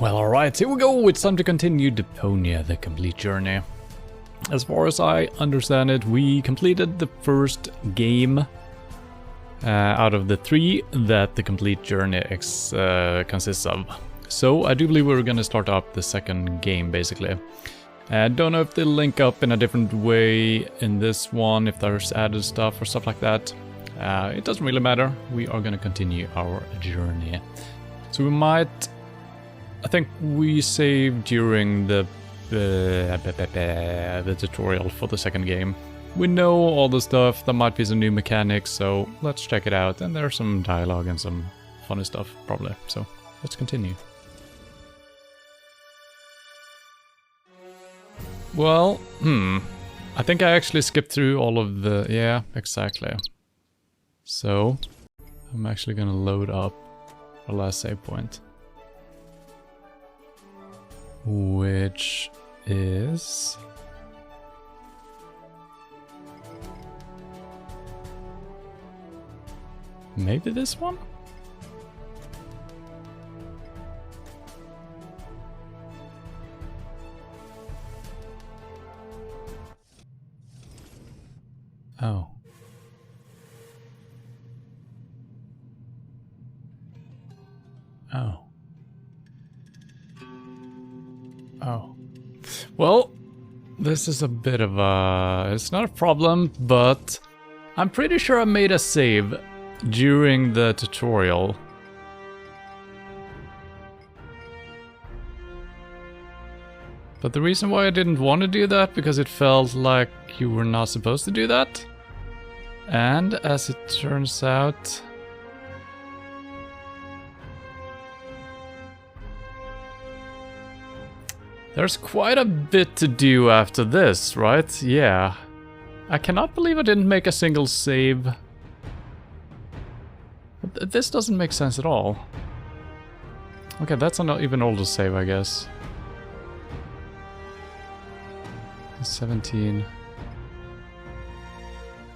Well, alright, here we go. It's time to continue Deponia, the complete journey. As far as I understand it, we completed the first game out of the 3 that the complete journey consists of. So I do believe we're gonna start up the second game, basically. I don't know if they'll link up in a different way in this one, if there's added stuff or stuff like that. It doesn't really matter. We are gonna continue our journey. So we might... I think we saved during the tutorial for the second game. We know all the stuff, there might be some new mechanics, so let's check it out. And there's some dialogue and some funny stuff, probably. So let's continue. Well, I think I actually skipped through all of the... Yeah, exactly. So, I'm actually gonna load up our last save point. Which is... maybe this one? Oh. Oh. Oh. Well, this is a bit of a... it's not a problem, but I'm pretty sure I made a save during the tutorial. But the reason why I didn't want to do that, because it felt like you were not supposed to do that. And as it turns out... there's quite a bit to do after this, right? Yeah. I cannot believe I didn't make a single save. This doesn't make sense at all. Okay, that's an even older save, I guess. 17.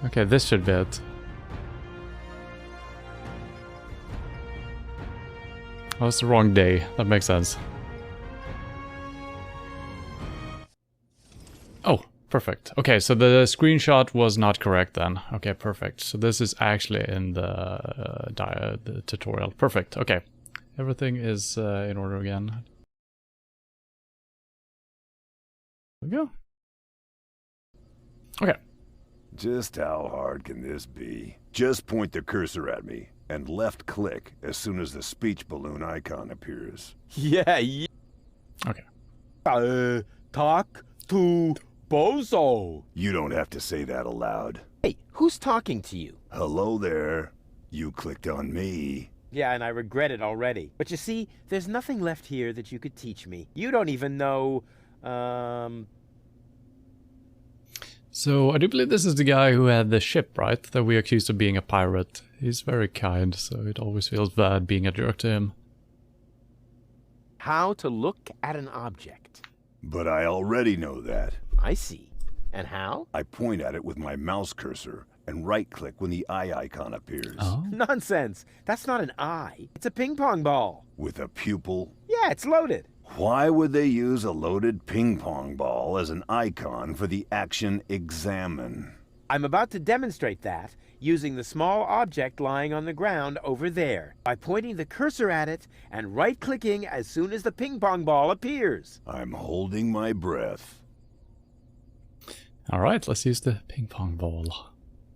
Okay, this should be it. Oh, it's the wrong day. That makes sense. Oh, perfect. Okay, so the screenshot was not correct then. Okay, perfect. So this is actually in the tutorial. Perfect. Okay, everything is in order again. There we go. Okay. Just how hard can this be? Just point the cursor at me and left click as soon as the speech balloon icon appears. Yeah. Okay. Talk to Bozo. You don't have to say that aloud. Hey, who's talking to you? Hello there. You clicked on me. Yeah, and I regret it already. But you see, there's nothing left here that you could teach me. You don't even know, So, I do believe this is the guy who had the ship, right? That we accused of being a pirate. He's very kind, so it always feels bad being a jerk to him. how to look at an object. But I already know that. I see. And how? I point at it with my mouse cursor and right-click when the eye icon appears. Oh? Nonsense. That's not an eye. It's a ping pong ball. With a pupil. Yeah, it's loaded. Why would they use a loaded ping pong ball as an icon for the action examine? I'm about to demonstrate that using the small object lying on the ground over there by pointing the cursor at it and right-clicking as soon as the ping pong ball appears. I'm holding my breath. Alright, let's use the ping pong ball.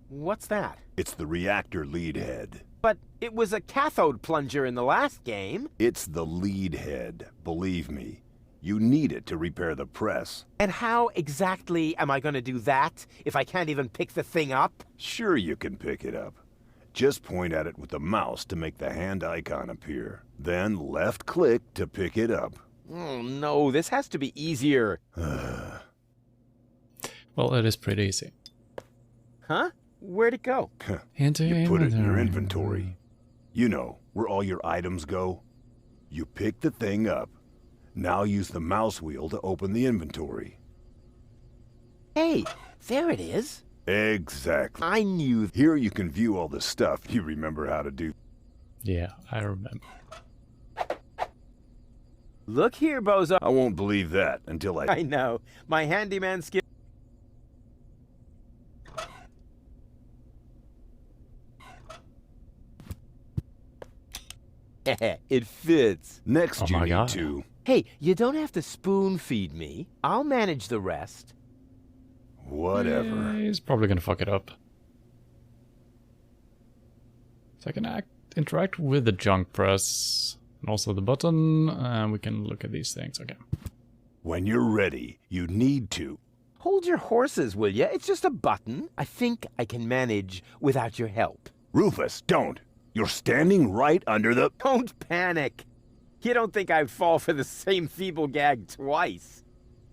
What's that? It's the reactor lead head. But it was a cathode plunger in the last game. It's the lead head, believe me. You need it to repair the press. And how exactly am I going to do that if I can't even pick the thing up? Sure you can pick it up. Just point at it with the mouse to make the hand icon appear. Then left click to pick it up. Oh no, this has to be easier. Well, it is pretty easy. Huh? Where'd it go? Into You put it in your inventory. inventory. You know, where all your items go. You pick the thing up. Now use the mouse wheel to open the inventory. Hey, there it is. Exactly. I knew. Here you can view all the stuff you remember how to do. Yeah, I remember. Look here, Bozo. I won't believe that until I know. My handyman skill. It fits. Next, Oh you my need God. to... Hey, you don't have to spoon feed me. I'll manage the rest. Whatever. He's probably gonna fuck it up. So I can interact with the junk press and also the button, and we can look at these things. Okay. When you're ready, you need to... Hold your horses, will ya? It's just a button. I think I can manage without your help. Rufus, don't! You're standing right under the... Don't panic. You don't think I'd fall for the same feeble gag twice.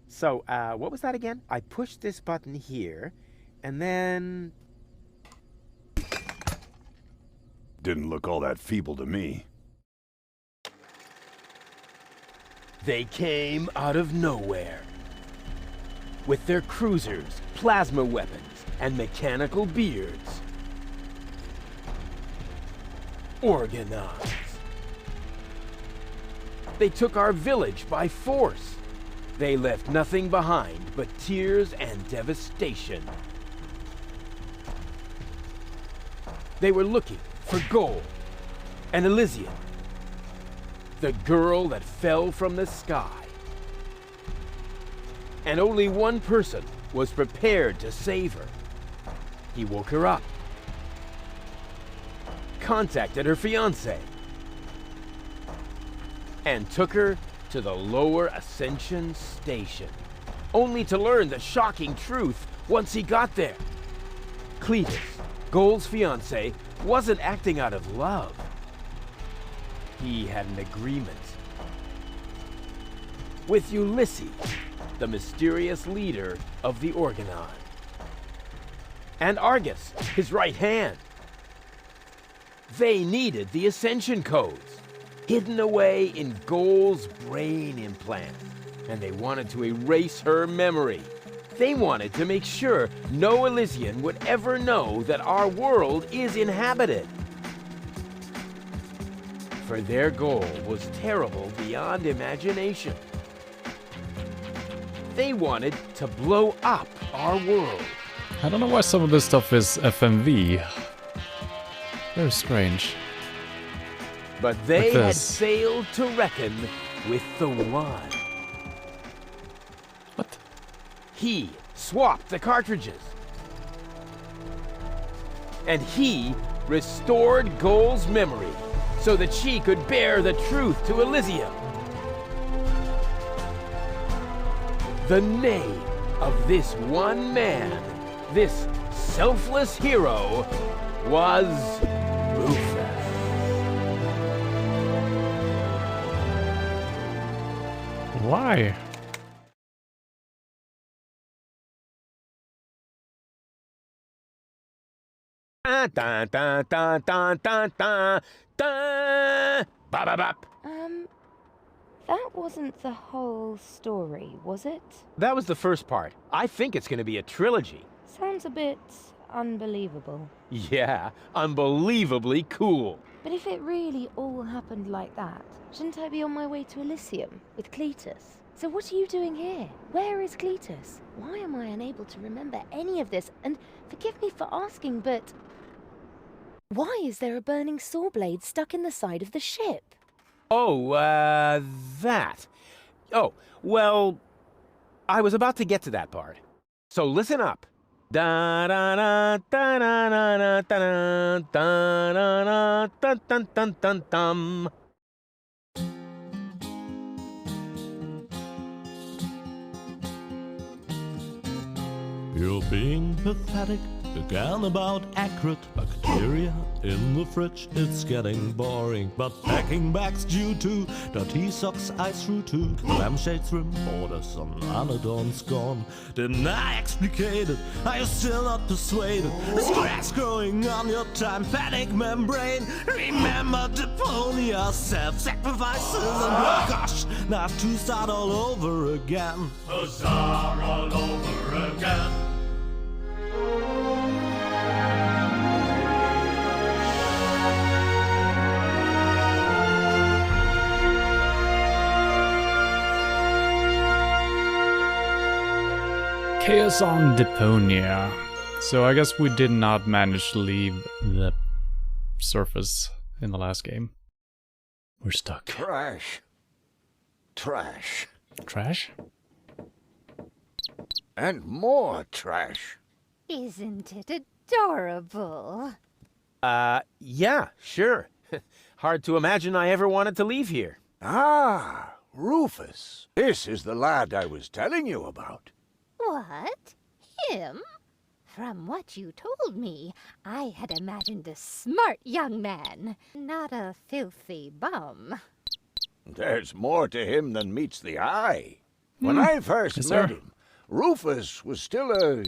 So, what was that again? I pushed this button here, and then... Didn't look all that feeble to me. They came out of nowhere. With their cruisers, plasma weapons, and mechanical beards. Organized. They took our village by force. They left nothing behind but tears and devastation. They were looking for gold and Elysium, the girl that fell from the sky. And only one person was prepared to save her. He woke her up, contacted her fiancé, and took her to the lower Ascension station, only to learn the shocking truth once he got there. Cletus, Gold's fiancé, wasn't acting out of love. He had an agreement with Ulysses, the mysterious leader of the Organon, and Argus, his right hand. They needed the Ascension codes, hidden away in Gold's brain implant, and they wanted to erase her memory. They wanted to make sure no Elysian would ever know that our world is inhabited. For their goal was terrible beyond imagination. They wanted to blow up our world. I don't know why some of this stuff is FMV. Very strange. But they had this. failed to reckon with the One. What? He swapped the cartridges. And he restored Gold's memory so that she could bear the truth to Elysium. The name of this one man, this selfless hero, was Rufus. Why? Dun, dun, dun, dun, dun, dun, dun, dun. Bop, bop, bop. That wasn't the whole story, was it? That was the first part. I think it's going to be a trilogy. Sounds a bit unbelievable. Yeah, unbelievably cool. But if it really all happened like that, shouldn't I be on my way to Elysium with Cletus? So what are you doing here? Where is Cletus? Why am I unable to remember any of this? And forgive me for asking, but why is there a burning saw blade stuck in the side of the ship? Oh, that. Oh, well, I was about to get to that part. So listen up. Da da da da da da da da da da da dun dun dun dun. You're being pathetic again about accurate bacteria in the fridge. It's getting boring, but packing bags due to dirty socks I threw to the lampshades rim borders on Anodon's gone. Didn't I explicate it? Are you still not persuaded? There's grass growing on your tympanic membrane. Remember Deponia, self-sacrifices and blood. Gosh, now I have to start all over again. Huzzah, all over again. Chaos on Deponia. So I guess we did not manage to leave the surface in the last game. We're stuck. Trash. Trash. Trash? And more trash. Isn't it adorable? Yeah, sure. Hard to imagine I ever wanted to leave here. Ah, Rufus. This is the lad I was telling you about. What? Him? From what you told me, I had imagined a smart young man, not a filthy bum. There's more to him than meets the eye. When I first met him, Rufus was still a...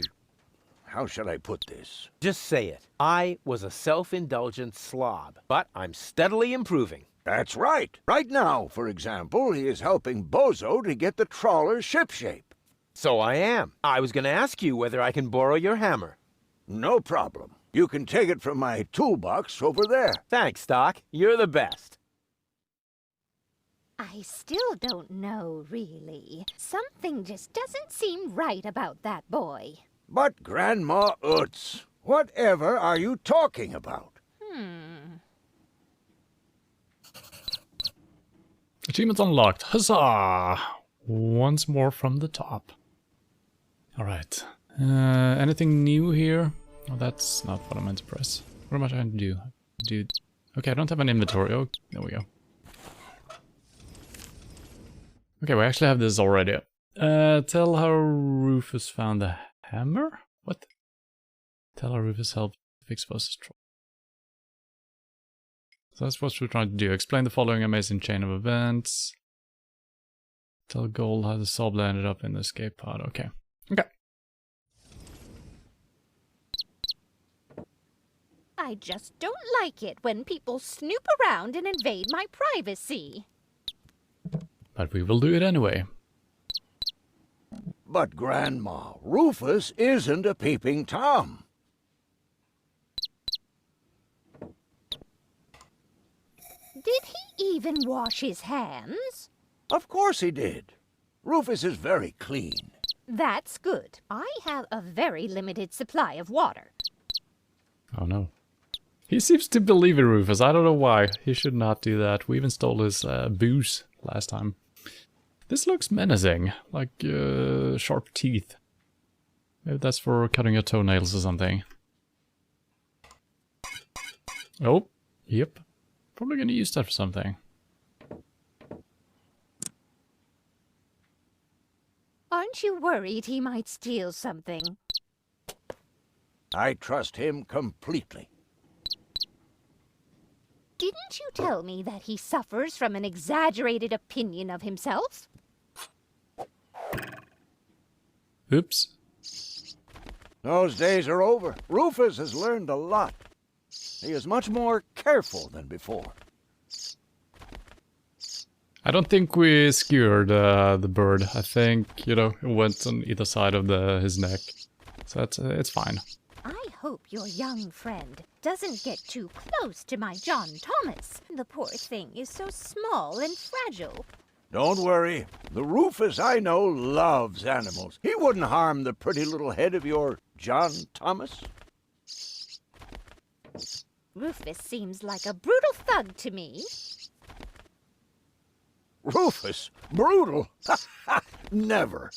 How shall I put this? Just say it. I was a self-indulgent slob, but I'm steadily improving. That's right. Right now, for example, he is helping Bozo to get the trawler shipshape. So I am. I was going to ask you whether I can borrow your hammer. No problem. You can take it from my toolbox over there. Thanks, Doc. You're the best. I still don't know, really. Something just doesn't seem right about that boy. But Grandma Utz, whatever are you talking about? Achievements unlocked. Huzzah! Once more from the top. Alright. Anything new here? Oh, that's not what I meant to press. What am I trying to do? Okay, I don't have an inventory. Oh, there we go. Okay, we actually have this already. Tell how Rufus found the hammer? What? Tell how Rufus helped fix Boss's troll. So that's what we're trying to do. Explain the following amazing chain of events. Tell Gold how the Sobla ended up in the escape pod. Okay. Okay. I just don't like it when people snoop around and invade my privacy. But we will do it anyway. But Grandma, Rufus isn't a peeping Tom. Did he even wash his hands? Of course he did. Rufus is very clean. That's good. I have a very limited supply of water. Oh no. He seems to believe in Rufus. I don't know why. He should not do that. We even stole his booze last time. This looks menacing. Like sharp teeth. Maybe that's for cutting your toenails or something. Oh, yep. Probably gonna use that for something. Aren't you worried he might steal something? I trust him completely. Didn't you tell me that he suffers from an exaggerated opinion of himself? Oops. Those days are over. Rufus has learned a lot. He is much more careful than before. I don't think we skewered the bird. I think, you know, it went on either side of his neck. So it's fine. I hope your young friend doesn't get too close to my John Thomas. The poor thing is so small and fragile. Don't worry. The Rufus I know loves animals. He wouldn't harm the pretty little head of your John Thomas. Rufus seems like a brutal thug to me. Rufus? Brutal? Never.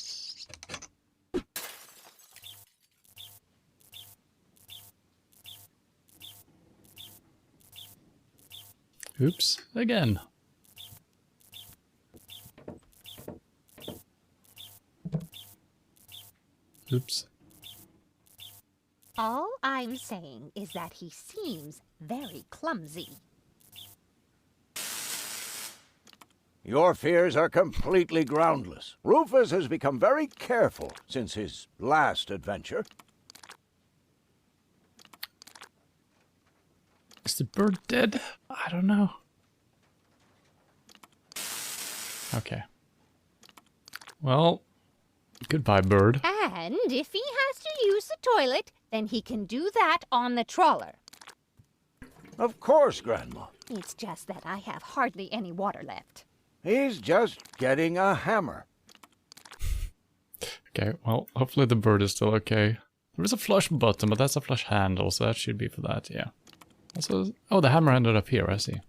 Oops, again. Oops. All I'm saying is that he seems very clumsy. Your fears are completely groundless. Rufus has become very careful since his last adventure. Is the bird dead? I don't know. Okay. Well, goodbye, bird. And if he has to use the toilet, then he can do that on the trawler. Of course, Grandma. It's just that I have hardly any water left. He's just getting a hammer. Okay, well, hopefully the bird is still okay. There is a flush button, but that's a flush handle, so that should be for that, yeah. Also, oh, the hammer ended up here, I see.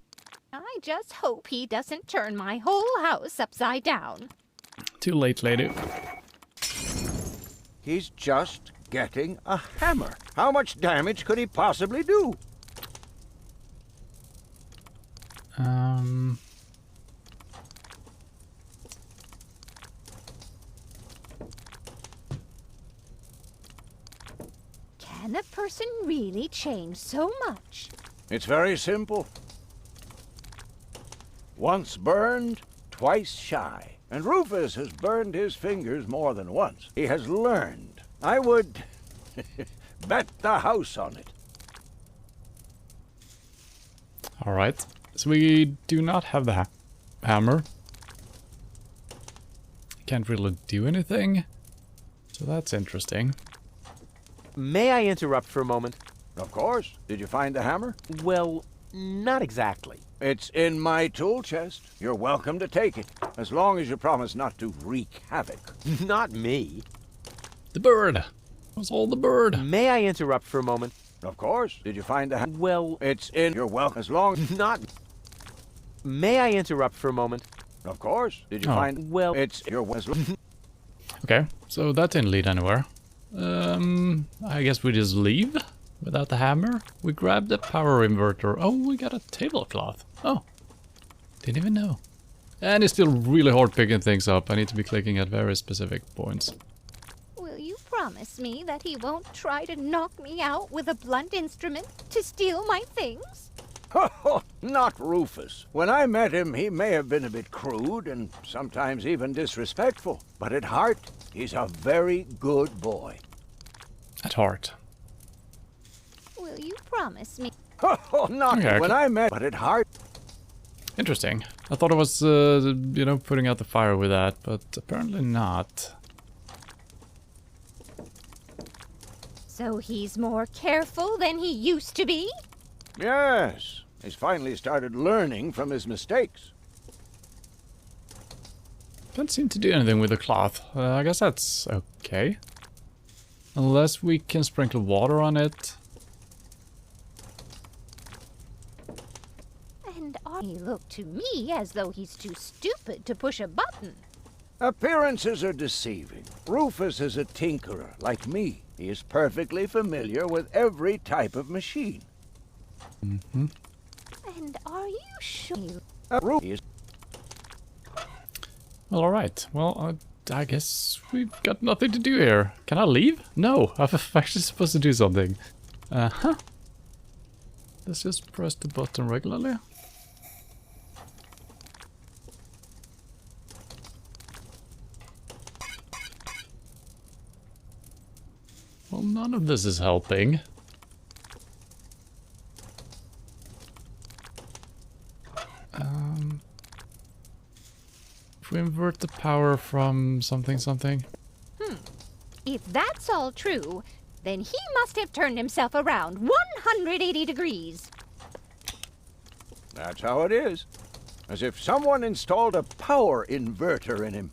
I just hope he doesn't turn my whole house upside down. Too late, lady. He's just getting a hammer. How much damage could he possibly do? Can a person really change so much? It's very simple. Once burned, twice shy. And Rufus has burned his fingers more than once. He has learned. I would bet the house on it. Alright, so we do not have the hammer. Can't really do anything. So that's interesting. May I interrupt for a moment? Of course. Did you find the hammer? Well, not exactly. It's in my tool chest. You're welcome to take it, as long as you promise not to wreak havoc. Not me. The bird! It was all the bird. May I interrupt for a moment? Of course. Did you find the hammer? Well, It's in your welcome, as long as... not... May I interrupt for a moment? Of course. Did you Oh. find... Well, It's your... Okay, so that didn't lead anywhere. I guess we just leave without the hammer. We grabbed the power inverter. Oh, we got a tablecloth. Oh, didn't even know. And it's still really hard picking things up. I need to be clicking at very specific points. Will you promise me that he won't try to knock me out with a blunt instrument to steal my things? Not Rufus. When I met him, he may have been a bit crude and sometimes even disrespectful. But at heart, he's a very good boy. At heart. Will you promise me? Not Okay, when I met, but at heart. Interesting. I thought it was, you know, putting out the fire with that, but apparently not. So he's more careful than he used to be? Yes, he's finally started learning from his mistakes. Can't seem to do anything with the cloth. I guess that's okay. Unless we can sprinkle water on it. And he looked to me as though he's too stupid to push a button. Appearances are deceiving. Rufus is a tinkerer, like me. He is perfectly familiar with every type of machine. Mm-hmm. And are you sure? Rufus. Well, alright. Well, I guess we've got nothing to do here. Can I leave? No, I'm actually supposed to do something. Uh-huh. Let's just press the button regularly. Well, none of this is helping. If we invert the power from something. If that's all true, then he must have turned himself around 180 degrees. That's how it is. As if someone installed a power inverter in him.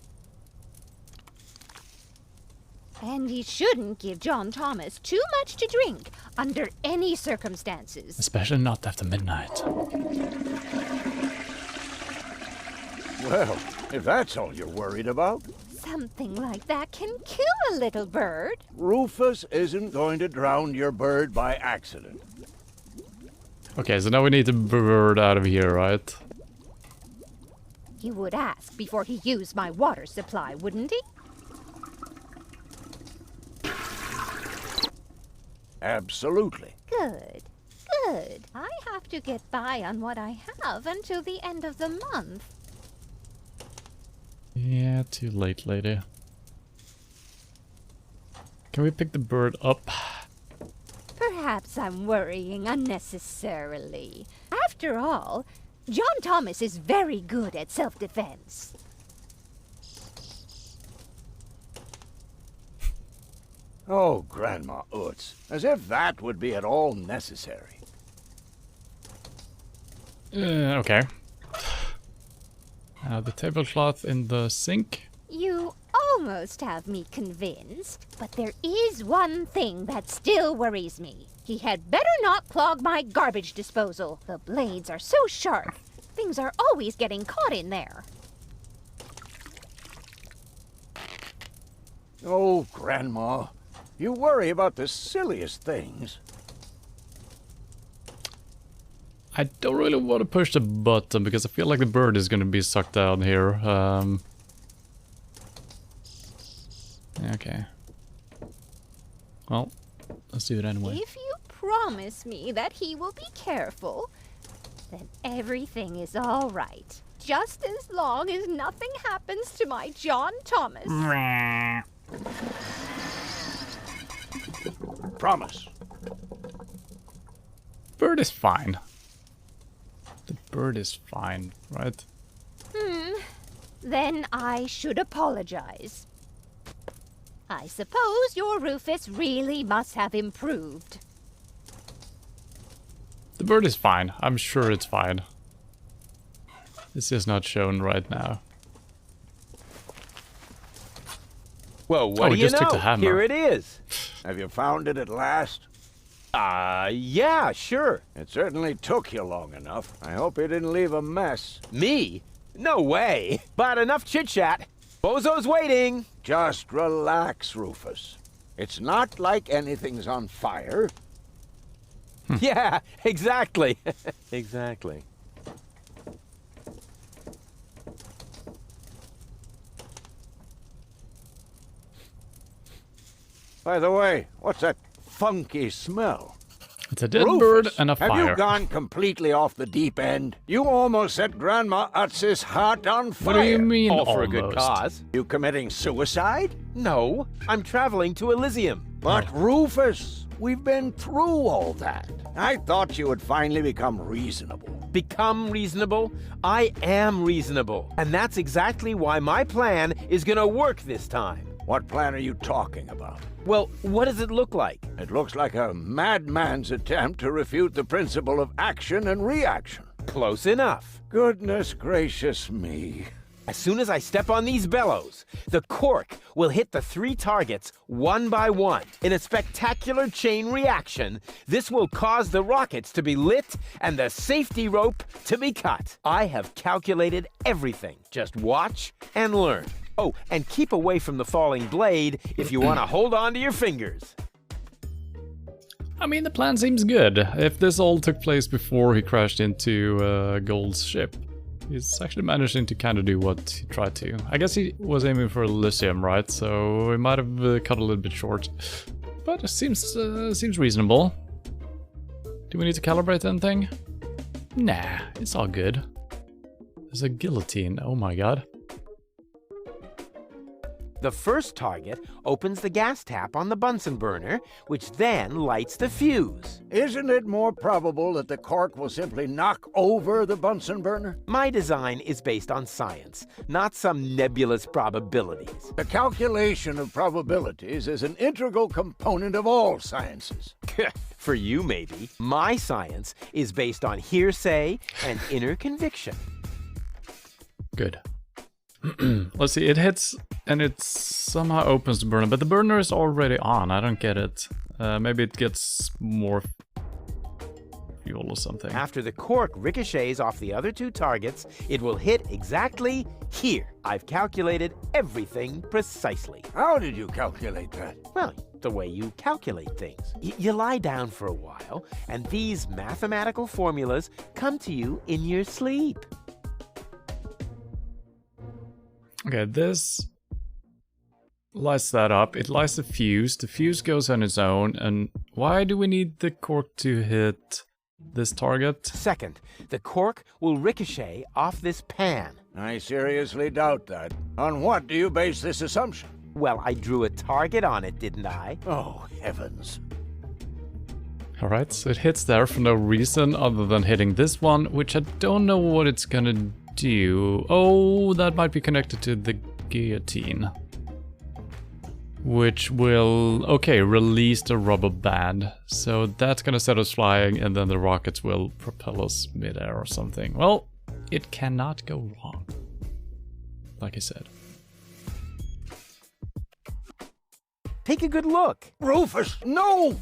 And he shouldn't give John Thomas too much to drink under any circumstances. Especially not after midnight. Well, if that's all you're worried about, Something like that can kill a little bird. Rufus isn't going to drown your bird by accident. Okay, so now we need the bird out of here, right? He would ask before he used my water supply, wouldn't he? Absolutely. Good. Good. I have to get by on what I have until the end of the month. Yeah, too late, lady. Can we pick the bird up? Perhaps I'm worrying unnecessarily. After all, John Thomas is very good at self-defense. Oh, Grandma Utz, as if that would be at all necessary. Okay. The tablecloth in the sink. You almost have me convinced, but there is one thing that still worries me. He had better not clog my garbage disposal. The blades are so sharp. Things are always getting caught in there. Oh, Grandma, you worry about the silliest things. I don't really want to push the button because I feel like the bird is going to be sucked down here. Okay. Well, let's do it anyway. If you promise me that he will be careful, then everything is all right. Just as long as nothing happens to my John Thomas. Promise. Bird is fine. The bird is fine, right? Then I should apologize. I suppose your Rufus really must have improved. The bird is fine. I'm sure it's fine. It's just not shown right now. Well, what do you just took know? the hammer. Here it is. Have you found it at last? Yeah, sure. It certainly took you long enough. I hope you didn't leave a mess. Me? No way. But enough chit-chat. Bozo's waiting. Just relax, Rufus. It's not like anything's on fire. Yeah, exactly. Exactly. By the way, what's that funky smell? It's a dead Rufus, bird and a have fire. you gone completely off the deep end? You almost set Grandma Utz's heart on fire. What do you mean All for a almost? good cause. You committing suicide? No, I'm traveling to Elysium. But Rufus, we've been through all that. I thought you would finally become reasonable. Become reasonable? I am reasonable. And that's exactly why my plan is gonna work this time. What plan are you talking about? Well, what does it look like? It looks like a madman's attempt to refute the principle of action and reaction. Close enough. Goodness gracious me. As soon as I step on these bellows, the cork will hit the 3 targets one by one. In a spectacular chain reaction, this will cause the rockets to be lit and the safety rope to be cut. I have calculated everything. Just watch and learn. Oh, and keep away from the falling blade if you want to hold on to your fingers. I mean, the plan seems good. If this all took place before he crashed into Gold's ship, he's actually managing to kind of do what he tried to. I guess he was aiming for Elysium, right? So he might have cut a little bit short. But it seems reasonable. Do we need to calibrate anything? Nah, it's all good. There's a guillotine. Oh my god. The first target opens the gas tap on the Bunsen burner, which then lights the fuse. Isn't it more probable that the cork will simply knock over the Bunsen burner? My design is based on science, not some nebulous probabilities. The calculation of probabilities is an integral component of all sciences. For you, maybe. My science is based on hearsay and inner conviction. Good. Let's see, it hits and it somehow opens the burner, but the burner is already on. I don't get it. Maybe it gets more fuel or something. After the cork ricochets off the other 2 targets, it will hit exactly here. I've calculated everything precisely. How did you calculate that? Well, the way you calculate things. You lie down for a while, and these mathematical formulas come to you in your sleep. Okay, this lights that up. It lights the fuse. The fuse goes on its own. And why do we need the cork to hit this target? Second, the cork will ricochet off this pan. I seriously doubt that. On what do you base this assumption? Well, I drew a target on it, didn't I? Oh, heavens. Alright, so it hits there for no reason other than hitting this one, which I don't know what it's gonna do. Oh, that might be connected to the guillotine. Which will, okay, release the rubber band. So that's gonna set us flying and then the rockets will propel us midair or something. Well, it cannot go wrong. Like I said. Take a good look. Rufus, no!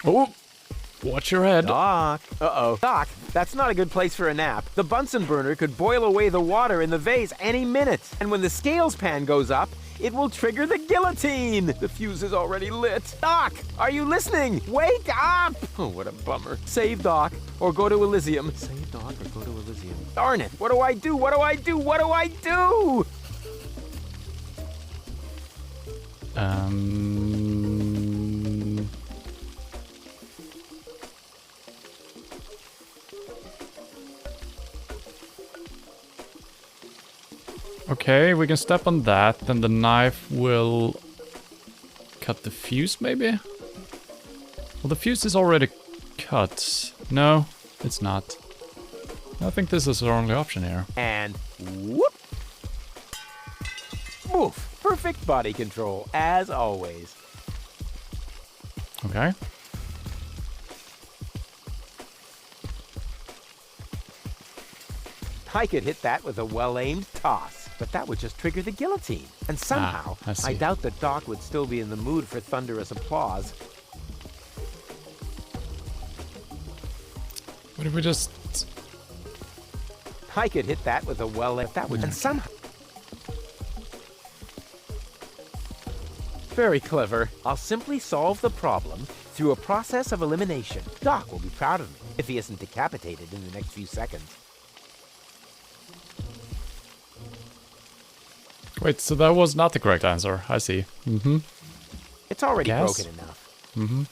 Oh, watch your head. Doc. Uh-oh. Doc, that's not a good place for a nap. The Bunsen burner could boil away the water in the vase any minute. And when the scales pan goes up, it will trigger the guillotine. The fuse is already lit. Doc, are you listening? Wake up! Oh, what a bummer. Save Doc or go to Elysium. Save Doc or go to Elysium. Darn it. What do I do? What do I do? What do I do? Okay, we can step on that, then the knife will cut the fuse, maybe? Well, the fuse is already cut. No, it's not. I think this is our only option here. And whoop! Oof! Perfect body control, as always. Okay. I could hit that with a well-aimed toss, but that would just trigger the guillotine. And somehow, I see. I doubt that Doc would still be in the mood for thunderous applause. What if we just... I could hit that with a well-aimed... That would... And somehow... Very clever. I'll simply solve the problem through a process of elimination. Doc will be proud of me if he isn't decapitated in the next few seconds. Wait, so that was not the correct answer. I see. Mm-hmm. It's already Gas? broken enough. Mm-hmm.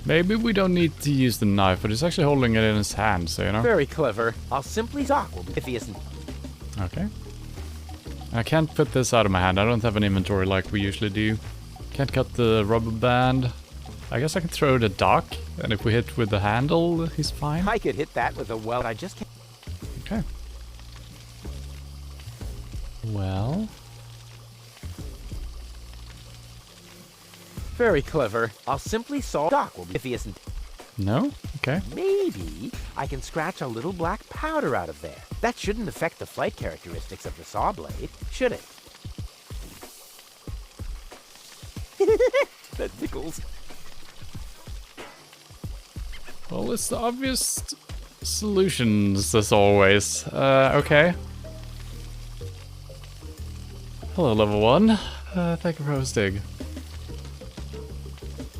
Maybe we don't need to use the knife, but he's actually holding it in his hand, so you know. Very clever. I'll simply Doc will be if he isn't... Okay. I can't put this out of my hand. I don't have an inventory like we usually do. Can't cut the rubber band. I guess I can throw it at Doc, and if we hit with the handle, he's fine. I could hit that with a well... I just can't... Okay. Well... Very clever. I'll simply solve... Doc will be if he isn't... No? Okay. Maybe I can scratch a little black powder out of there. That shouldn't affect the flight characteristics of the saw blade, should it? That tickles. Well, it's the obvious solutions, as always. Okay. Hello, level 1. Thank you for hosting.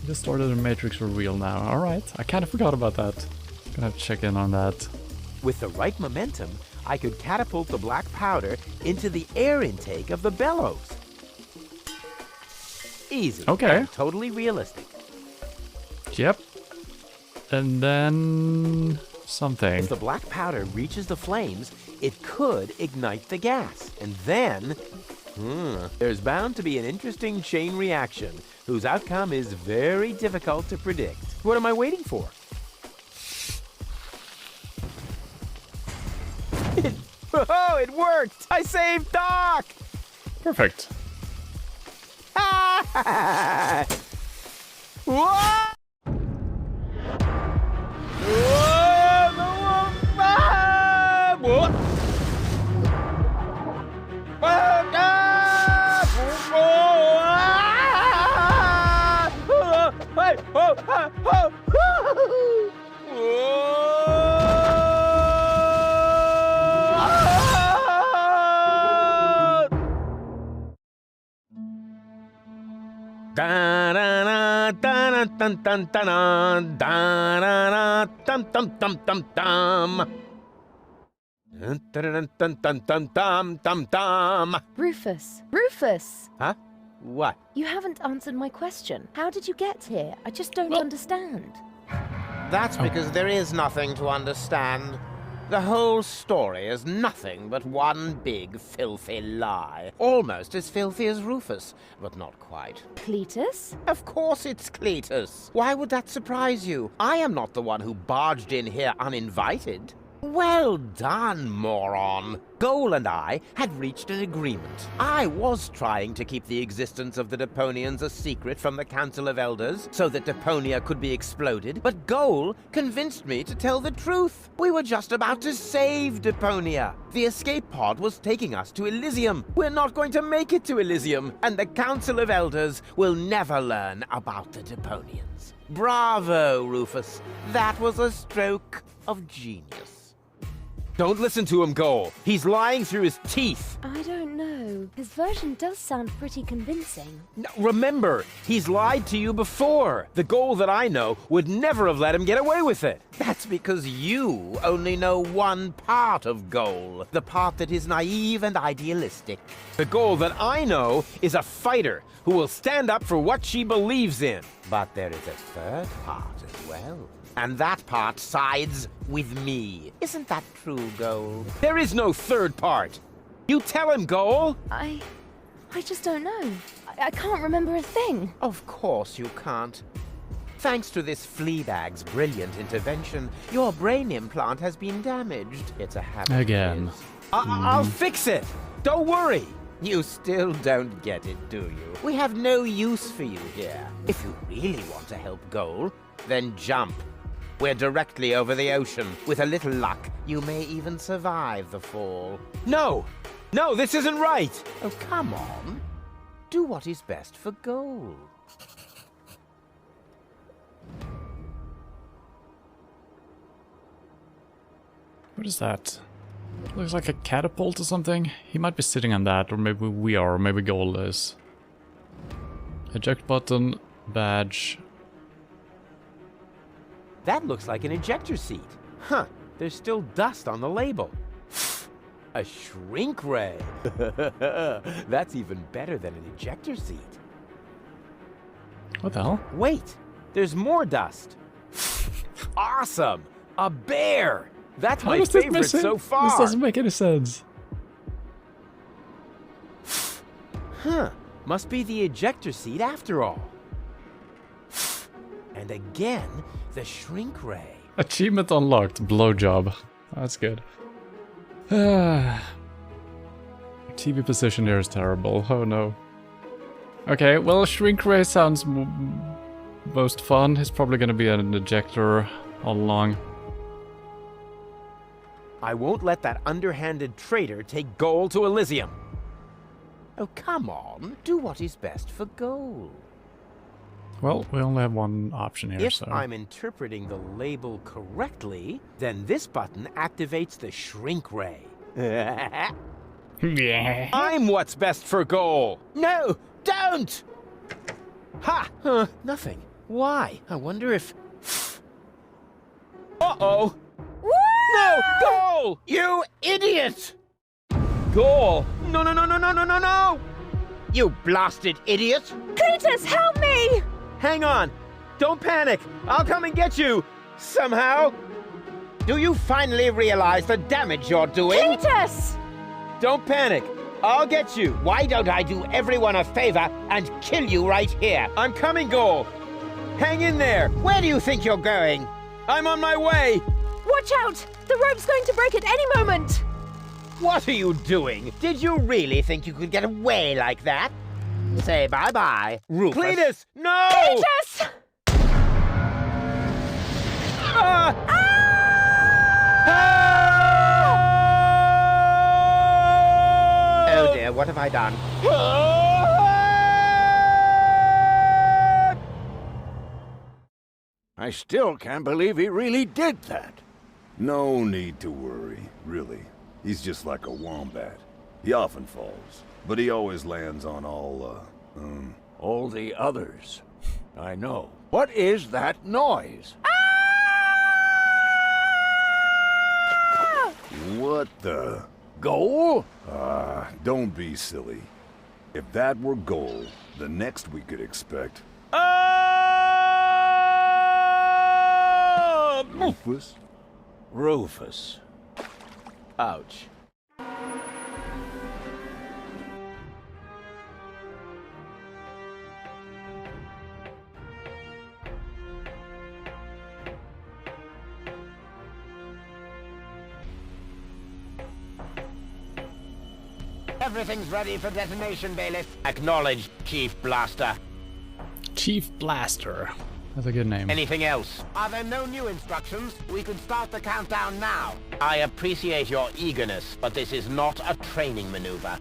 Just started a Matrix reveal now. Alright, I kind of forgot about that. Gonna have to check in on that. With the right momentum, I could catapult the black powder into the air intake of the bellows. Easy. Okay. And totally realistic. Yep. And then... something. If the black powder reaches the flames, it could ignite the gas. And then... there's bound to be an interesting chain reaction, whose outcome is very difficult to predict. What am I waiting for? Oh, it worked! I saved Doc! Perfect. Whoa! Rufus! Rufus! Huh? What? You haven't answered my question. How did you get here? I just don't understand. That's because there is nothing to understand. The whole story is nothing but one big filthy lie. Almost as filthy as Rufus, but not quite. Cletus? Of course it's Cletus. Why would that surprise you? I am not the one who barged in here uninvited. Well done, moron. Goal and I had reached an agreement. I was trying to keep the existence of the Deponians a secret from the Council of Elders so that Deponia could be exploded, but Goal convinced me to tell the truth. We were just about to save Deponia. The escape pod was taking us to Elysium. We're not going to make it to Elysium, and the Council of Elders will never learn about the Deponians. Bravo, Rufus. That was a stroke of genius. Don't listen to him, Goal. He's lying through his teeth. I don't know. His version does sound pretty convincing. No, remember, he's lied to you before. The Goal that I know would never have let him get away with it. That's because you only know one part of Goal, the part that is naive and idealistic. The Goal that I know is a fighter who will stand up for what she believes in. But there is a third part as well. And that part sides with me. Isn't that true, Goal? There is no third part. You tell him, Goal. I just don't know. I can't remember a thing. Of course you can't. Thanks to this Fleabag's brilliant intervention, your brain implant has been damaged. It's a habit. Again. I'll fix it. Don't worry. You still don't get it, do you? We have no use for you here. If you really want to help Goal, then jump. We're directly over the ocean. With a little luck, you may even survive the fall. No, this isn't right. Oh, come on. Do what is best for Goal. What is that? Looks like a catapult or something. He might be sitting on that, or maybe we are, or maybe Goal is. Eject button, badge. That looks like an ejector seat. Huh, there's still dust on the label. A shrink ray. That's even better than an ejector seat. What the hell? Wait, there's more dust. Awesome! A bear! That's How my is this favorite missing? so far. This doesn't make any sense. Huh, must be the ejector seat after all. And again, the shrink ray. Achievement unlocked. Blowjob. That's good. TV position here is terrible. Oh no. Okay, well, shrink ray sounds most fun. It's probably gonna be an ejector all along. I won't let that underhanded traitor take Goal to Elysium. Oh, come on. Do what is best for Goal. Well, we only have one option here, If so... I'm interpreting the label correctly, then this button activates the shrink ray. Yeah. I'm what's best for Goal. No, don't! Ha! Huh, nothing. Why? I wonder if... Uh-oh! No! Goal! You idiot! Goal! No! You blasted idiot! Cletus, help me! Hang on! Don't panic! I'll come and get you! Somehow! Do you finally realize the damage you're doing? Cletus! Don't panic! I'll get you! Why don't I do everyone a favor and kill you right here? I'm coming, Goal! Hang in there! Where do you think you're going? I'm on my way! Watch out! The rope's going to break at any moment! What are you doing? Did you really think you could get away like that? Say bye-bye, Rufus. Cletus! No! Cletus! Ah! Oh dear, what have I done? I still can't believe he really did that. No need to worry, really. He's just like a wombat. He often falls, but he always lands on all the others. I know. What is that noise? What the? Goal? Don't be silly. If that were Goal, the next we could expect... Rufus? Rufus. Ouch. Everything's ready for detonation, Bailiff. Acknowledged, Chief Blaster. Chief Blaster. That's a good name. Anything else? Are there no new instructions? We could start the countdown now. I appreciate your eagerness, but this is not a training maneuver.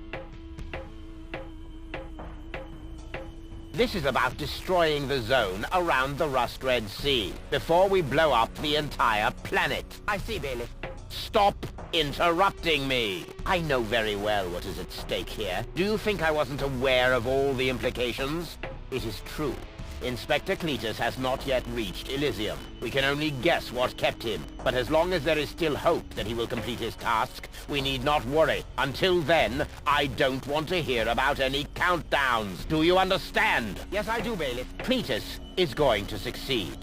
This is about destroying the zone around the Rust Red Sea before we blow up the entire planet. I see, Bailiff. Stop interrupting me. I know very well what is at stake here. Do you think I wasn't aware of all the implications? It is true. Inspector Cletus has not yet reached Elysium. We can only guess what kept him. But as long as there is still hope that he will complete his task, we need not worry. Until then, I don't want to hear about any countdowns. Do you understand? Yes, I do, Bailiff. Cletus is going to succeed.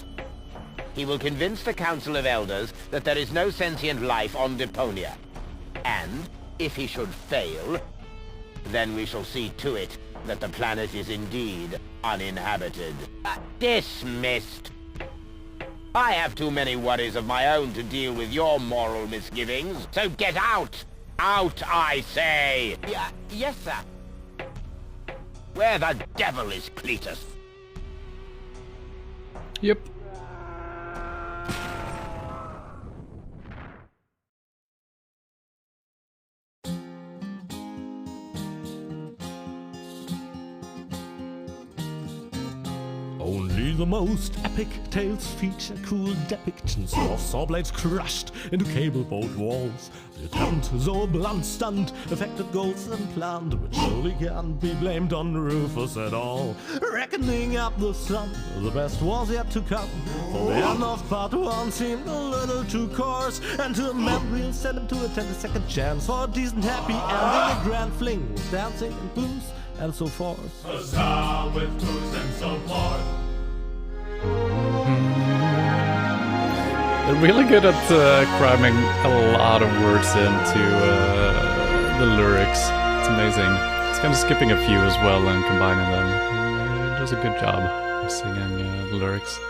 He will convince the Council of Elders that there is no sentient life on Deponia. And, if he should fail, then we shall see to it that the planet is indeed uninhabited. Dismissed. I have too many worries of my own to deal with your moral misgivings, so get out! Out, I say! Yes, sir. Where the devil is Cletus? Yep. Only the most epic tales feature cool depictions of saw blades crushed into cable boat walls. The attempt, though a blunt stunt, affected goals and planned, which surely can't be blamed on Rufus at all. Reckoning up the sum, the best was yet to come. For the end of part 1 seemed a little too coarse, and to amend we'll send him to attend a second chance for a decent happy ending, a grand fling with dancing and booze and so forth. A sound with booze and so forth. They're really good at cramming a lot of words into the lyrics. It's amazing. It's kind of skipping a few as well and combining them. It does a good job of singing the lyrics.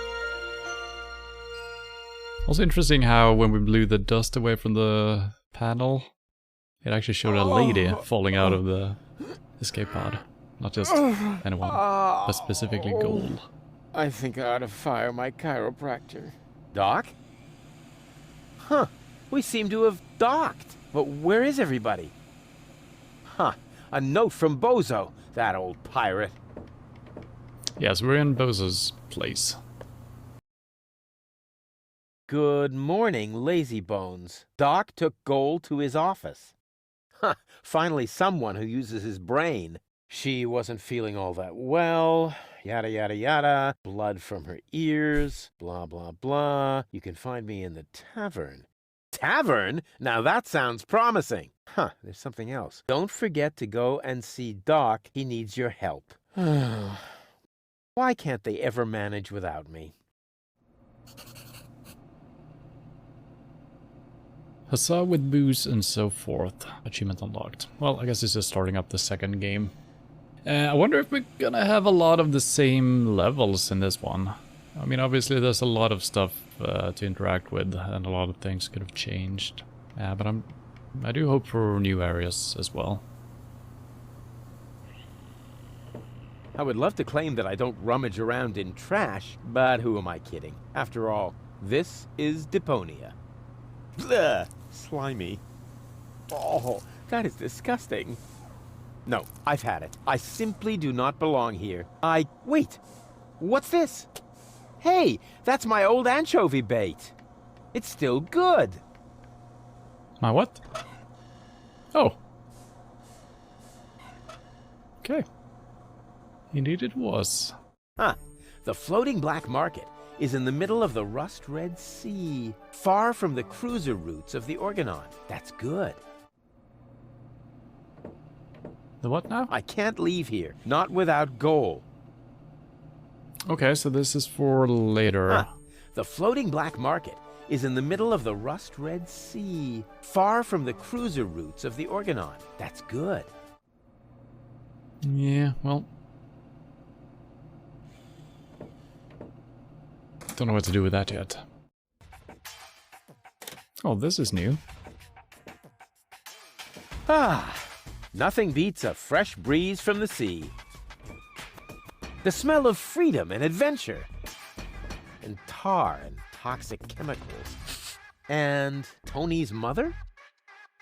Also interesting how when we blew the dust away from the panel, it actually showed a lady falling out of the escape pod. Not just anyone, but specifically Gold. I think I ought to fire my chiropractor. Doc? Huh. We seem to have docked. But where is everybody? Huh. A note from Bozo, that old pirate. Yes, we're in Bozo's place. Good morning, lazy bones. Doc took Gold to his office. Huh. Finally someone who uses his brain. She wasn't feeling all that well. Yada, yada, yada. Blood from her ears. Blah, blah, blah. You can find me in the tavern. Tavern? Now that sounds promising. Huh, there's something else. Don't forget to go and see Doc. He needs your help. Why can't they ever manage without me? Huzzah with booze and so forth. Achievement unlocked. Well, I guess it's just starting up the second game. I wonder if we're gonna have a lot of the same levels in this one. I mean, obviously there's a lot of stuff to interact with, and a lot of things could have changed. But I do hope for new areas as well. I would love to claim that I don't rummage around in trash, but who am I kidding? After all, this is Deponia. Blech, slimy. Oh, that is disgusting. No, I've had it. I simply do not belong here. Wait! What's this? Hey, that's my old anchovy bait. It's still good. My what? Oh. Okay. Indeed it was. Huh. The floating black market is in the middle of the Rust Red Sea, far from the cruiser routes of the Organon. That's good. The what now? I can't leave here, not without gold. Okay, so this is for later. Huh. The floating black market is in the middle of the Rust Red Sea, far from the cruiser routes of the Organon. That's good. Yeah, well. Don't know what to do with that yet. Oh, this is new. Ah, Nothing beats a fresh breeze from the sea. The smell of freedom and adventure. And tar and toxic chemicals. And Tony's mother?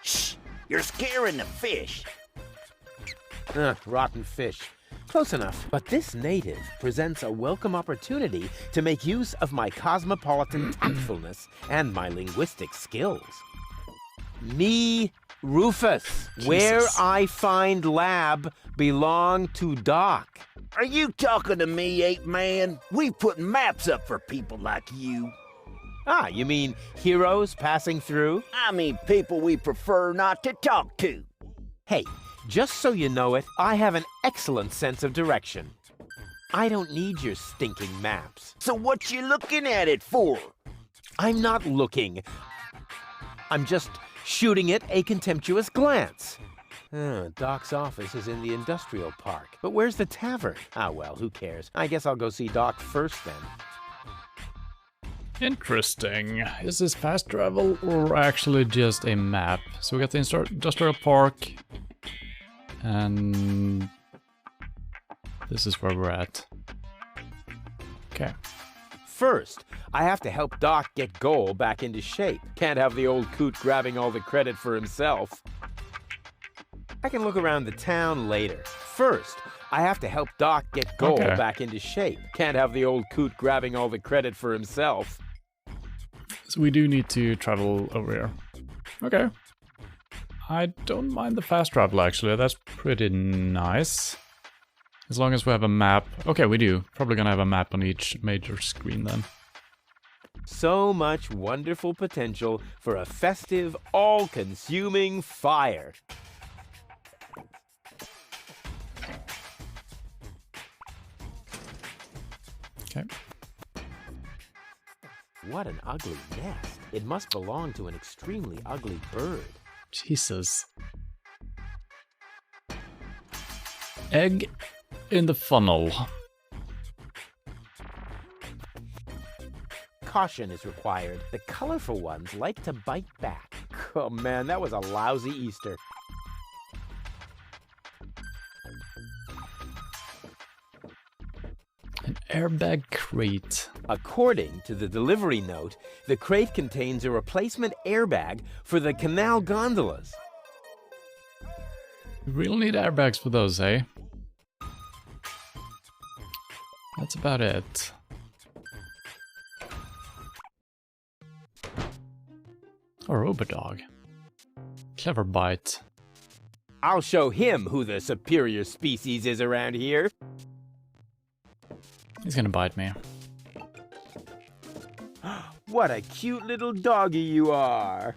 Shh! You're scaring the fish. Rotten fish. Close enough. But this native presents a welcome opportunity to make use of my cosmopolitan tactfulness and my linguistic skills. Me, Rufus, where I find lab belong to Doc. Are you talking to me, ape man? We put maps up for people like you. Ah, you mean heroes passing through? I mean people we prefer not to talk to. Hey, just so you know it, I have an excellent sense of direction. I don't need your stinking maps. So what you looking at it for? I'm not looking. I'm just shooting it a contemptuous glance. Doc's office is in the industrial park. But where's the tavern? Ah, well, who cares? I guess I'll go see Doc first then. Interesting. Is this fast travel or actually just a map? So we got the industrial park. And this is where we're at. Okay. First, I have to help Doc get Goal back into shape. Can't have the old coot grabbing all the credit for himself. I can look around the town later. First, I have to help Doc get Goal back into shape. Can't have the old coot grabbing all the credit for himself. So we do need to travel over here. Okay. I don't mind the fast travel, actually. That's pretty nice. As long as we have a map. Okay, we do. Probably gonna have a map on each major screen then. So much wonderful potential for a festive, all-consuming fire. Okay. What an ugly nest. It must belong to an extremely ugly bird. Jesus. Egg in the funnel. Caution is required. The colorful ones like to bite back. Oh man, that was a lousy Easter. An airbag crate. According to the delivery note, the crate contains a replacement airbag for the canal gondolas. We really need airbags for those, eh? That's about it. A robodog. Clever bite. I'll show him who the superior species is around here. He's gonna bite me. What a cute little doggy you are.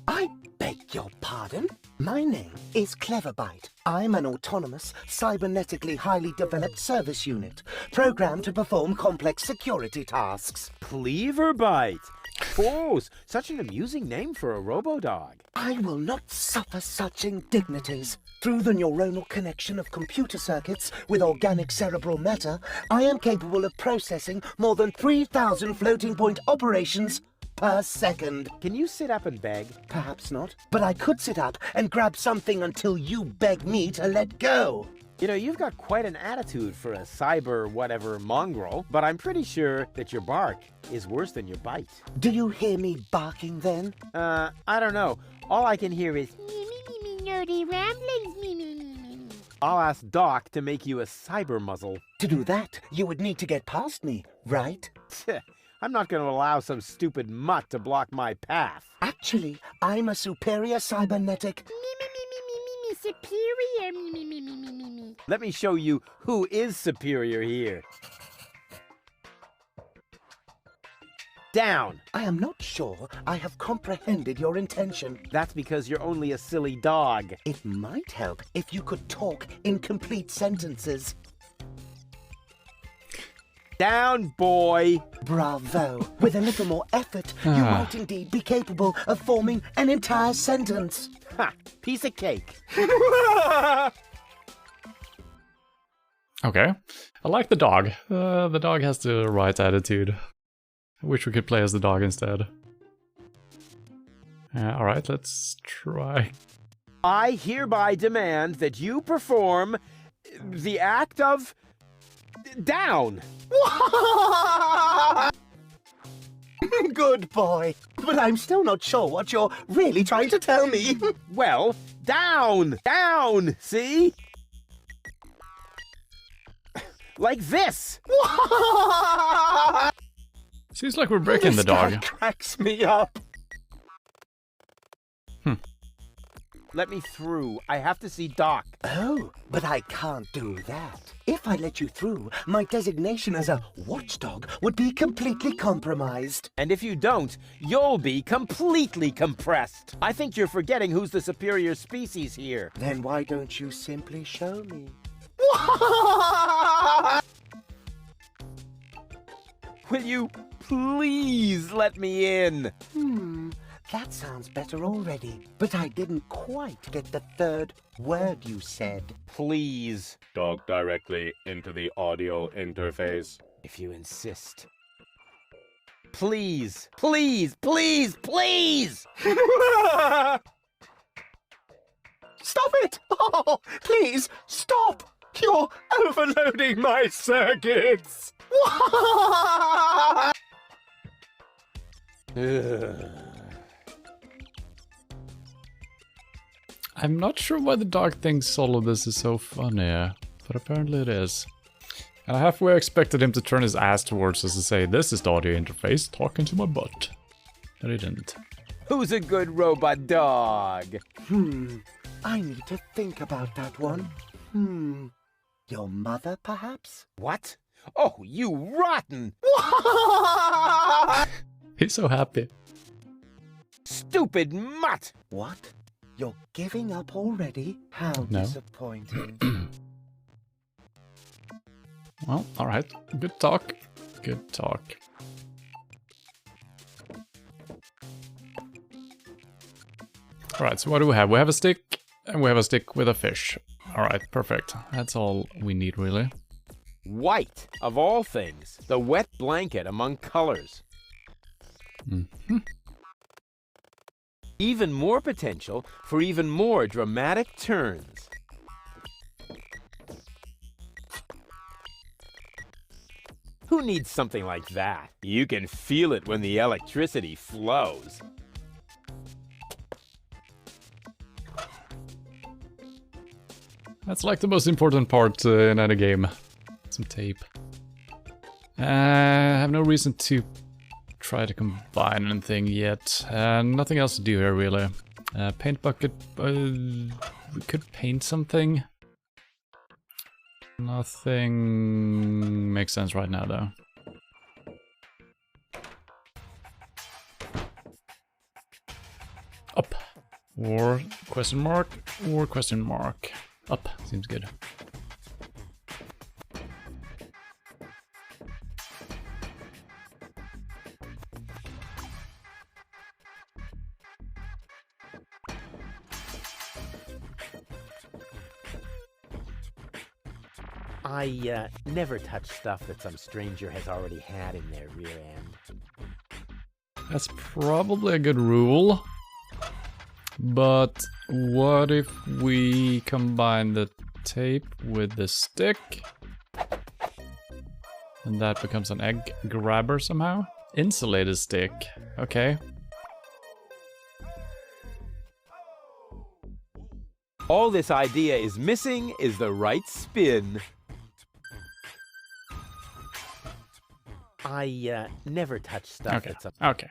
I beg your pardon? My name is Cleverbite. I'm an autonomous, cybernetically highly developed service unit, programmed to perform complex security tasks. Cleverbite. Oh, such an amusing name for a robodog. I will not suffer such indignities. Through the neuronal connection of computer circuits with organic cerebral matter, I am capable of processing more than 3,000 floating point operations per second. Can you sit up and beg? Perhaps not, but I could sit up and grab something until you beg me to let go. You know, you've got quite an attitude for a cyber whatever mongrel, but I'm pretty sure that your bark is worse than your bite. Do you hear me barking then? I don't know. All I can hear is nerdy ramblings. I'll ask Doc to make you a cyber muzzle. To do that, you would need to get past me, right? I'm not going to allow some stupid mutt to block my path. Actually, I'm a superior cybernetic... superior. Let me show you who is superior here. Down. I am not sure I have comprehended your intention. That's because you're only a silly dog. It might help if you could talk in complete sentences. Down, boy. Bravo. With a little more effort, you might indeed be capable of forming an entire sentence. Ha! Piece of cake. Okay. I like the dog. The dog has the right attitude. I wish we could play as the dog instead. Alright, let's try I hereby demand that you perform the act of down. Good boy. But I'm still not sure what you're really trying to tell me. Well, down, down, see? Like this. Seems like we're breaking the dog. That cracks me up. Let me through. I have to see Doc. Oh, but I can't do that. If I let you through, my designation as a watchdog would be completely compromised. And if you don't, you'll be completely compressed. I think you're forgetting who's the superior species here. Then why don't you simply show me? Will you please let me in? That sounds better already, but I didn't quite get the third word you said. Please. Talk directly into the audio interface. If you insist. Please, please, please, please! Stop it! Oh, please, stop! You're overloading my circuits! I'm not sure why the dog thinks all of this is so funny, but apparently it is. And I halfway expected him to turn his ass towards us and say, "This is the audio interface, talking to my butt." But he didn't. Who's a good robot dog? I need to think about that one. Your mother, perhaps? What? Oh, you rotten! He's so happy. Stupid mutt! What? You're giving up already? How No. disappointing. Well, alright. Good talk. Good talk. Alright, so what do we have? We have a stick, and we have a stick with a fish. Alright, perfect. That's all we need, really. White, of all things. The wet blanket among colors. Even more potential for even more dramatic turns. Who needs something like that? You can feel it when the electricity flows. That's like the most important part in any game. Some tape. I have no reason to try to combine anything yet. Nothing else to do here, really. Paint bucket. We could paint something. Nothing makes sense right now, though. Up. Or question mark. Or question mark. Up. Seems good. I never touch stuff that some stranger has already had in their rear end. That's probably a good rule. But what if we combine the tape with the stick? And that becomes an egg grabber somehow? Insulated stick. Okay. All this idea is missing is the right spin. I never touch stuff Okay. that's Okay.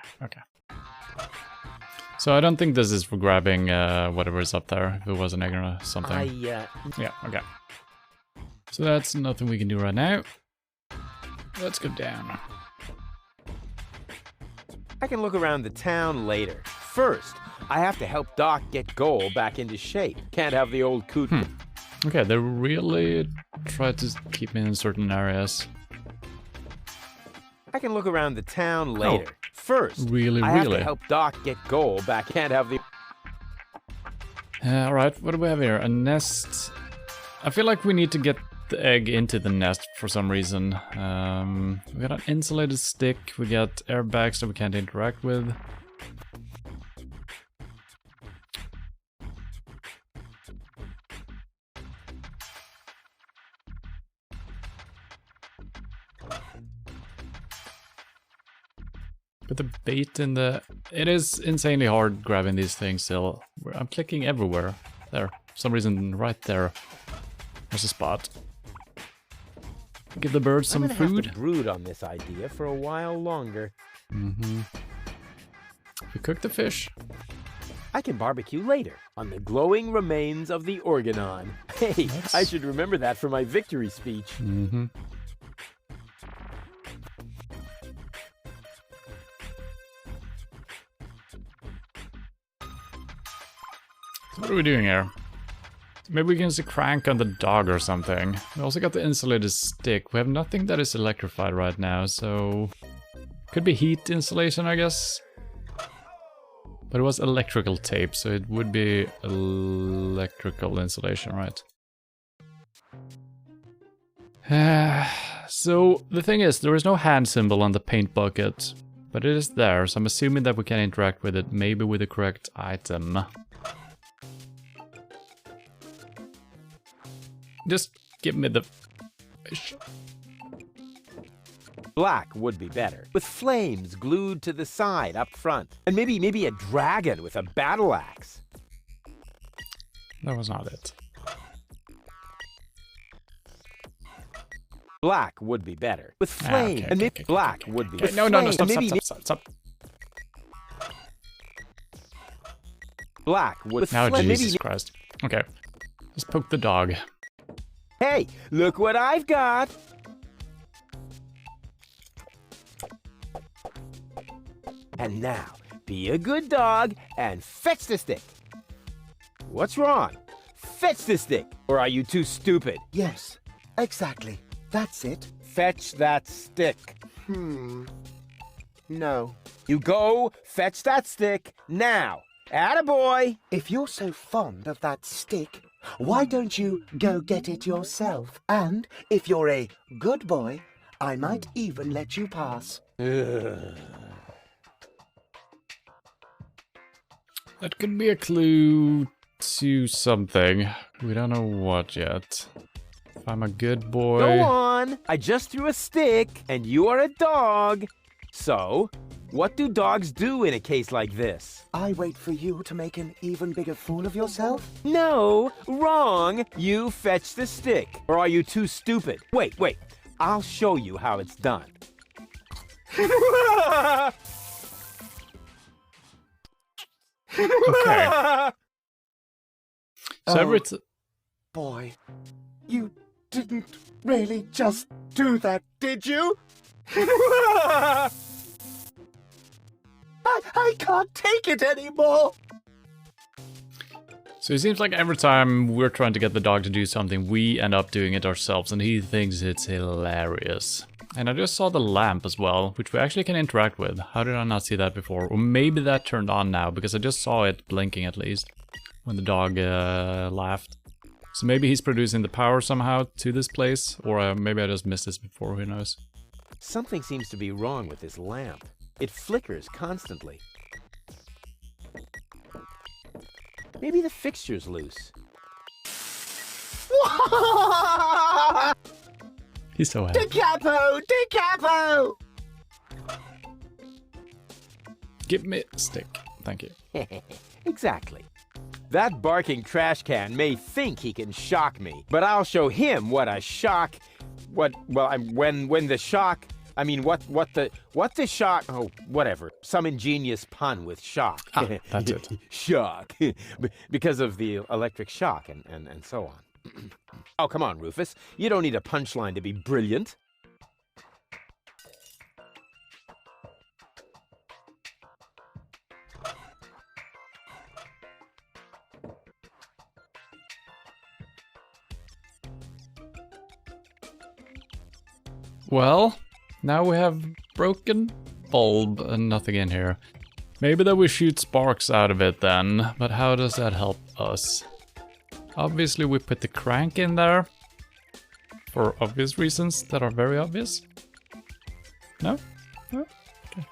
So I don't think this is for grabbing whatever is up there. If it was an egg or something. Yeah, okay. So that's nothing we can do right now. Let's go down. I can look around the town later. First, I have to help Doc get Goal back into shape. Can't have the old coot. Okay, they really try to keep me in certain areas. I can look around the town later. First, I have to help Doc get Goal back. Can't have the... Alright, what do we have here? A nest. I feel like we need to get the egg into the nest for some reason. We got an insulated stick. We got airbags that we can't interact with. Put the bait in the... It is insanely hard grabbing these things still. I'm clicking everywhere. There. For some reason, right there. There's a spot. Give the birds some I'm gonna food. have to brood on this idea for a while longer. Mm-hmm. We cook the fish. I can barbecue later on the glowing remains of the Organon. Hey, I should remember that for my victory speech. Mm-hmm. So what are we doing here? Maybe we can use a crank on the dog or something. We also got the insulated stick. We have nothing that is electrified right now, so... Could be heat insulation, I guess. But it was electrical tape, so it would be electrical insulation, right? So, the thing is, there is no hand symbol on the paint bucket. But it is there, so I'm assuming that we can interact with it, maybe with the correct item. Just give me the fish. Black would be better, with flames glued to the side up front. And maybe a dragon with a battle axe. That was not it. Black would be better, with flames. Okay, And maybe okay, black okay. would be Okay, with no, flames. stop, And maybe stop. Black would Now, flame. Jesus Christ. Okay, let's poke the dog. Hey, look what I've got! And now, be a good dog and fetch the stick. What's wrong? Fetch the stick, or are you too stupid? Yes, exactly. That's it. Fetch that stick. No. You go fetch that stick now. Attaboy! If you're so fond of that stick, why don't you go get it yourself? And if you're a good boy, I might even let you pass. That could be a clue to something. We don't know what yet. If I'm a good boy... Go on! I just threw a stick, and you are a dog. So, what do dogs do in a case like this? I wait for you to make an even bigger fool of yourself? No, wrong. You fetch the stick. Or are you too stupid? Wait. I'll show you how it's done. Okay. So Boy, you didn't really just do that, did you? I can't take it anymore! So it seems like every time we're trying to get the dog to do something, we end up doing it ourselves, and he thinks it's hilarious. And I just saw the lamp as well, which we actually can interact with. How did I not see that before? Or maybe that turned on now, because I just saw it blinking at least, when the dog laughed. So maybe he's producing the power somehow to this place, or maybe I just missed this before, who knows. Something seems to be wrong with this lamp. It flickers constantly. Maybe the fixture's loose. He's so happy. Decapo! Give me a stick. Thank you. Exactly. That barking trash can may think he can shock me, but I'll show him what a shock... when the shock... I mean, what the shock... Oh, whatever. Some ingenious pun with shock. That's it. Shock. Because of the electric shock and so on. Oh, come on, Rufus. You don't need a punchline to be brilliant. Well, now we have broken bulb and nothing in here. Maybe that we shoot sparks out of it then, but how does that help us? Obviously we put the crank in there, for obvious reasons that are very obvious. No? No? Okay.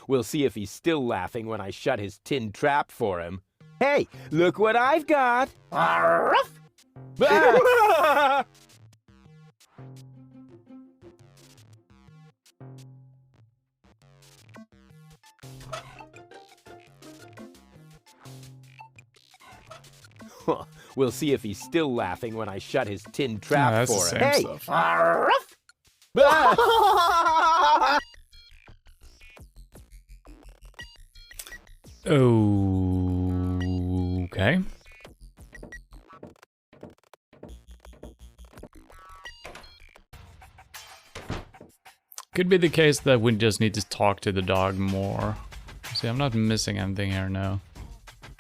We'll see if he's still laughing when I shut his tin trap for him. Hey, look what I've got! We'll see if he's still laughing when I shut his tin trap that's for the him. same Hey! stuff. Ah! Okay. Could be the case that we just need to talk to the dog more. See, I'm not missing anything here now.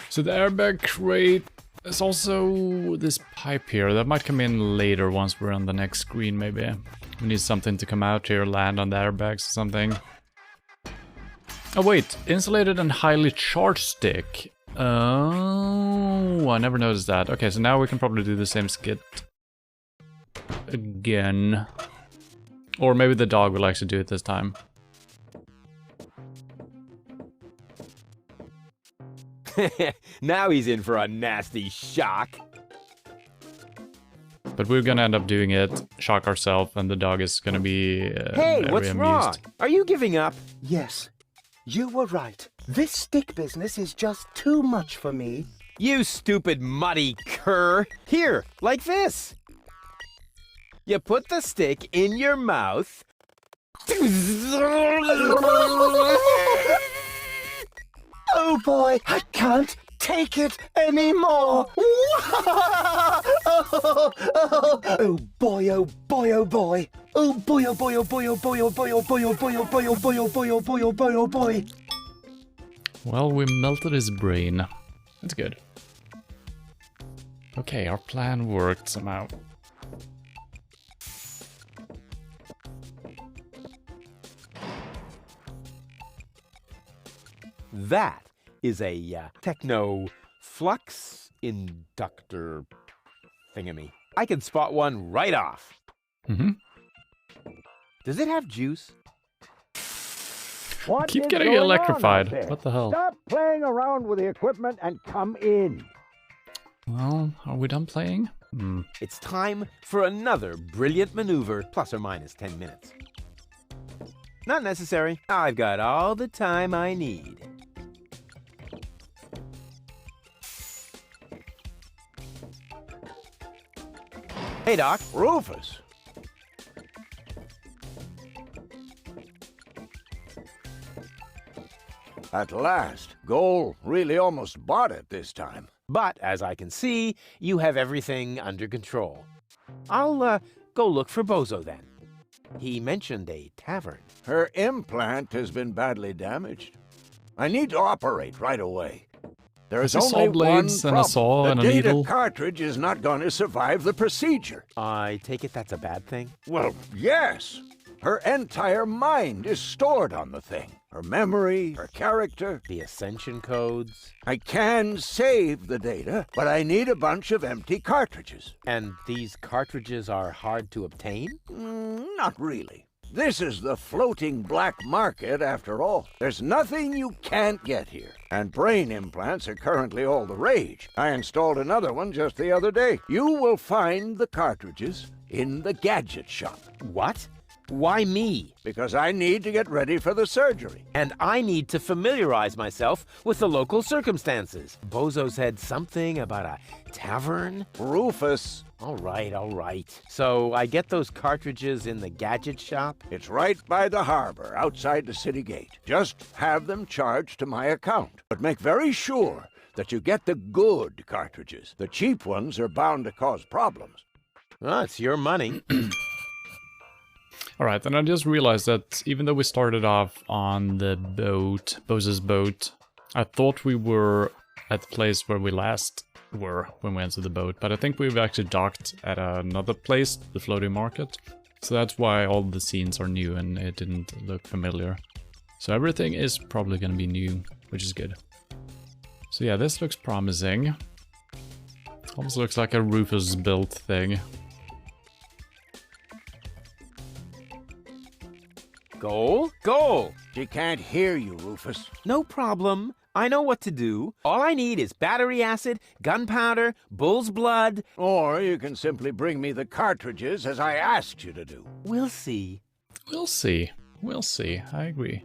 So the airbag crate, there's also this pipe here that might come in later once we're on the next screen maybe. We need something to come out here, land on the airbags or something. Oh wait, insulated and highly charged stick. Oh, I never noticed that. Okay, so now we can probably do the same skit again. Or maybe the dog will actually do it this time. Now he's in for a nasty shock. But we're gonna end up doing it, shock ourselves, and the dog is gonna be Hey, very what's amused. wrong? Are you giving up? Yes, you were right. This stick business is just too much for me. You stupid muddy cur. Here, like this. You put the stick in your mouth. Oh boy, I can't take it anymore. Oh boy, oh boy, oh boy. Oh boy, oh boy, oh boy, oh boy, oh boy, oh boy, oh boy, oh boy, oh boy, oh boy, oh boy, oh boy, oh boy. Well, we melted his brain. That's good. Okay, our plan worked somehow. That is a techno flux inductor thingamy. I can spot one right off. Mm-hmm. Does it have juice? What Keep is getting going on electrified. out there? What the hell? Stop playing around with the equipment and come in. Well, are we done playing? It's time for another brilliant maneuver, plus or minus 10 minutes. Not necessary. I've got all the time I need. Hey, Doc. Rufus. At last, Goal really almost bought it this time. But, as I can see, you have everything under control. I'll go look for Bozo then. He mentioned a tavern. Her implant has been badly damaged. I need to operate right away. There's Has he only saw blades one and a problem. saw and a The data needle? cartridge is not going to survive the procedure. I take it that's a bad thing? Well, yes. Her entire mind is stored on the thing. Her memory, her character. The ascension codes? I can save the data, but I need a bunch of empty cartridges. And these cartridges are hard to obtain? Not really. This is the floating black market, after all. There's nothing you can't get here. And brain implants are currently all the rage. I installed another one just the other day. You will find the cartridges in the Gadget Shop. What? Why me? Because I need to get ready for the surgery. And I need to familiarize myself with the local circumstances. Bozo said something about a tavern? Rufus. All right. So I get those cartridges in the Gadget Shop? It's right by the harbor, outside the city gate. Just have them charged to my account. But make very sure that you get the good cartridges. The cheap ones are bound to cause problems. Well, it's your money. Alright, and I just realized that even though we started off on the boat, Bozo's boat, I thought we were at the place where we last were when we entered the boat, but I think we've actually docked at another place, the floating market. So that's why all the scenes are new and it didn't look familiar. So everything is probably going to be new, which is good. So yeah, this looks promising. Almost looks like a Rufus built thing. Goal! She can't hear you, Rufus. No problem. I know what to do. All I need is battery acid, gunpowder, bull's blood. Or you can simply bring me the cartridges as I asked you to do. We'll see. We'll see. I agree.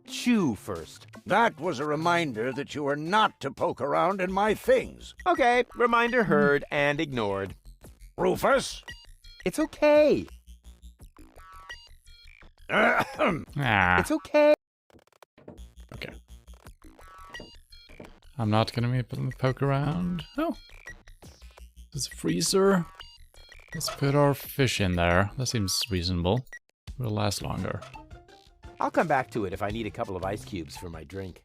Chew first. That was a reminder that you are not to poke around in my things. Okay, reminder heard and ignored. Rufus? It's okay. Ah, It's okay. okay. I'm not gonna be able to poke around. Oh. There's a freezer. Let's put our fish in there. That seems reasonable. It'll last longer. I'll come back to it if I need a couple of ice cubes for my drink.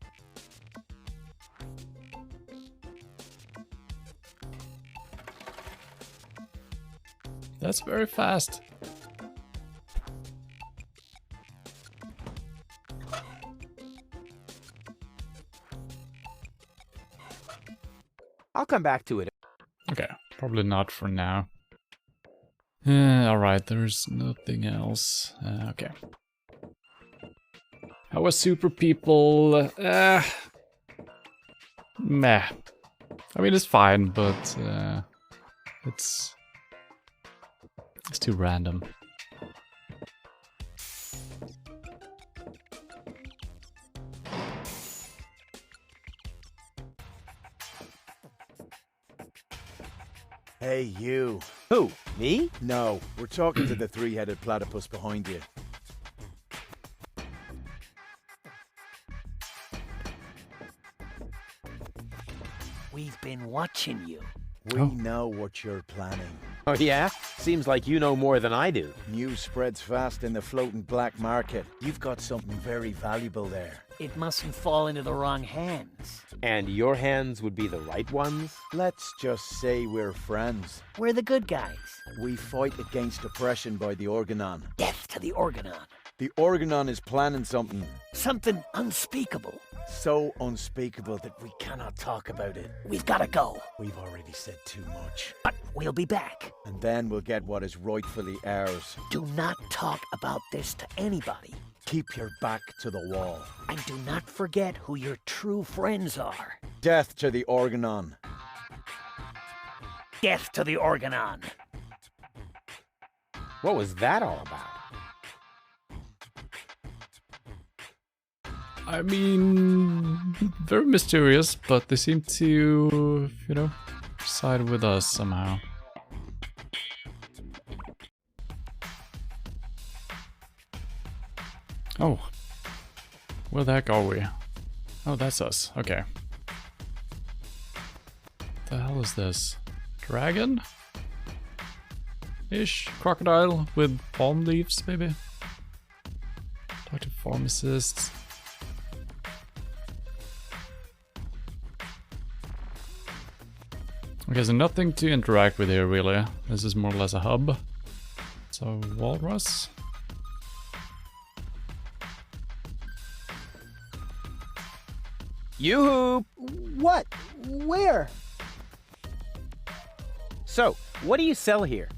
That's very fast. I'll come back to it. Okay, probably not for now. Alright, there's nothing else. Okay. How was Super People? Meh. I mean, it's fine, but it's too random. Hey, you. Who? Me? No, we're talking to the three-headed platypus behind you. We've been watching you. We know what you're planning. Oh yeah? Seems like you know more than I do. News spreads fast in the floating black market. You've got something very valuable there. It mustn't fall into the wrong hands. And your hands would be the right ones? Let's just say we're friends. We're the good guys. We fight against oppression by the Organon. Death to the Organon. The Organon is planning something Something unspeakable. so unspeakable that we cannot talk about it. We've got to go. We've already said too much. But we'll be back. And then we'll get what is rightfully ours. Do not talk about this to anybody. Keep your back to the wall. And do not forget who your true friends are. Death to the Organon. Death to the Organon. What was that all about? I mean, very mysterious, but they seem to, you know, side with us somehow. Oh. Where the heck are we? Oh, that's us. Okay. What the hell is this? Dragon? Ish? Crocodile with palm leaves, maybe? Talk to pharmacists. Okay, so nothing to interact with here, really. This is more or less a hub. So, walrus? Yoo-hoo! What? Where? So, what do you sell here?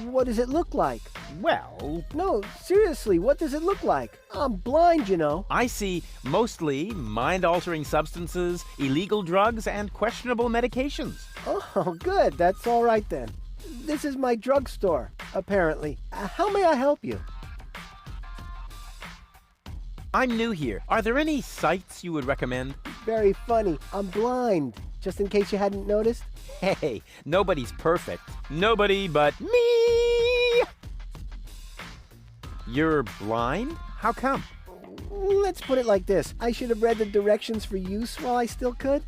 What does it look like? Well, No, seriously, what does it look like? I'm blind, you know. I see mostly mind-altering substances, illegal drugs, and questionable medications. Oh, good. That's all right then. This is my drugstore, apparently. How may I help you? I'm new here. Are there any sites you would recommend? Very funny. I'm blind, just in case you hadn't noticed. Hey, nobody's perfect. Nobody but me! You're blind? How come? Let's put it like this. I should have read the directions for use while I still could.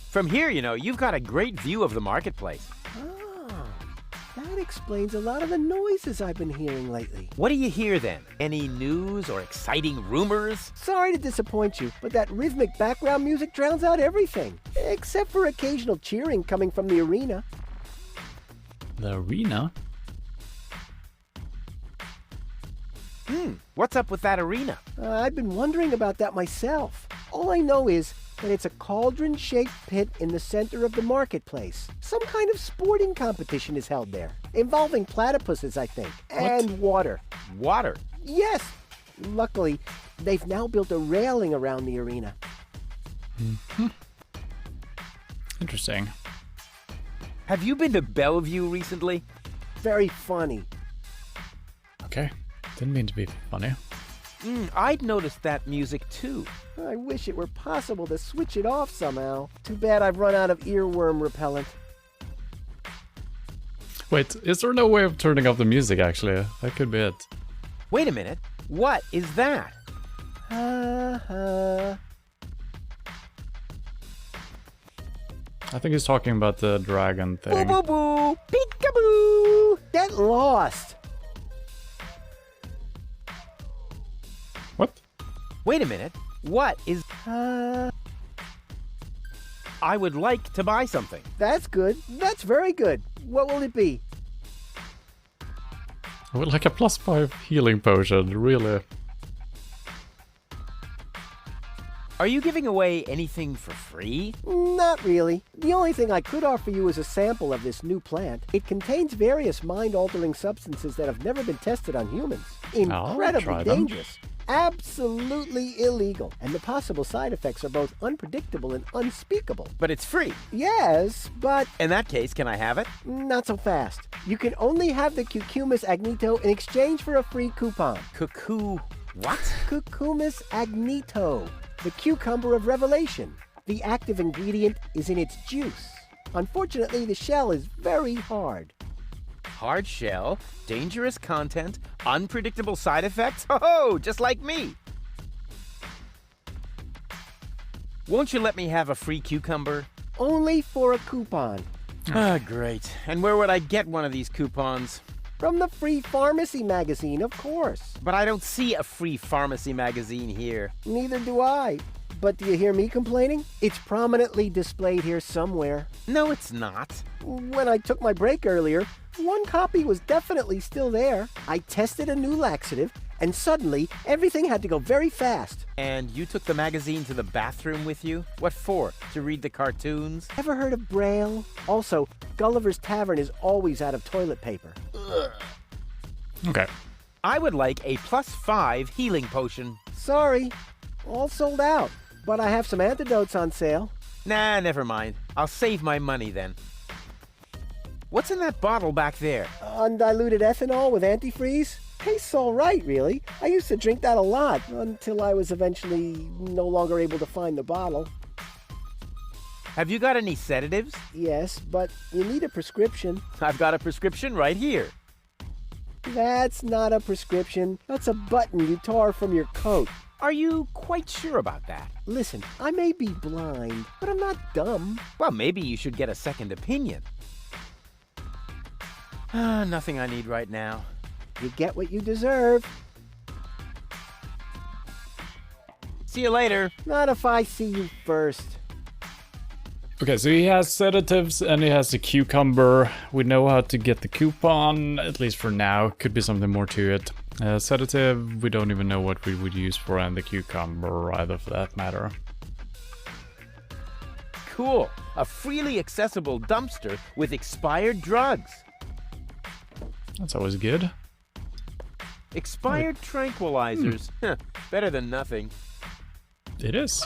From here, you know, you've got a great view of the marketplace. Oh, that explains a lot of the noises I've been hearing lately. What do you hear then? Any news or exciting rumors? Sorry to disappoint you, but that rhythmic background music drowns out everything. Except for occasional cheering coming from the arena. The arena? What's up with that arena? I've been wondering about that myself. All I know is that it's a cauldron-shaped pit in the center of the marketplace. Some kind of sporting competition is held there, involving platypuses, I think, and water. Water? Yes! Luckily, they've now built a railing around the arena. Interesting. Have you been to Bellevue recently? very funny. Okay, didn't mean to be funny. I'd noticed that music too. I wish it were possible to switch it off somehow. Too bad I've run out of earworm repellent. Wait, is there no way of turning off the music actually? That could be it. Wait a minute. What is that? I think he's talking about the dragon thing. Boo boo boo! Peekaboo! Get lost! What? Wait a minute. What is... I would like to buy something. That's good. That's very good. What will it be? I would like a +5 healing potion, really. Are you giving away anything for free? Not really. The only thing I could offer you is a sample of this new plant. It contains various mind-altering substances that have never been tested on humans. Incredibly dangerous. Absolutely illegal. And the possible side effects are both unpredictable and unspeakable. But it's free. Yes, but... In that case, can I have it? Not so fast. You can only have the Cucumis agnito in exchange for a free coupon. What? Cucumis agnito. The cucumber of revelation. The active ingredient is in its juice. Unfortunately, the shell is very hard. Hard shell, dangerous content, unpredictable side effects? Oh, just like me! Won't you let me have a free cucumber? Only for a coupon. Ah, great. And where would I get one of these coupons? From the Free Pharmacy magazine, of course. But I don't see a Free Pharmacy magazine here. Neither do I. But do you hear me complaining? It's prominently displayed here somewhere. No, it's not. When I took my break earlier, one copy was definitely still there. I tested a new laxative, and suddenly everything had to go very fast. And you took the magazine to the bathroom with you? What for? To read the cartoons? Ever heard of Braille? Also, Gulliver's Tavern is always out of toilet paper. Ugh. Okay. I would like a +5 healing potion. Sorry, all sold out. But I have some antidotes on sale. Nah, never mind. I'll save my money then. What's in that bottle back there? Undiluted ethanol with antifreeze? Tastes all right, really. I used to drink that a lot until I was eventually no longer able to find the bottle. Have you got any sedatives? Yes, but you need a prescription. I've got a prescription right here. That's not a prescription. That's a button you tore from your coat. Are you quite sure about that? Listen, I may be blind, but I'm not dumb. Well, maybe you should get a second opinion. Nothing I need right now. You get what you deserve. See you later. Not if I see you first. Okay, so he has sedatives and he has the cucumber. We know how to get the coupon, at least for now. Could be something more to it. Sedative, we don't even know what we would use for, and the cucumber either, for that matter. Cool. A freely accessible dumpster with expired drugs. That's always good. Expired tranquilizers. Better than nothing. It is.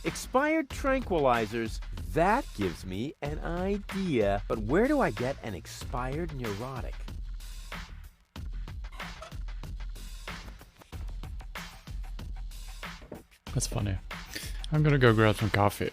Expired tranquilizers. That gives me an idea. But where do I get an expired neurotic? That's funny. I'm gonna go grab some coffee.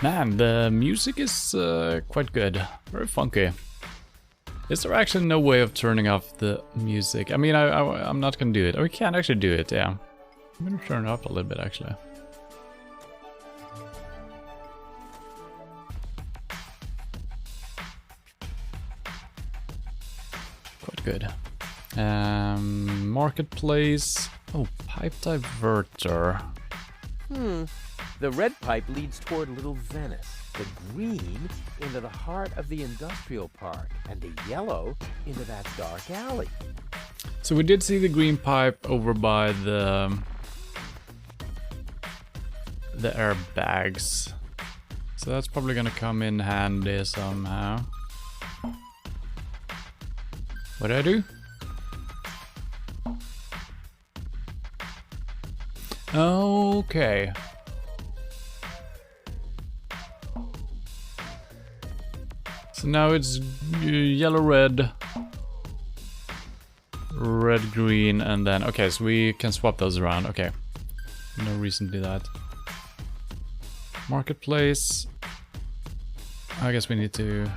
Man, the music is quite good. Very funky. Is there actually no way of turning off the music? I mean, I'm not gonna do it. Oh, we can actually do it, yeah. I'm gonna turn it up a little bit, actually. Quite good. Marketplace. Oh, pipe diverter. The red pipe leads toward Little Venice, the green into the heart of the industrial park, and the yellow into that dark alley. So we did see the green pipe over by the airbags. So that's probably gonna come in handy somehow. What do I do? Okay. So now it's yellow, red, red, green, and then... Okay, so we can swap those around. Okay. No reason to do that. Marketplace. I guess we need to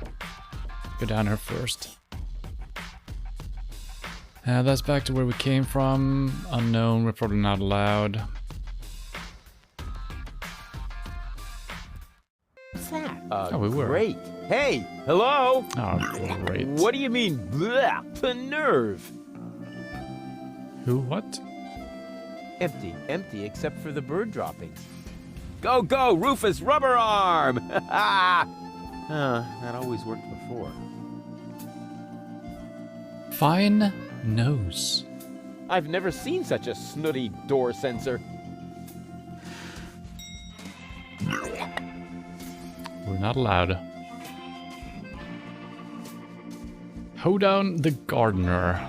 go down here first. That's back to where we came from. Unknown, we're probably not allowed. What's that? Oh, we were. Great. Hey, hello? Oh, great. What do you mean, blah, the nerve? Who, what? Empty, empty except for the bird droppings. Go, go, Rufus Rubber Arm! That always worked before. Fine nose. I've never seen such a snooty door sensor. We're not allowed. Hoedown the gardener.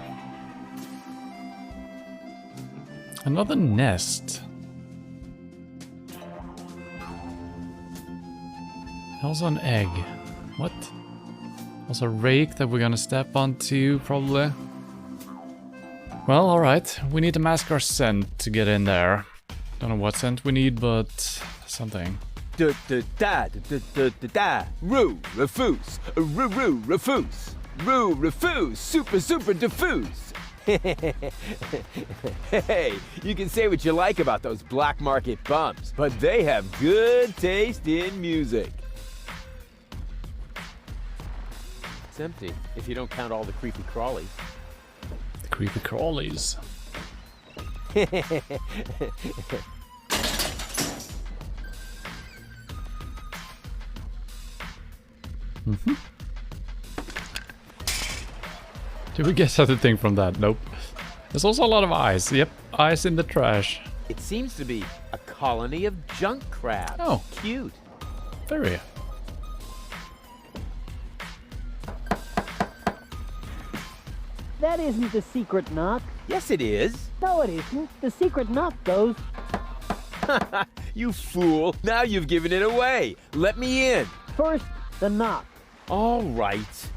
Another nest. Also an egg. What? Also a rake that we're gonna step onto, probably. Well, alright. We need to mask our scent to get in there. Don't know what scent we need, but something. Roo, refuse. Roo, refuse. Roo, refuse. Super diffuse. Hey, you can say what you like about those black market bums, but they have good taste in music. It's empty, if you don't count all the creepy crawlies. The creepy crawlies. Mm-hmm. Did we get anything from that? Nope. There's also a lot of eyes. Yep, eyes in the trash. It seems to be a colony of junk crabs. Oh. Cute. Very. That isn't the secret knock. Yes, it is. No, it isn't. The secret knock goes... You fool. Now you've given it away. Let me in. First, the knock. All right.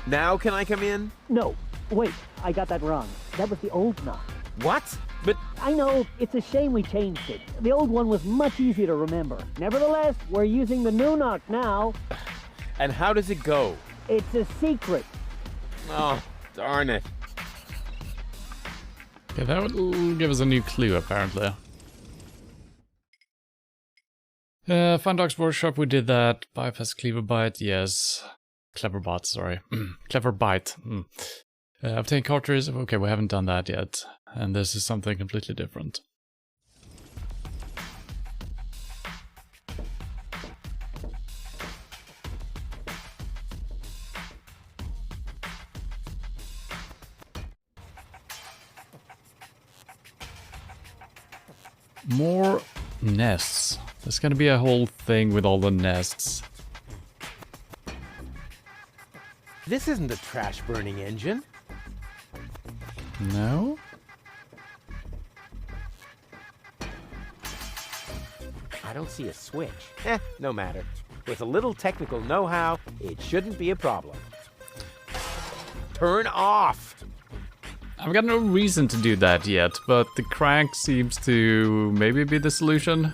Now can I come in? No. Wait, I got that wrong. That was the old knock. What? But... I know. It's a shame we changed it. The old one was much easier to remember. Nevertheless, we're using the new knock now. And how does it go? It's a secret. Oh, darn it. Yeah, that would give us a new clue, apparently. Fun Dogs Workshop, we did that. Bypass Cleaver Bite, yes. Clever Bot, sorry. Clever Bite. Obtain cartridge, okay, we haven't done that yet. And this is something completely different. More nests. There's gonna be a whole thing with all the nests. This isn't a trash burning engine. No? I don't see a switch. No matter. With a little technical know-how, it shouldn't be a problem. Turn off! I've got no reason to do that yet, but the crank seems to maybe be the solution.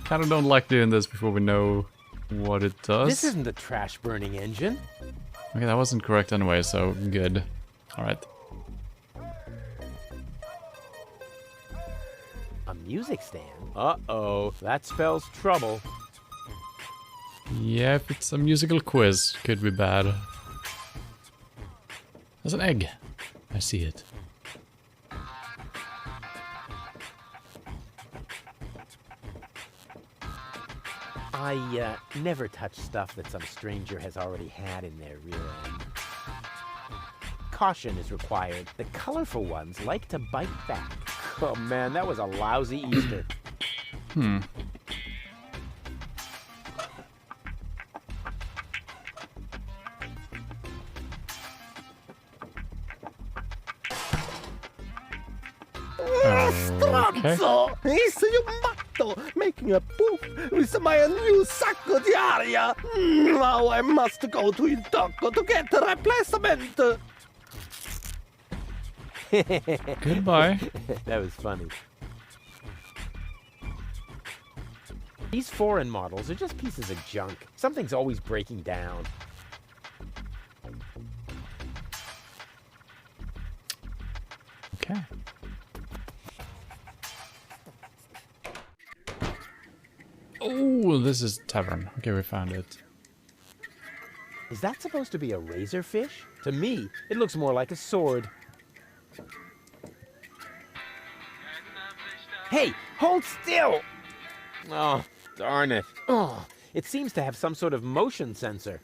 Kind of don't like doing this before we know what it does. This isn't a trash burning engine. Okay, that wasn't correct anyway, so good. Alright. A music stand? Uh-oh, that spells trouble. Yeah, if it's a musical quiz, could be bad. There's an egg. I see it. I never touch stuff that some stranger has already had in their rear end. Caution is required. The colorful ones like to bite back. Oh man, that was a lousy Easter. Stronzo! Is you matto making a poof with my new sacco di aria? Now I must go to Il Tocco to get a replacement. Goodbye. That was funny. These foreign models are just pieces of junk. Something's always breaking down. Okay. Oh, this is tavern. Okay, we found it. Is that supposed to be a razorfish? To me, it looks more like a sword. Hey, hold still! Oh, darn it. Oh, it seems to have some sort of motion sensor.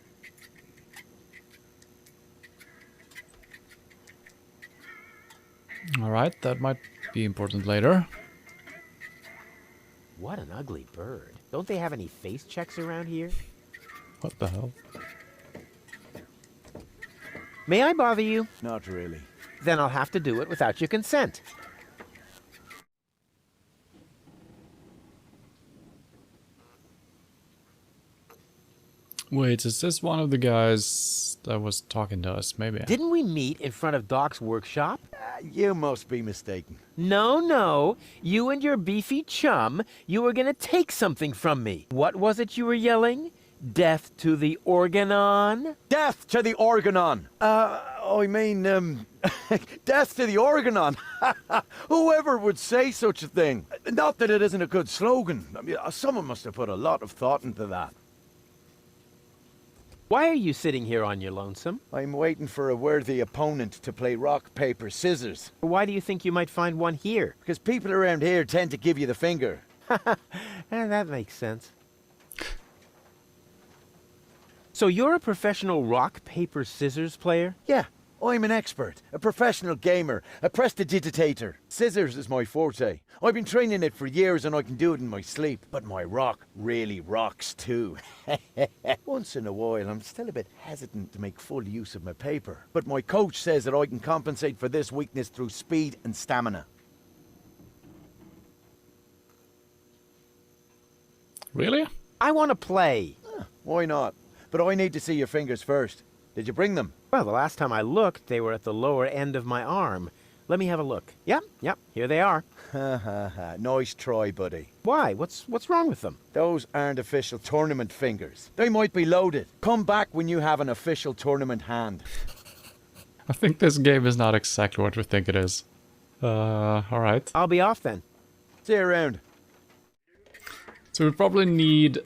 Alright, that might be important later. What an ugly bird. Don't they have any face checks around here? What the hell? May I bother you? Not really. Then I'll have to do it without your consent. Wait, is this one of the guys that was talking to us? Maybe. Didn't we meet in front of Doc's workshop? You must be mistaken. No. You and your beefy chum, you were gonna take something from me. What was it you were yelling? Death to the Organon? Death to the Organon! I mean, death to the Organon! Whoever would say such a thing? Not that it isn't a good slogan. I mean, someone must have put a lot of thought into that. Why are you sitting here on your lonesome? I'm waiting for a worthy opponent to play rock, paper, scissors. Why do you think you might find one here? Because people around here tend to give you the finger. That makes sense. So you're a professional rock, paper, scissors player? Yeah, I'm an expert, a professional gamer, a prestidigitator. Scissors is my forte. I've been training it for years and I can do it in my sleep. But my rock really rocks too. Once in a while, I'm still a bit hesitant to make full use of my paper. But my coach says that I can compensate for this weakness through speed and stamina. Really? I want to play. Why not? But I need to see your fingers first. Did you bring them? Well, the last time I looked, they were at the lower end of my arm. Let me have a look. Yep, here they are. Nice try, buddy. Why? What's wrong with them? Those aren't official tournament fingers. They might be loaded. Come back when you have an official tournament hand. I think this game is not exactly what we think it is. Alright. I'll be off then. See you around. So we probably need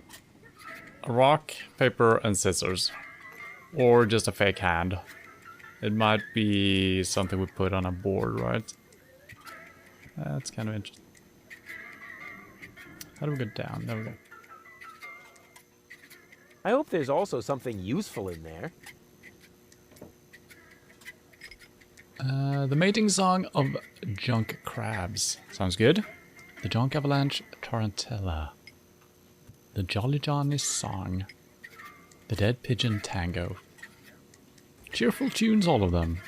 a rock, paper, and scissors. Or just a fake hand. It might be something we put on a board, right? That's kind of interesting. How do we go down? There we go. I hope there's also something useful in there. The mating song of junk crabs. Sounds good. The junk avalanche tarantella. The Jolly Johnny's song. The dead pigeon tango. Cheerful tunes, all of them.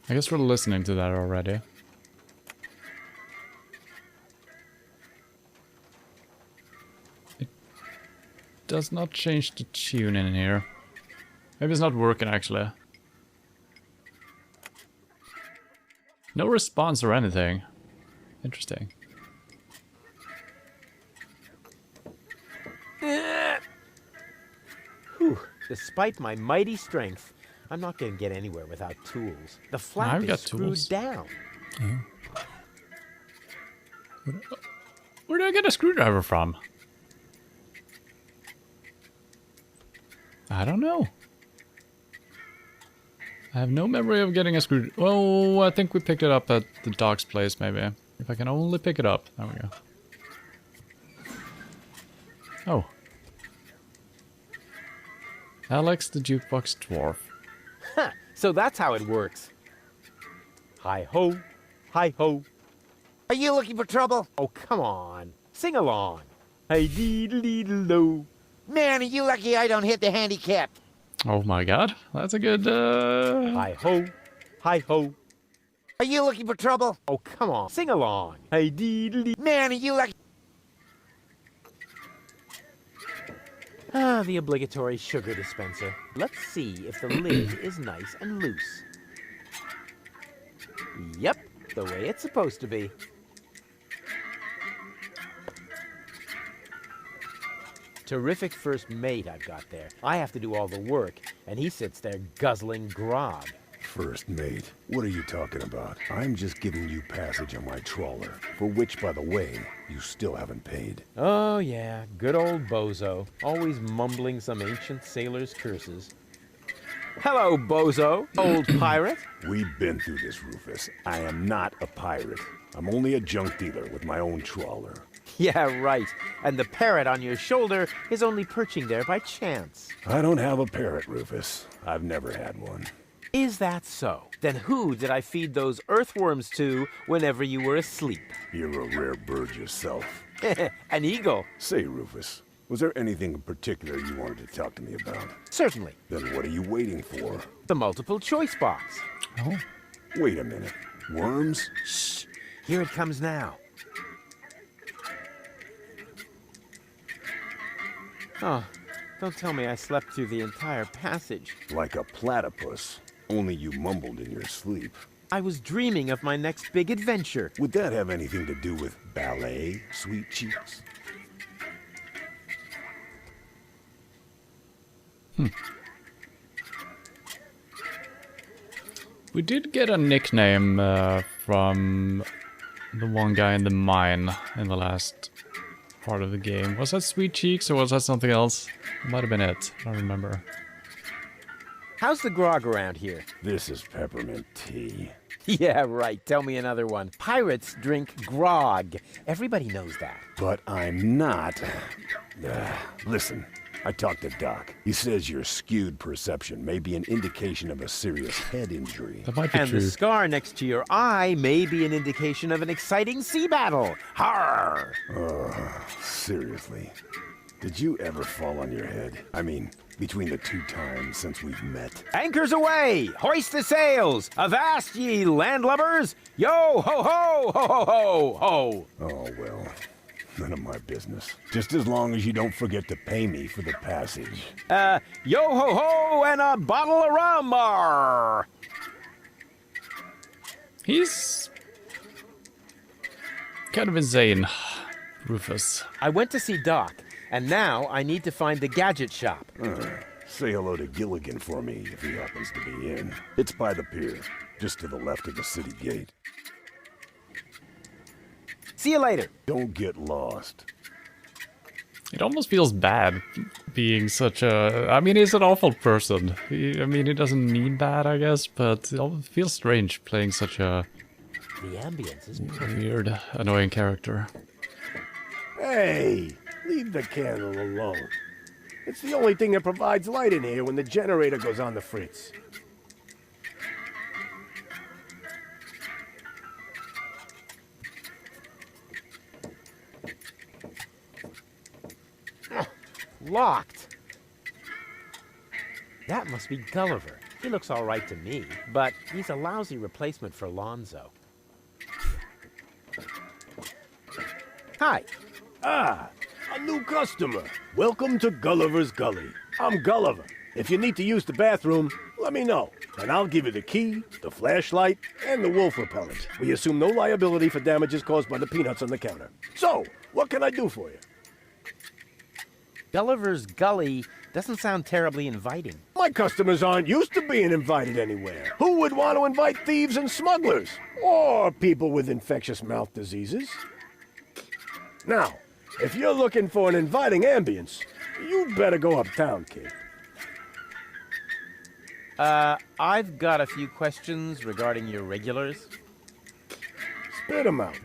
I guess we're listening to that already. It does not change the tune in here. Maybe it's not working actually. No response or anything. Interesting. Whew. Despite my mighty strength, I'm not going to get anywhere without tools. The flap I've got is screwed tools. down. Oh. Where did I get a screwdriver from? I don't know. I have no memory of getting a screwdriver. Oh, I think we picked it up at the dog's place, maybe. If I can only pick it up. There we go. Oh. Alex the jukebox dwarf. Huh, so that's how it works. Hi-ho, hi-ho. Are you looking for trouble? Oh, come on. Sing along. Hi-dee-dee-dee-lo. Man, are you lucky I don't hit the handicap. Oh my god. That's a good, Hi-ho, hi-ho. Are you looking for trouble? Oh, come on. Sing along. Hi-dee-dee-dee. Man, are you lucky? Ah, the obligatory sugar dispenser. Let's see if the lid is nice and loose. Yep, the way it's supposed to be. Terrific first mate I've got there. I have to do all the work, and he sits there guzzling grog. First mate, what are you talking about? I'm just giving you passage on my trawler, for which, by the way, you still haven't paid. Oh yeah, good old Bozo, always mumbling some ancient sailor's curses. Hello, Bozo, old pirate. We've been through this, Rufus. I am not a pirate. I'm only a junk dealer with my own trawler. Yeah, right. And the parrot on your shoulder is only perching there by chance. I don't have a parrot, Rufus. I've never had one. Is that so? Then who did I feed those earthworms to whenever you were asleep? You're a rare bird yourself. An eagle. Say, Rufus, was there anything in particular you wanted to talk to me about? Certainly. Then what are you waiting for? The multiple choice box. Oh. Wait a minute. Worms? Shh. Here it comes now. Oh, don't tell me I slept through the entire passage. Like a platypus. Only you mumbled in your sleep. I was dreaming of my next big adventure. Would that have anything to do with ballet, sweet cheeks? We did get a nickname from the one guy in the mine in the last part of the game. Was that Sweet Cheeks or was that something else? It might have been it. I don't remember. How's the grog around here? This is peppermint tea. Yeah, right. Tell me another one. Pirates drink grog. Everybody knows that. But I'm not. Listen, I talked to Doc. He says your skewed perception may be an indication of a serious head injury. That might be and true. The scar next to your eye may be an indication of an exciting sea battle. Har! Seriously. Did you ever fall on your head? I mean, between the 2 times since we've met. Anchors away! Hoist the sails! Avast ye landlubbers! Yo ho ho ho ho ho ho! Oh, well. None of my business. Just as long as you don't forget to pay me for the passage. Yo ho ho and a bottle of rum! Arr! He's kind of insane, Rufus. I went to see Doc, and now I need to find the Gadget Shop. Say hello to Gilligan for me if he happens to be in. It's by the pier, just to the left of the city gate. See you later. Don't get lost. It almost feels bad being such a... I mean, he's an awful person. He doesn't mean bad, I guess, but it feels strange playing such a The ambience is perfect. weird, annoying character. Hey, leave the candle alone. It's the only thing that provides light in here when the generator goes on the fritz. Locked. That must be Gulliver. He looks all right to me, but he's a lousy replacement for Lonzo. Hi. Ah, a new customer. Welcome to Gulliver's Gully. I'm Gulliver. If you need to use the bathroom, let me know. And I'll give you the key, the flashlight, and the wolf repellent. We assume no liability for damages caused by the peanuts on the counter. So, what can I do for you? Gulliver's Gully doesn't sound terribly inviting. My customers aren't used to being invited anywhere. Who would want to invite thieves and smugglers? Or people with infectious mouth diseases? Now, if you're looking for an inviting ambience, you'd better go uptown, kid. I've got a few questions regarding your regulars. Spit 'em out.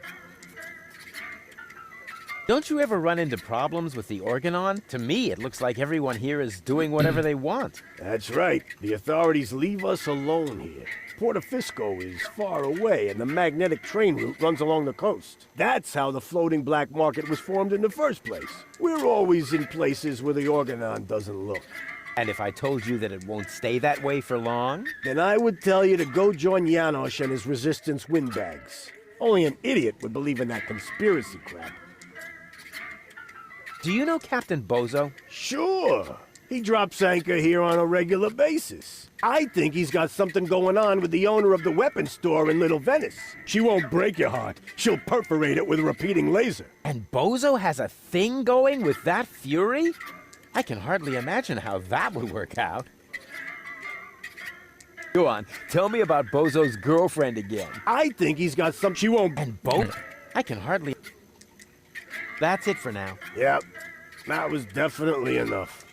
Don't you ever run into problems with the Organon? To me, it looks like everyone here is doing whatever they want. That's right. The authorities leave us alone here. Portofisco is far away, and the magnetic train route runs along the coast. That's how the floating black market was formed in the first place. We're always in places where the Organon doesn't look. And if I told you that it won't stay that way for long? Then I would tell you to go join Janosch and his resistance windbags. Only an idiot would believe in that conspiracy crap. Do you know Captain Bozo? Sure. He drops anchor here on a regular basis. I think he's got something going on with the owner of the weapons store in Little Venice. She won't break your heart. She'll perforate it with a repeating laser. And Bozo has a thing going with that fury? I can hardly imagine how that would work out. Go on, tell me about Bozo's girlfriend again. I think he's got some... She won't... And I can hardly... That's it for now. Yep, that was definitely enough.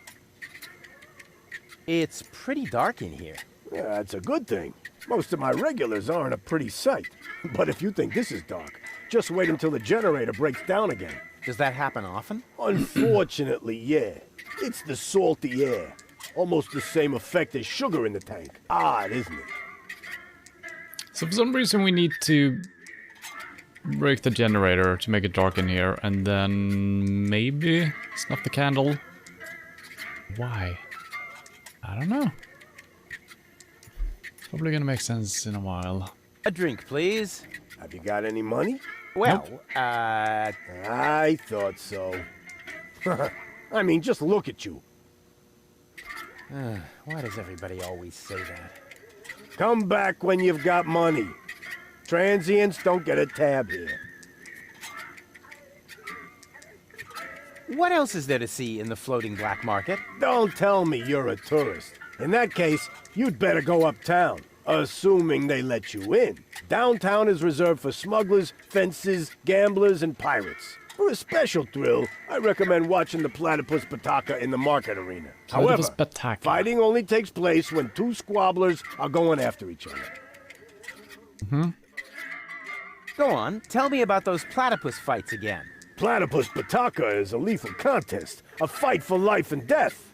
It's pretty dark in here. Yeah, that's a good thing. Most of my regulars aren't a pretty sight. But if you think this is dark, just wait until the generator breaks down again. Does that happen often? Unfortunately, yeah. It's the salty air. Almost the same effect as sugar in the tank. Odd, isn't it? So for some reason we need to break the generator to make it dark in here, and then maybe snuff the candle. Why? I don't know. Probably gonna make sense in a while. A drink, please. Have you got any money? Well, I thought so. I mean, just look at you. Why does everybody always say that? Come back when you've got money. Transients don't get a tab here. What else is there to see in the floating black market? Don't tell me you're a tourist. In that case, you'd better go uptown, assuming they let you in. Downtown is reserved for smugglers, fences, gamblers, and pirates. For a special thrill, I recommend watching the platypus Bataka in the market arena. However, fighting only takes place when two squabblers are going after each other. Go on, tell me about those platypus fights again. Platypus Bataka is a lethal contest, a fight for life and death.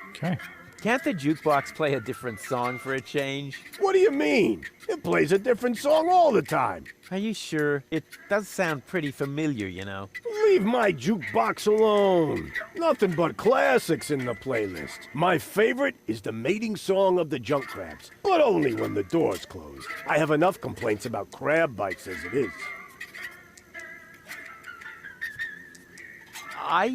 Okay. Can't the jukebox play a different song for a change? What do you mean? It plays a different song all the time. Are you sure? It does sound pretty familiar, you know. Leave my jukebox alone. Nothing but classics in the playlist. My favorite is the mating song of the junk crabs, but only when the door's closed. I have enough complaints about crab bites as it is. I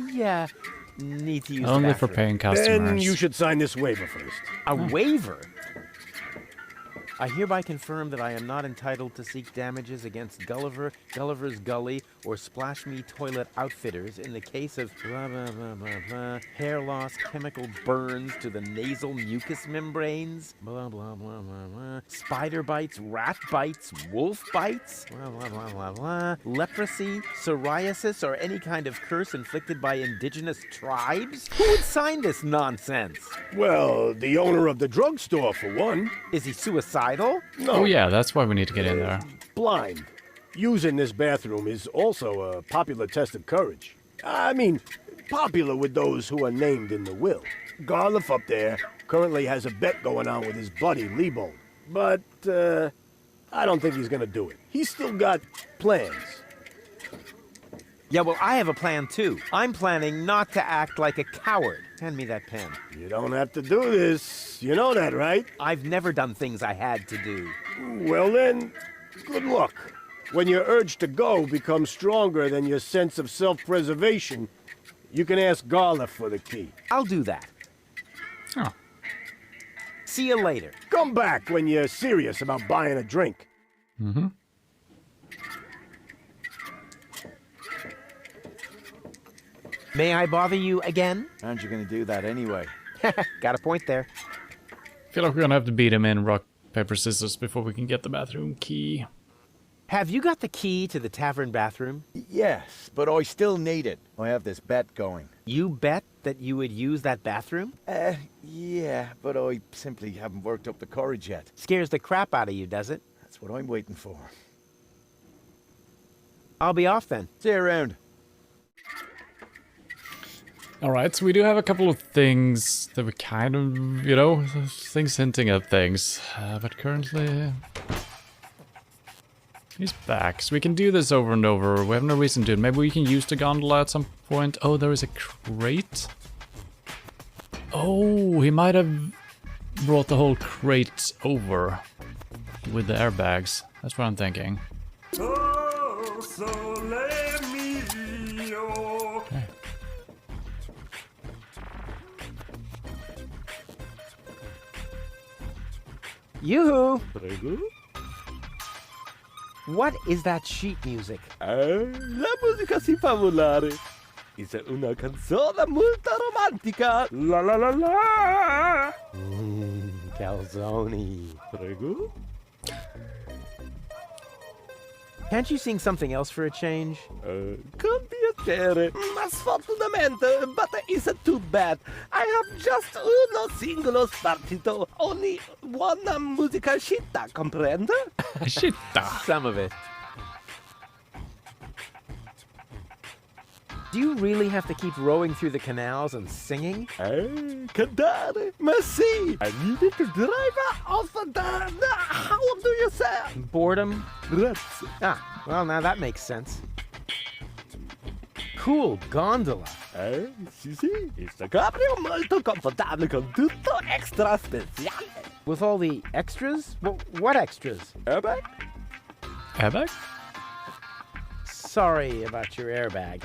need to use Only the for bathroom. paying customers. Then you should sign this waiver first. A waiver? I hereby confirm that I am not entitled to seek damages against Gulliver, Gulliver's Gully, or Splash Me Toilet Outfitters in the case of blah, blah, blah, blah, blah, hair loss, chemical burns to the nasal mucous membranes, blah, blah, blah, blah, blah, spider bites, rat bites, wolf bites, blah, blah, blah, blah, blah, leprosy, psoriasis, or any kind of curse inflicted by indigenous tribes? Who would sign this nonsense? Well, the owner of the drugstore, for one. Is he suicidal? No. Oh yeah, that's why we need to get in there. Blind. Using this bathroom is also a popular test of courage. I mean, popular with those who are named in the will. Garliff up there currently has a bet going on with his buddy, Lebo. But, I don't think he's gonna do it. He's still got plans. Yeah, well, I have a plan, too. I'm planning not to act like a coward. Hand me that pen. You don't have to do this. You know that, right? I've never done things I had to do. Well then, good luck. When your urge to go becomes stronger than your sense of self-preservation, you can ask Garliff for the key. I'll do that. Oh. See you later. Come back when you're serious about buying a drink. Mm-hmm. May I bother you again? Aren't you going to do that anyway? Got a point there. I feel like we're gonna have to beat him in rock, paper, scissors before we can get the bathroom key. Have you got the key to the tavern bathroom? Yes, but I still need it. I have this bet going. You bet that you would use that bathroom? Yeah, but I simply haven't worked up the courage yet. Scares the crap out of you, does it? That's what I'm waiting for. I'll be off then. See you around. Alright, so we do have a couple of things that we kind of, you know, things hinting at things. But currently... he's back, so we can do this over and over. We have no reason to. Maybe we can use the gondola at some point. Oh, there is a crate. Oh, he might have brought the whole crate over with the airbags. That's what I'm thinking. Oh, sole mio. Okay. Yoo-hoo! What is that sheet music? La musica si fa volare. È una canzone molto romantica. La la la la. Calzone. Prego. Can't you sing something else for a change? Con piacere, ma sfortunatamente, but it's too bad. I have just uno singolo spartito, only one musica scitta, comprende? Scitta. Some of it. Do you really have to keep rowing through the canals and singing? Cantare, ma sì. I needed to drive off the... How do you say? Boredom? Grazie. Ah, well, now that makes sense. Cool gondola. Sì, sì. Questo cabrio molto confortabile con tutto extra speciale. With all the extras? What extras? Airbag? Airbag? Sorry about your airbag.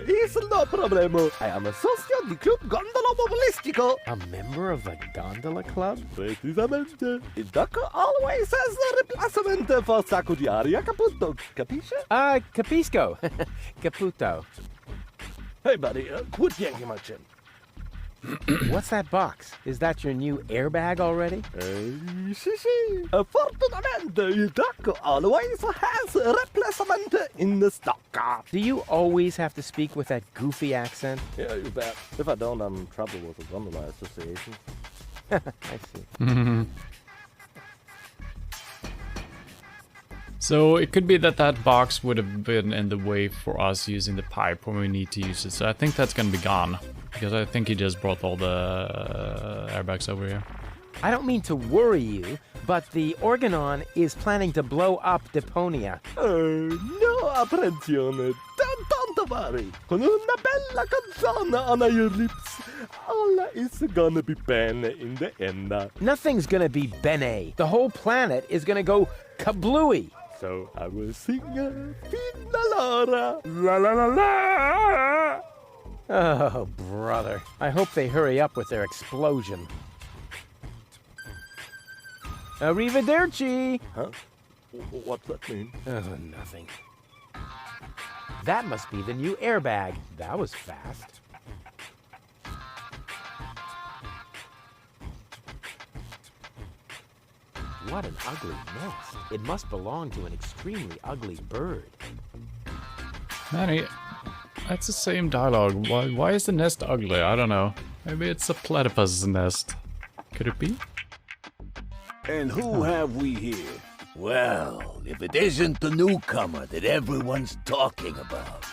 It's no problemo. I am a socio di Club Gondolo Mobilistico. A member of the gondola club? Precisamente. Il doc always has a replacement for sacco di aria, caputo. Capisce? Capisco. Caputo. Hey, buddy, quit yanking my chin. What's that box? Is that your new airbag already? Sì, sì. Fortunatamente, il doc always has a replacement in the stock. Do you always have to speak with that goofy accent? Yeah, you bet. If I don't, I'm in trouble with the Gondola Association. I see. So it could be that that box would have been in the way for us using the pipe when we need to use it. So I think that's gonna be gone. Because I think he just brought all the airbags over here. I don't mean to worry you, but the Organon is planning to blow up Deponia. No apprensione. Don't worry. Con una bella canzone on your lips, all is gonna be bene in the end. Nothing's gonna be bene. The whole planet is gonna go kablooey. So I will sing Fina Laura. La la la la. Oh, brother. I hope they hurry up with their explosion. Arrivederci! Huh? What's that mean? Oh, nothing. That must be the new airbag. That was fast. What an ugly nest. It must belong to an extremely ugly bird. Manny, that's the same dialogue. Why is the nest ugly? I don't know. Maybe it's a platypus nest. Could it be? And who have we here? Well, if it isn't the newcomer that everyone's talking about.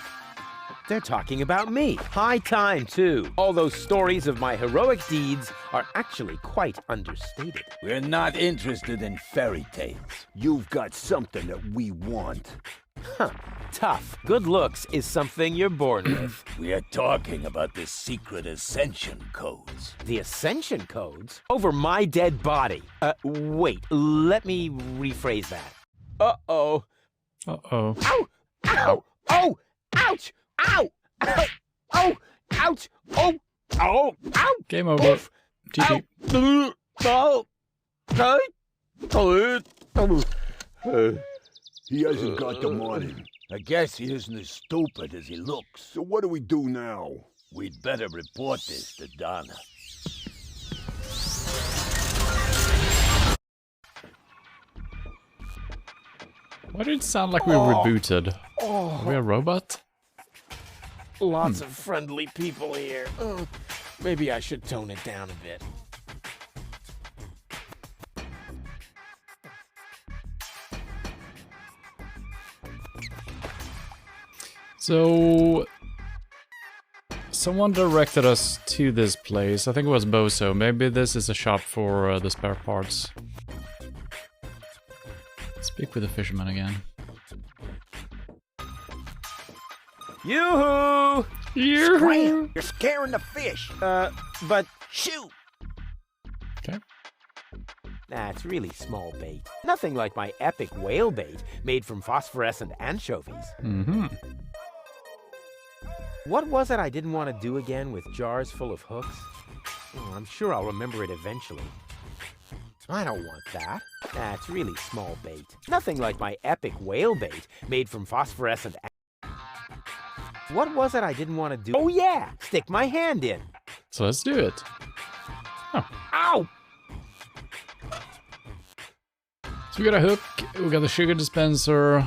They're talking about me. High time, too. All those stories of my heroic deeds are actually quite understated. We're not interested in fairy tales. You've got something that we want. Huh. Tough. Good looks is something you're born with. We are talking about the secret ascension codes. The ascension codes? Over my dead body. Wait. Let me rephrase that. Uh-oh. Uh-oh. Ow! Ow! Oh! Ouch! Ow! Ow! Oh! Ouch! Oh! Oh! Ow! Game over. GG. Oh! He hasn't got the money. I guess he isn't as stupid as he looks. So what do we do now? We'd better report this to Donna. Why did it sound like we rebooted? Are we a robot? Lots of friendly people here. Maybe I should tone it down a bit. So, someone directed us to this place. I think it was Bozo. Maybe this is a shop for the spare parts. Speak with the fisherman again. Yoo-hoo! Scram! You're scaring the fish. But shoot! Okay. It's really small bait. Nothing like my epic whale bait made from phosphorescent anchovies. Mm-hmm. What was it I didn't want to do again with jars full of hooks? Oh, I'm sure I'll remember it eventually. I don't want that. It's really small bait. Nothing like my epic whale bait made from phosphorescent. What was it I didn't want to do? Oh yeah, stick my hand in. So let's do it. Oh. Ow! So we got a hook, we got the sugar dispenser.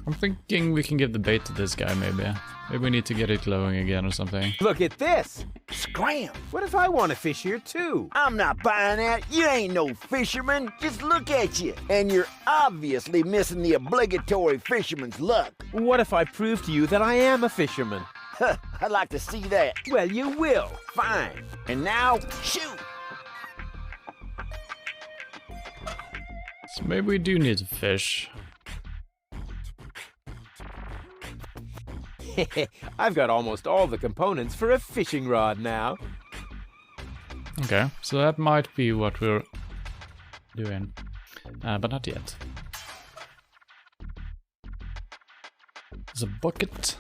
I'm thinking we can give the bait to this guy, maybe. Maybe we need to get it glowing again or something. Look at this! Scram! What if I want to fish here too? I'm not buying that. You ain't no fisherman. Just look at you. And you're obviously missing the obligatory fisherman's luck. What if I prove to you that I am a fisherman? I'd like to see that. Well, you will. Fine. And now, shoot! So maybe we do need to fish. I've got almost all the components for a fishing rod now. Okay, so that might be what we're doing, but not yet. There's a bucket.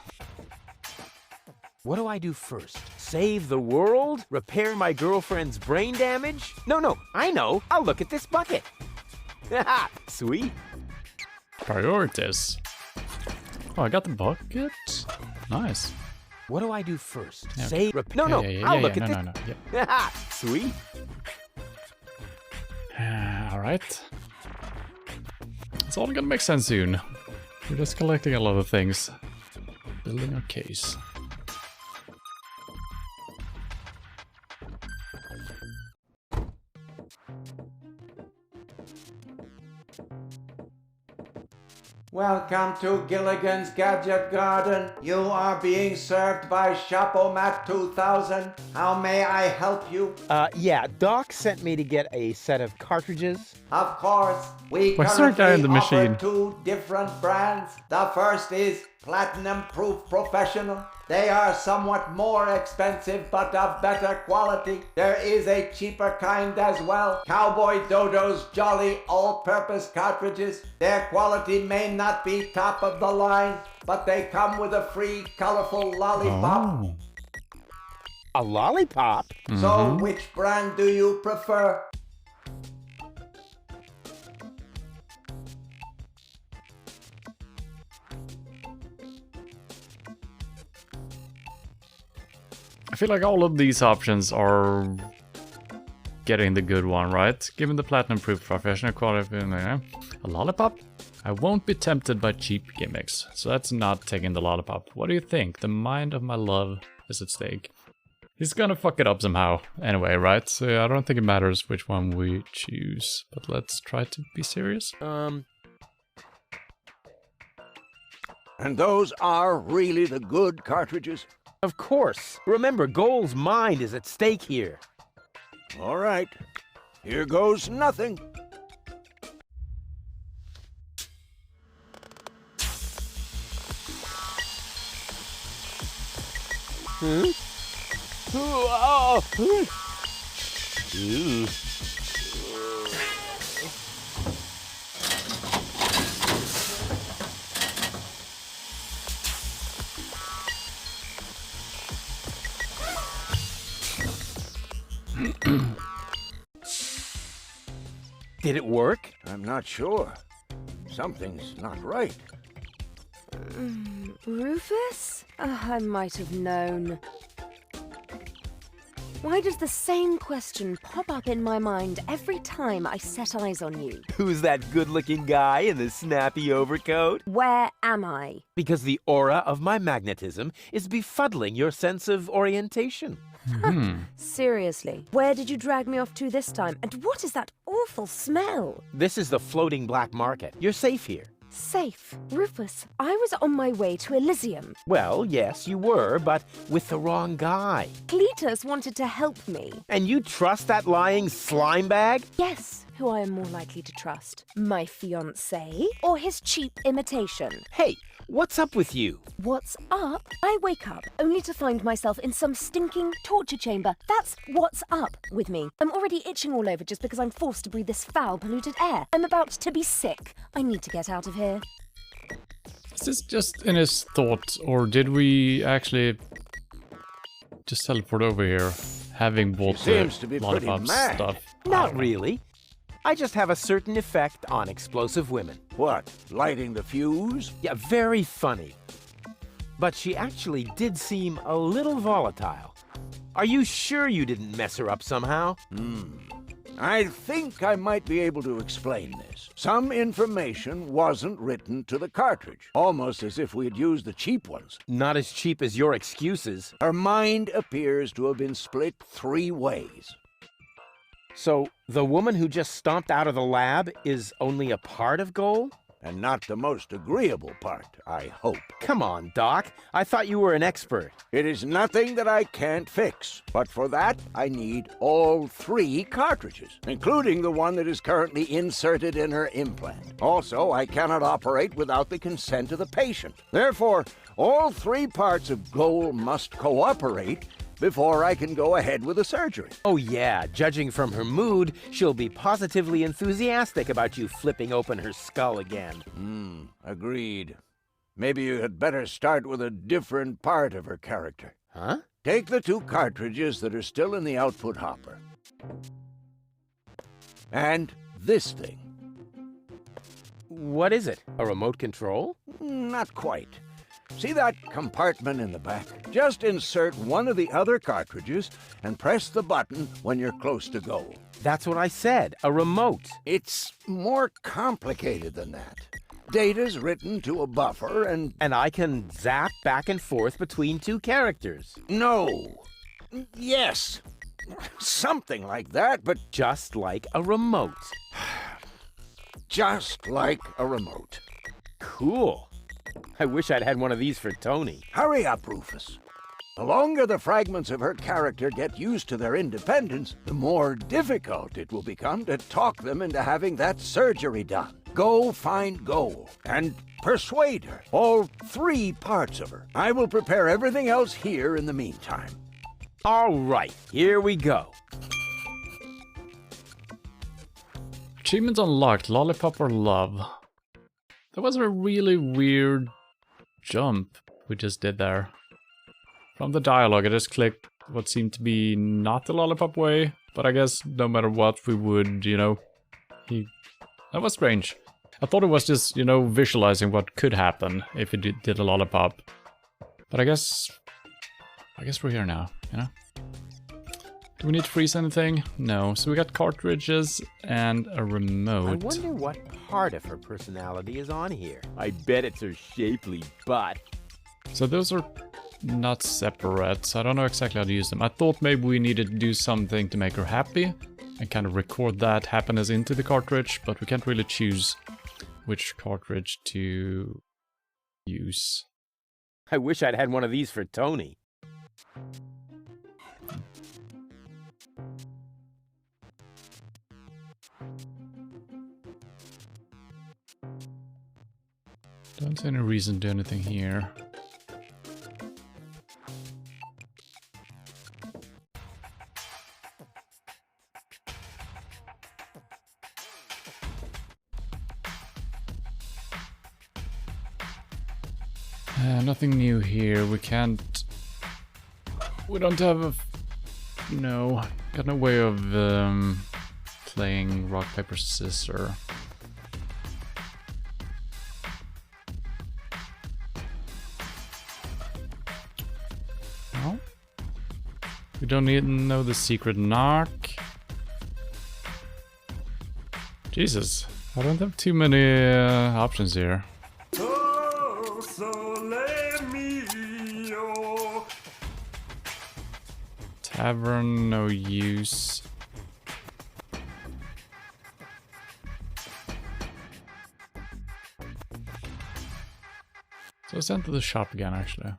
What do I do first? Save the world? Repair my girlfriend's brain damage? No, I know. I'll look at this bucket. Sweet. Priorities. Oh, I got the bucket. Nice. What do I do first? Yeah, Save. okay. No, I'll look at No. Sweet. All right. It's all gonna make sense soon. We're just collecting a lot of things. Building our case. Welcome to Gilligan's Gadget Garden. You are being served by Shop-O-Mat 2000. How may I help you? Yeah, Doc sent me to get a set of cartridges. Of course. We Why is there a guy in the currently offer machine? 2 different brands. The first is Platinum Proof Professional. They are somewhat more expensive but of better quality. There is a cheaper kind as well. Cowboy Dodo's Jolly All-Purpose Cartridges. Their quality may not be top of the line, but they come with a free colorful lollipop. Oh. A lollipop? So which brand do you prefer? I feel like all of these options are getting the good one, right? Given the platinum proof professional quality, a lollipop? I won't be tempted by cheap gimmicks, so that's not taking the lollipop. What do you think? The mind of my love is at stake. He's gonna fuck it up somehow anyway, right? So I don't think it matters which one we choose, but let's try to be serious. And those are really the good cartridges? Of course. Remember, Goal's mind is at stake here. All right. Here goes nothing. Did it work? I'm not sure. Something's not right. Rufus? I might have known. Why does the same question pop up in my mind every time I set eyes on you? Who's that good-looking guy in the snappy overcoat? Where am I? Because the aura of my magnetism is befuddling your sense of orientation. Seriously, where did you drag me off to this time? And what is that awful smell? This is the floating black market. You're safe here. Safe. Rufus, I was on my way to Elysium. Well, yes, you were, but with the wrong guy. Cletus wanted to help me. And you trust that lying slime bag? Yes, who I am more likely to trust. My fiancé or his cheap imitation? Hey, what's up with you? What's up? I wake up only to find myself in some stinking torture chamber. That's what's up with me. I'm already itching all over just because I'm forced to breathe this foul, polluted air. I'm about to be sick. I need to get out of here. Is this just in his thoughts, or did we actually just teleport over here, having bought the lollipop stuff? Not really. I just have a certain effect on explosive women. What, lighting the fuse? Yeah, very funny. But she actually did seem a little volatile. Are you sure you didn't mess her up somehow? I think I might be able to explain this. Some information wasn't written to the cartridge, almost as if we had used the cheap ones. Not as cheap as your excuses. Her mind appears to have been split 3 ways. So, the woman who just stomped out of the lab is only a part of Goal? And not the most agreeable part, I hope. Come on, Doc. I thought you were an expert. It is nothing that I can't fix. But for that, I need all 3 cartridges, including the one that is currently inserted in her implant. Also, I cannot operate without the consent of the patient. Therefore, all 3 parts of Goal must cooperate before I can go ahead with the surgery. Oh yeah, judging from her mood, she'll be positively enthusiastic about you flipping open her skull again. Agreed. Maybe you had better start with a different part of her character. Huh? Take the 2 cartridges that are still in the output hopper. And this thing. What is it? A remote control? Not quite. See that compartment in the back? Just insert one of the other cartridges and press the button when you're close to Goal. That's what I said, a remote. It's more complicated than that. Data's written to a buffer and I can zap back and forth between 2 characters. No. Yes. Something like that, but just like a remote. Just like a remote. Cool. I wish I'd had one of these for Tony. Hurry up, Rufus. The longer the fragments of her character get used to their independence, the more difficult it will become to talk them into having that surgery done. Go find Goal and persuade her. All 3 parts of her. I will prepare everything else here in the meantime. All right, here we go. Achievements unlocked, lollipop or love. That was a really weird jump we just did there. From the dialogue, I just clicked what seemed to be not the lollipop way, but I guess no matter what we would, you know... That was strange. I thought it was just, you know, visualizing what could happen if it did a lollipop. But I guess we're here now, you know? Do we need to freeze anything? No. So we got cartridges and a remote. I wonder what part of her personality is on here. I bet it's her shapely butt. So those are not separate, so I don't know exactly how to use them. I thought maybe we needed to do something to make her happy and kind of record that happiness into the cartridge, but we can't really choose which cartridge to use. I wish I'd had one of these for Tony. Don't see any reason to do anything here. Nothing new here. We can't... We don't have a... No. Got no way of playing rock, paper, scissors. No. We don't need to know the secret knock. Jesus, I don't have too many options here. Oh, sole mio. Tavern, no use. So let's enter the shop again, actually.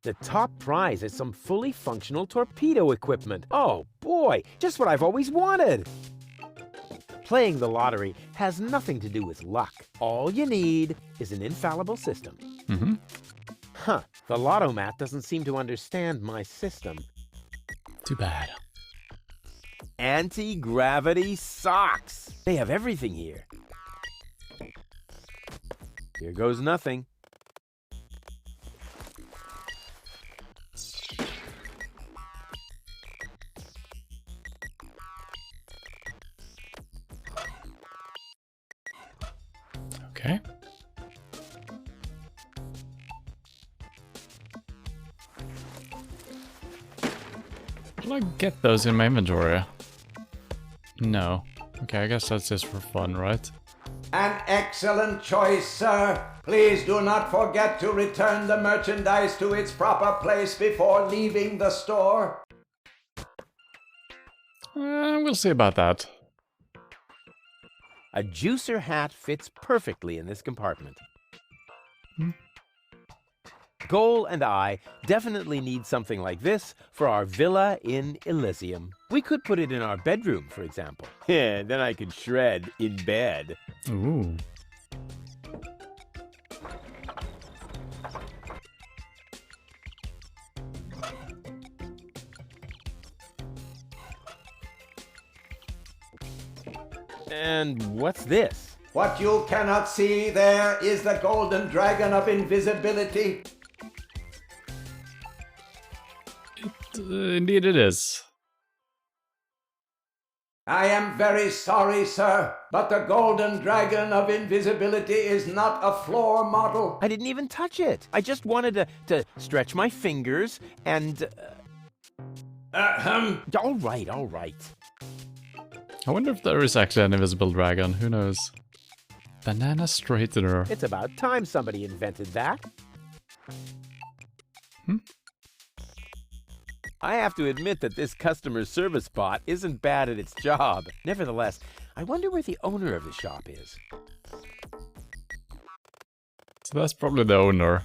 The top prize is some fully functional torpedo equipment. Oh boy, just what I've always wanted. Playing the lottery has nothing to do with luck. All you need is an infallible system. Mm-hmm. Huh, the Lottomat doesn't seem to understand my system. Too bad. Anti-gravity socks. They have everything here. Here goes nothing. Okay. Will I get those in my inventory? No. Okay, I guess that's just for fun, right? An excellent choice, sir. Please do not forget to return the merchandise to its proper place before leaving the store. We'll see about that. A juicer hat fits perfectly in this compartment. Goal and I definitely need something like this for our villa in Elysium. We could put it in our bedroom, for example. Yeah, then I could shred in bed. Ooh. And what's this? What you cannot see there is the golden dragon of invisibility. Indeed it is. I am very sorry, sir, but the golden dragon of invisibility is not a floor model. I didn't even touch it. I just wanted to stretch my fingers and... All right, all right. I wonder if there is actually an invisible dragon. Who knows? Banana straightener. It's about time somebody invented that. I have to admit that this customer service bot isn't bad at its job. Nevertheless, I wonder where the owner of the shop is. So that's probably the owner.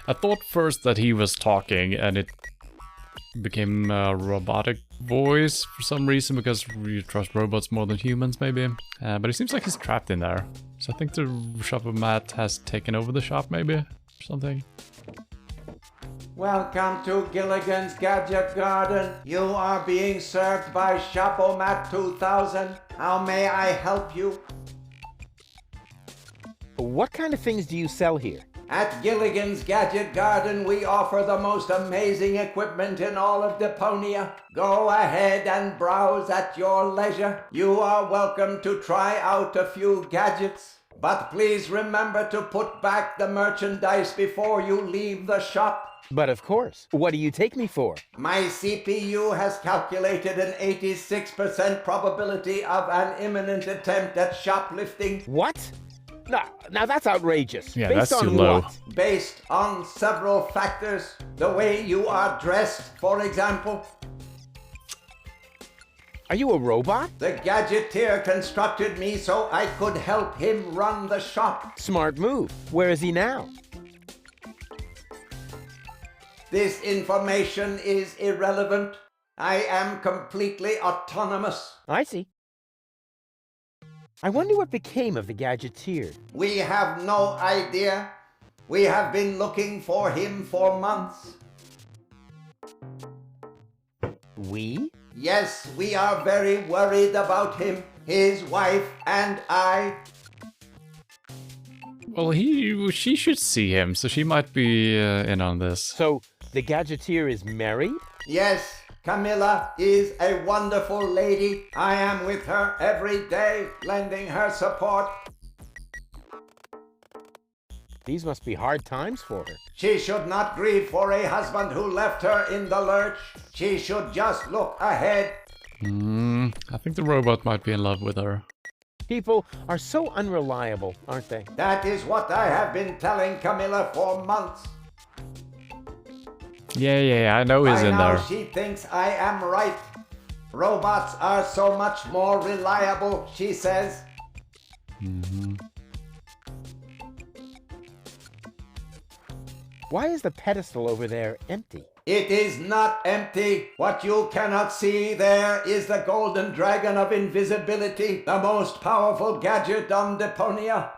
I thought first that he was talking and it became a robotic voice for some reason because we trust robots more than humans maybe. But it seems like he's trapped in there. So I think the shop of Matt has taken over the shop maybe or something. Welcome to Gilligan's Gadget Garden. You are being served by Shopomat 2000. How may I help you? What kind of things do you sell here? At Gilligan's Gadget Garden, we offer the most amazing equipment in all of Deponia. Go ahead and browse at your leisure. You are welcome to try out a few gadgets. But please remember to put back the merchandise before you leave the shop. But of course. What do you take me for? My CPU has calculated an 86% probability of an imminent attempt at shoplifting. What? Now that's outrageous. Yeah, Based that's too on low. what? Based on several factors. The way you are dressed, for example. Are you a robot? The gadgeteer constructed me so I could help him run the shop. Smart move. Where is he now? This information is irrelevant. I am completely autonomous. I see. I wonder what became of the gadgeteer. We have no idea. We have been looking for him for months. We? Yes, we are very worried about him, his wife, and I. Well, she should see him, so she might be in on this. So, The Gadgeteer is married? Yes, Camilla is a wonderful lady. I am with her every day, lending her support. These must be hard times for her. She should not grieve for a husband who left her in the lurch. She should just look ahead. I think the robot might be in love with her. People are so unreliable, aren't they? That is what I have been telling Camilla for months. Yeah, I know he's in By now there. she thinks I am right. Robots are so much more reliable, she says. Why is the pedestal over there empty? It is not empty. What you cannot see there is the golden dragon of invisibility, the most powerful gadget on Deponia.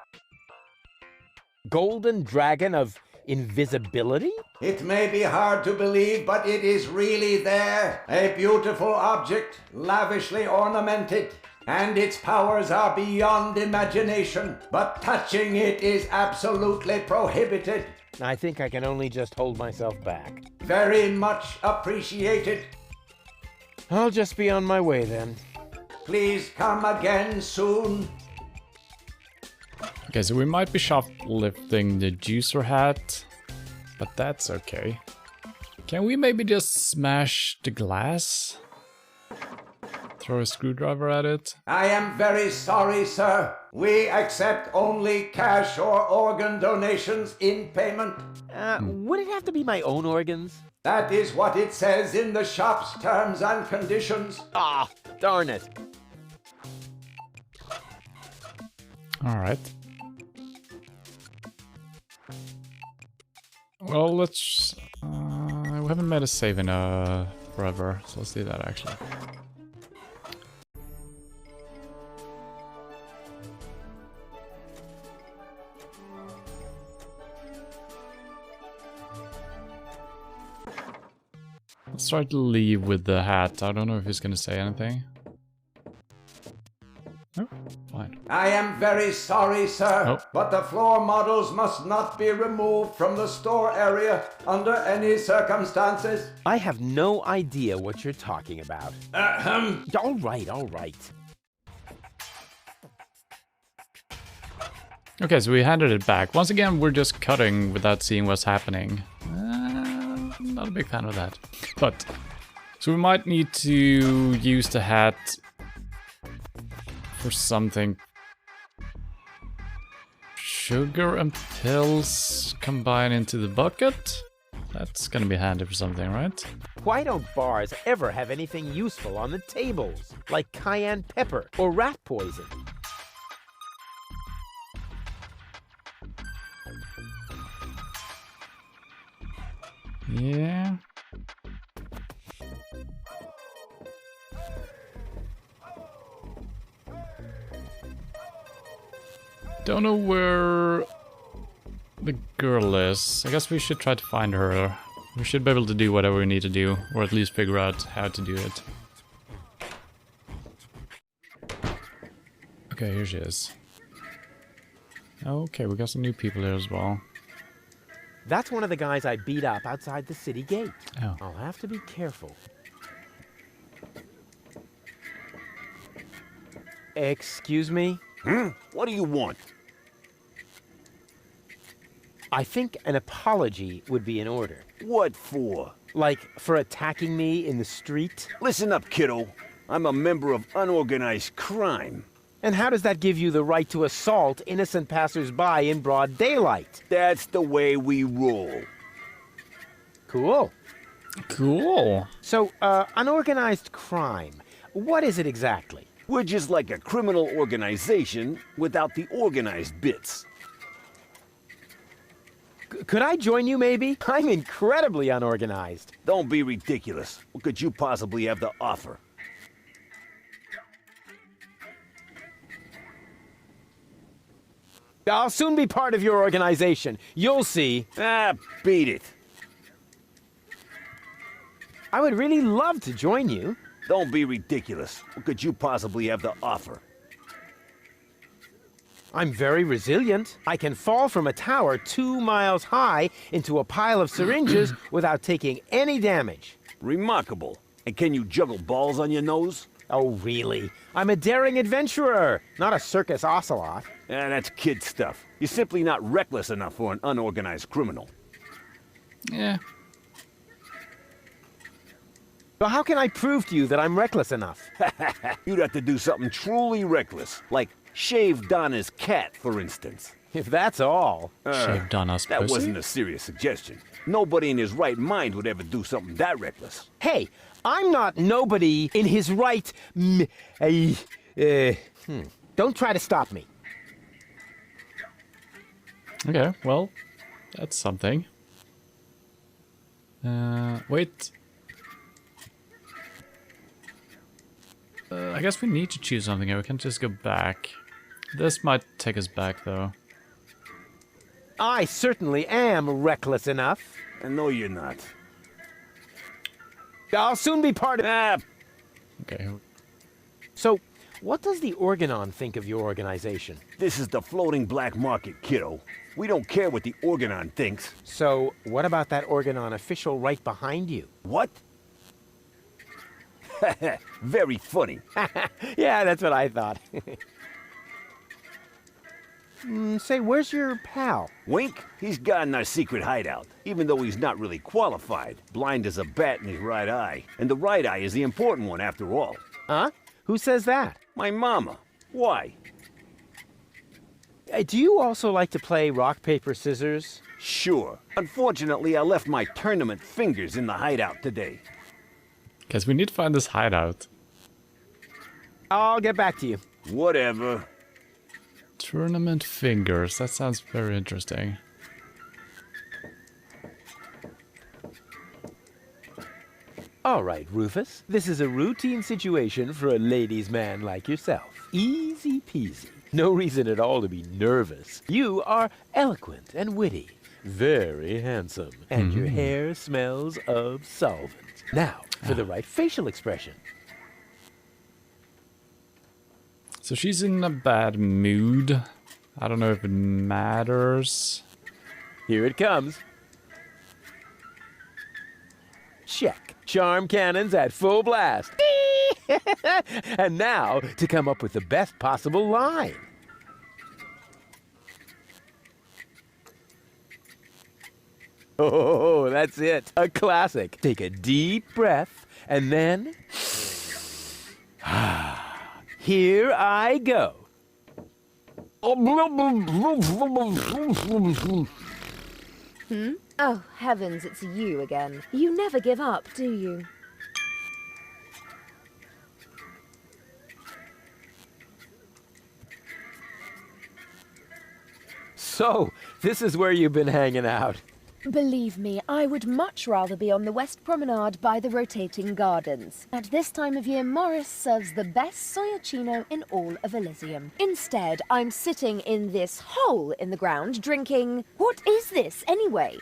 Golden dragon of invisibility? It may be hard to believe, but it is really there. A beautiful object, lavishly ornamented. And its powers are beyond imagination. But touching it is absolutely prohibited. I think I can only just hold myself back. Very much appreciated. I'll just be on my way then. Please come again soon. Okay, so we might be shoplifting the juicer hat, but that's okay. Can we maybe just smash the glass? Throw a screwdriver at it? I am very sorry, sir. We accept only cash or organ donations in payment. Would it have to be my own organs? That is what it says in the shop's terms and conditions. Ah, darn it. Alright. Well, let's... we haven't made a save in forever, so let's do that actually. Let's try to leave with the hat. I don't know if he's gonna say anything. No, fine. I am very sorry, sir, Oh. but the floor models must not be removed from the store area under any circumstances. I have no idea what you're talking about. All right. Okay, so we handed it back. Once again, we're just cutting without seeing what's happening. Not a big fan of that. But, so we might need to use the hat for something. Sugar and pills combine into the bucket? That's gonna be handy for something, right? Why don't bars ever have anything useful on the tables? Like cayenne pepper or rat poison? Yeah. Don't know where the girl is. I guess we should try to find her. We should be able to do whatever we need to do, or at least figure out how to do it. Okay, here she is. Okay, we got some new people here as well. That's one of the guys I beat up outside the city gate. Oh. I'll have to be careful. Excuse me? What do you want? I think an apology would be in order. What for? Like, for attacking me in the street? Listen up, kiddo. I'm a member of unorganized crime. And how does that give you the right to assault innocent passers-by in broad daylight? That's the way we roll. Cool. Cool. So, unorganized crime. What is it exactly? We're just like a criminal organization without the organized bits. Could I join you, maybe? I'm incredibly unorganized. Don't be ridiculous. What could you possibly have to offer? I'll soon be part of your organization. You'll see. Ah, beat it. I would really love to join you. Don't be ridiculous. What could you possibly have to offer? I'm very resilient. I can fall from a tower 2 miles high into a pile of syringes without taking any damage. Remarkable. And can you juggle balls on your nose? Oh, really? I'm a daring adventurer, not a circus ocelot. That's kid stuff. You're simply not reckless enough for an unorganized criminal. Yeah. Well, how can I prove to you that I'm reckless enough? You'd have to do something truly reckless, like shave Donna's cat, for instance. If that's all. Shave Donna's That pussy? wasn't a serious suggestion. Nobody in his right mind would ever do something that reckless. Hey, I'm not nobody in his right. Don't try to stop me. Okay, well, that's something. Wait. I guess we need to choose something here. We can't just go back. This might take us back, though. I certainly am reckless enough. And no, you're not. I'll soon be part of... Okay. So, what does the Organon think of your organization? This is the floating black market, kiddo. We don't care what the Organon thinks. So, what about that Organon official right behind you? What? Very funny. Yeah, that's what I thought. Say, where's your pal? Wink? He's got in our secret hideout, even though he's not really qualified. Blind as a bat in his right eye. And the right eye is the important one, after all. Huh? Who says that? My mama. Why? Do you also like to play rock, paper, scissors? Sure. Unfortunately, I left my tournament fingers in the hideout today. Guess we need to find this hideout. I'll get back to you. Whatever. Tournament fingers. That sounds very interesting. All right, Rufus. This is a routine situation for a ladies' man like yourself. Easy peasy. No reason at all to be nervous. You are eloquent and witty. Very handsome. And your hair smells of solvent. Now, for the right facial expression. So she's in a bad mood. I don't know if it matters. Here it comes. Check. Charm cannons at full blast. And now, to come up with the best possible line. Oh, that's it. A classic. Take a deep breath, and then... Here I go. Oh, heavens, it's you again. You never give up, do you? So, this is where you've been hanging out. Believe me, I would much rather be on the West Promenade by the rotating gardens. At this time of year, Morris serves the best soyacino in all of Elysium. Instead, I'm sitting in this hole in the ground drinking... What is this, anyway?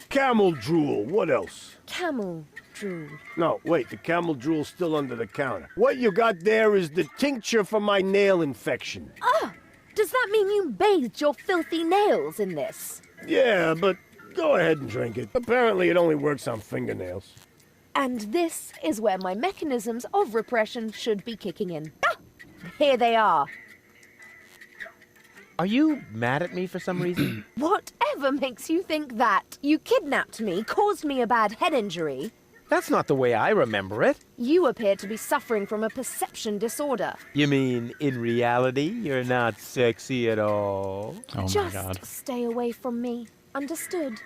Camel drool, what else? Camel drool. No, wait, the camel drool's still under the counter. What you got there is the tincture for my nail infection. Ah! Does that mean you bathed your filthy nails in this? Yeah, but go ahead and drink it. Apparently it only works on fingernails. And this is where my mechanisms of repression should be kicking in. Ah! Here they are. Are you mad at me for some reason? Whatever makes you think that? You kidnapped me, caused me a bad head injury. That's not the way I remember it. You appear to be suffering from a perception disorder. You mean, in reality, you're not sexy at all? Oh my god. Just stay away from me. Understood?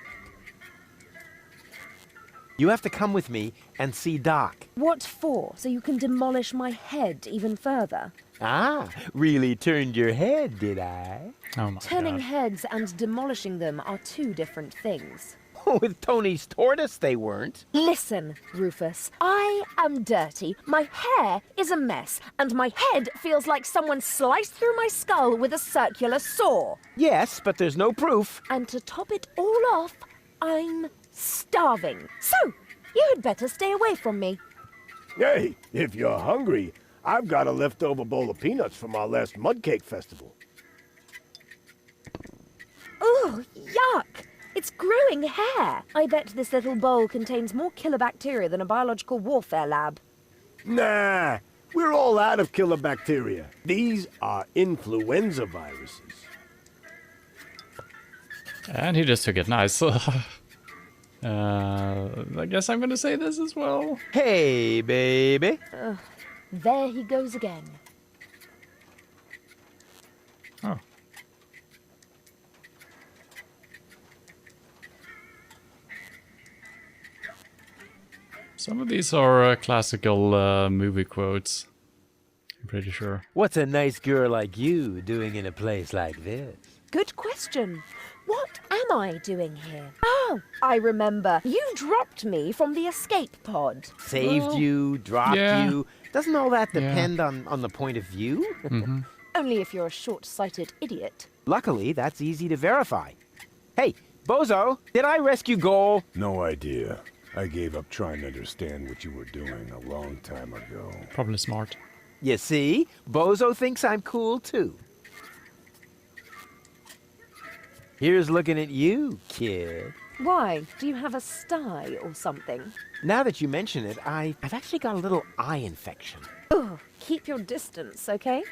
You have to come with me and see Doc. What for? So you can demolish my head even further? Ah, really turned your head, did I? Oh my Turning god. heads and demolishing them are two different things. With Tony's tortoise, they weren't. Listen, Rufus, I am dirty, my hair is a mess, and my head feels like someone sliced through my skull with a circular saw. Yes, but there's no proof. And to top it all off, I'm starving. So, you had better stay away from me. Hey, if you're hungry, I've got a leftover bowl of peanuts from our last mud cake festival. It's growing hair. I bet this little bowl contains more killer bacteria than a biological warfare lab. Nah, we're all out of killer bacteria. These are influenza viruses. And he just took it nice. I guess I'm gonna say this as well. Hey, baby. There he goes again. Oh. Some of these are classical movie quotes. I'm pretty sure. What's a nice girl like you doing in a place like this? Good question. What am I doing here? Oh, I remember. You dropped me from the escape pod. Saved you, dropped you. Doesn't all that depend on the point of view? Mm-hmm. Only if you're a short-sighted idiot. Luckily, that's easy to verify. Hey, Bozo, did I rescue Goal? No idea. I gave up trying to understand what you were doing a long time ago. Probably smart. You see? Bozo thinks I'm cool, too. Here's looking at you, kid. Why? Do you have a sty or something? Now that you mention it, I've actually got a little eye infection. Ugh, keep your distance, okay?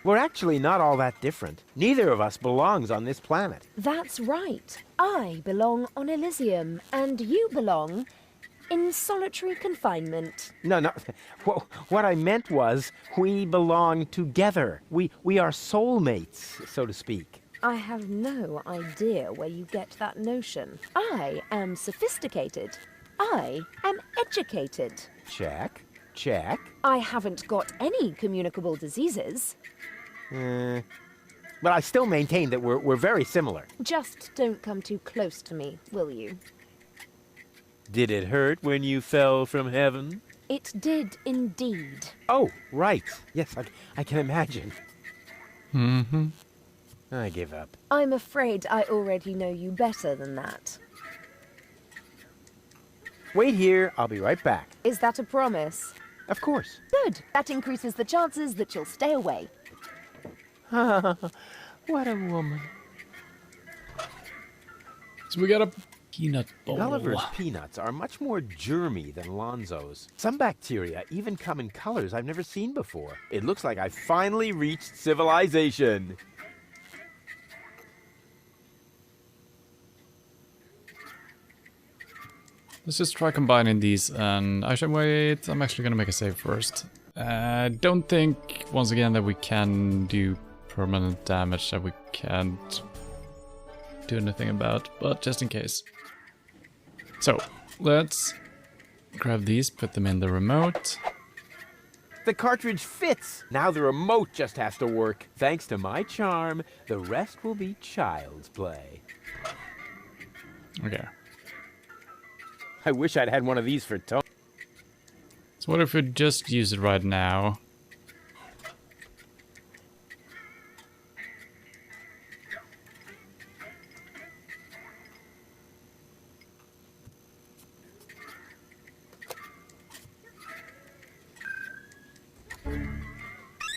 We're actually not all that different. Neither of us belongs on this planet. That's right. I belong on Elysium, and you belong in solitary confinement. No. What I meant was, we belong together. We are soulmates, so to speak. I have no idea where you get that notion. I am sophisticated. I am educated. Check. I haven't got any communicable diseases. But I still maintain that we're very similar. Just don't come too close to me, will you? Did it hurt when you fell from heaven? It did indeed. Oh, right. Yes, I can imagine. Mm-hmm. I give up. I'm afraid I already know you better than that. Wait here, I'll be right back. Is that a promise? Of course. Good. That increases the chances that you'll stay away. What a woman. So we got a peanut bowl. Gulliver's peanuts are much more germy than Lonzo's. Some bacteria even come in colors I've never seen before. It looks like I finally reached civilization. Let's just try combining these, and actually wait, I'm actually gonna make a save first. Don't think, once again, that we can do permanent damage that we can't do anything about, but just in case. So, let's grab these, put them in the remote. The cartridge fits! Now the remote just has to work. Thanks to my charm, the rest will be child's play. Okay. I wish I'd had one of these for Tony. So what if we just use it right now?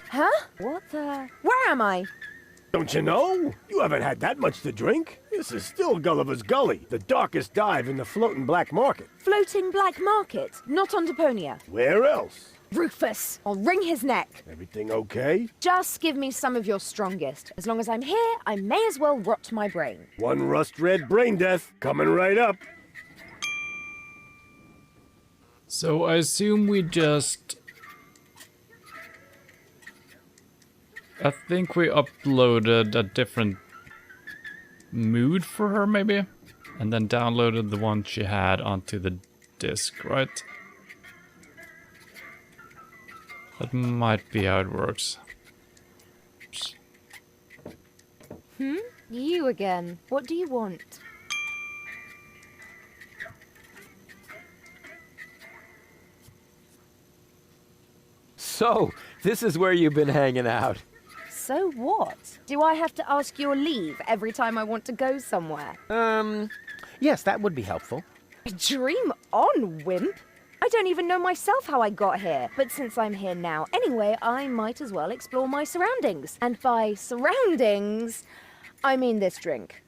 Huh? What the? Where am I? Don't you know? You haven't had that much to drink. This is still Gulliver's Gully, the darkest dive in the floating black market. Floating black market, not on Deponia. Where else? Rufus, I'll wring his neck. Everything okay? Just give me some of your strongest. As long as I'm here, I may as well rot my brain. One rust-red brain death coming right up. So I assume we just... I think we uploaded a different mood for her, maybe? And then downloaded the one she had onto the disk, right? That might be how it works. You again. What do you want? So, this is where you've been hanging out. So what? Do I have to ask your leave every time I want to go somewhere? Yes, that would be helpful. Dream on, wimp. I don't even know myself how I got here. But since I'm here now anyway, I might as well explore my surroundings. And by surroundings, I mean this drink.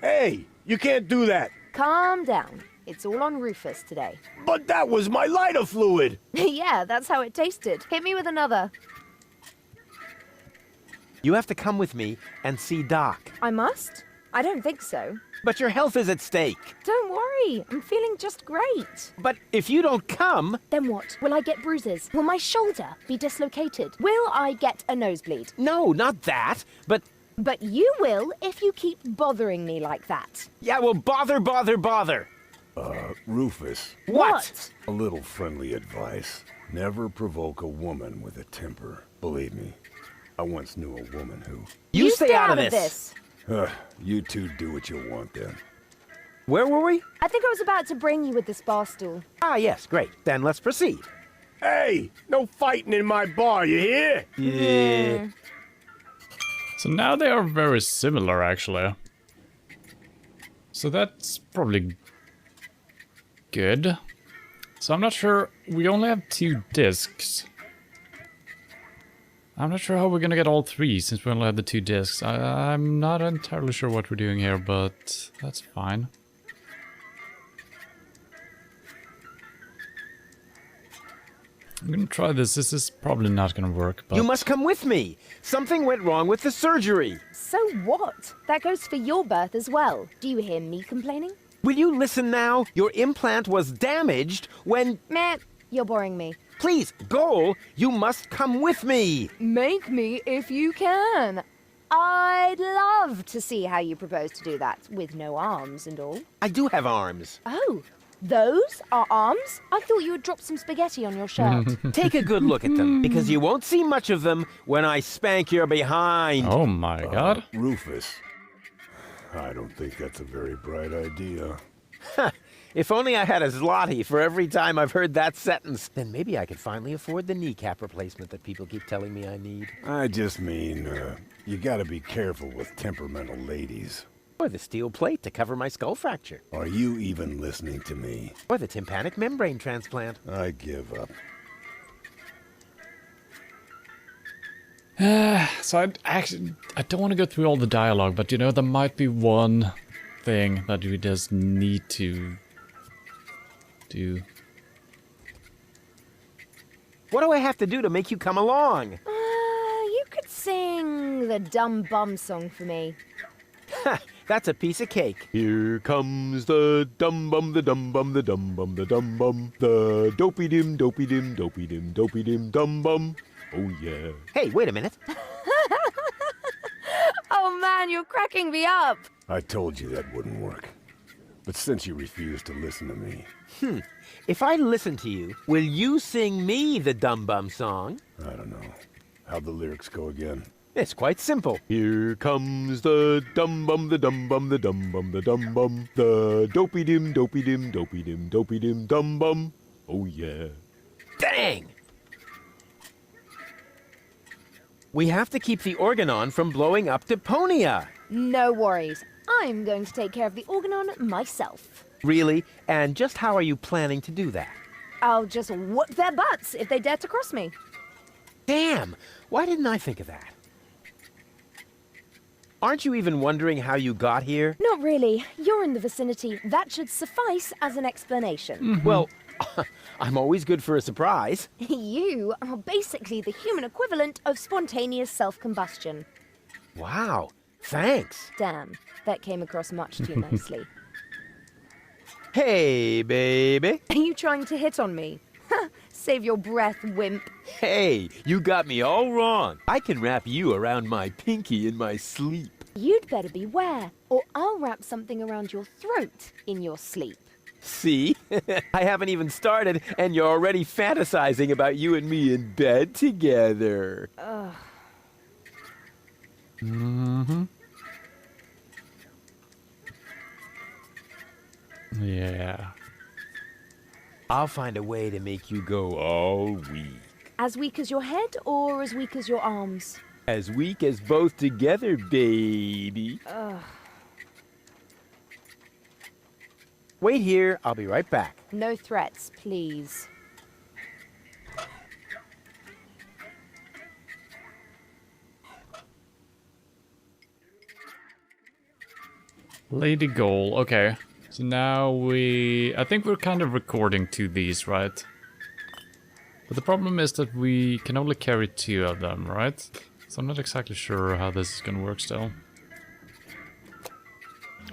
Hey, you can't do that. Calm down. It's all on Rufus today. But that was my lighter fluid. Yeah, that's how it tasted. Hit me with another. You have to come with me and see Doc. I must? I don't think so. But your health is at stake. Don't worry, I'm feeling just great. But if you don't come... Then what? Will I get bruises? Will my shoulder be dislocated? Will I get a nosebleed? No, not that, but... But you will if you keep bothering me like that. Yeah, well, bother. Rufus. What? A little friendly advice. Never provoke a woman with a temper. Believe me, I once knew a woman who... You stay out of this. You two do what you want then. Where were we? I think I was about to bring you with this bar stool. Ah, yes, great. Then let's proceed. Hey, no fighting in my bar, you hear? Yeah. So now they are very similar, actually. So that's probably good. So I'm not sure. We only have 2 discs. I'm not sure how we're gonna get all 3 since we only have the 2 discs. I'm not entirely sure what we're doing here, but that's fine. I'm gonna try this. This is probably not gonna work, but... You must come with me. Something went wrong with the surgery. So what? That goes for your birth as well. Do you hear me complaining? Will you listen now? Your implant was damaged when... Meh, you're boring me. Please, Goal, you must come with me. Make me if you can. I'd love to see how you propose to do that, with no arms and all. I do have arms. Oh, those are arms? I thought you had dropped some spaghetti on your shirt. Take a good look at them, because you won't see much of them when I spank your behind. Oh my god. Rufus, I don't think that's a very bright idea. If only I had a zloty for every time I've heard that sentence, then maybe I could finally afford the kneecap replacement that people keep telling me I need. I just mean, you gotta be careful with temperamental ladies. Or the steel plate to cover my skull fracture. Are you even listening to me? Or the tympanic membrane transplant. I give up. So I don't want to go through all the dialogue, but you know, there might be one thing that we just need to do. What do I have to do to make you come along? You could sing the Dumb Bum song for me. Ha! That's a piece of cake. Here comes the dum bum, the dum bum, the dum bum, the dum bum, the dopey dim, dopey dim, dopey dim, dopey dim, dum bum. Oh yeah. Hey, wait a minute. Oh man, you're cracking me up. I told you that wouldn't work. But since you refuse to listen to me... If I listen to you, will you sing me the Dum Bum song? I don't know. How'd the lyrics go again? It's quite simple. Here comes the dum bum, the dum bum, the dum bum, the dum bum, the dopey dim, dopey dim, dopey dim, dopey dim, dum bum. Oh yeah. Dang! We have to keep the organon from blowing up Deponia. No worries. I'm going to take care of the organon myself. Really? And just how are you planning to do that? I'll just whoop their butts if they dare to cross me. Damn! Why didn't I think of that? Aren't you even wondering how you got here? Not really. You're in the vicinity. That should suffice as an explanation. Well, I'm always good for a surprise. You are basically the human equivalent of spontaneous self-combustion. Wow, thanks. Damn, that came across much too nicely. Hey, baby. Are you trying to hit on me? Save your breath, wimp. Hey, you got me all wrong. I can wrap you around my pinky in my sleep. You'd better beware, or I'll wrap something around your throat in your sleep. See? I haven't even started, and you're already fantasizing about you and me in bed together. Ugh. Mm-hmm. Yeah. I'll find a way to make you go all weak. As weak as your head, or as weak as your arms? As weak as both together, baby. Ugh. Wait here, I'll be right back. No threats, please. Lady Goal, okay. So now I think we're kind of recording to these, right? But the problem is that we can only carry 2 of them, right? So I'm not exactly sure how this is gonna work still.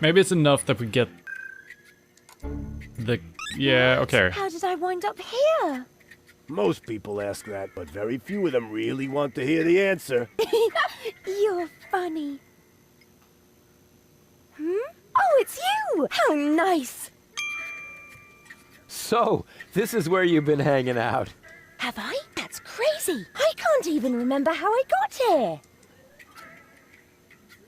Maybe it's enough that we get the... Yeah, okay. How did I wind up here? Most people ask that, but very few of them really want to hear the answer. You're funny. Oh, it's you! How nice! So, this is where you've been hanging out. Have I? That's crazy. I can't even remember how I got here.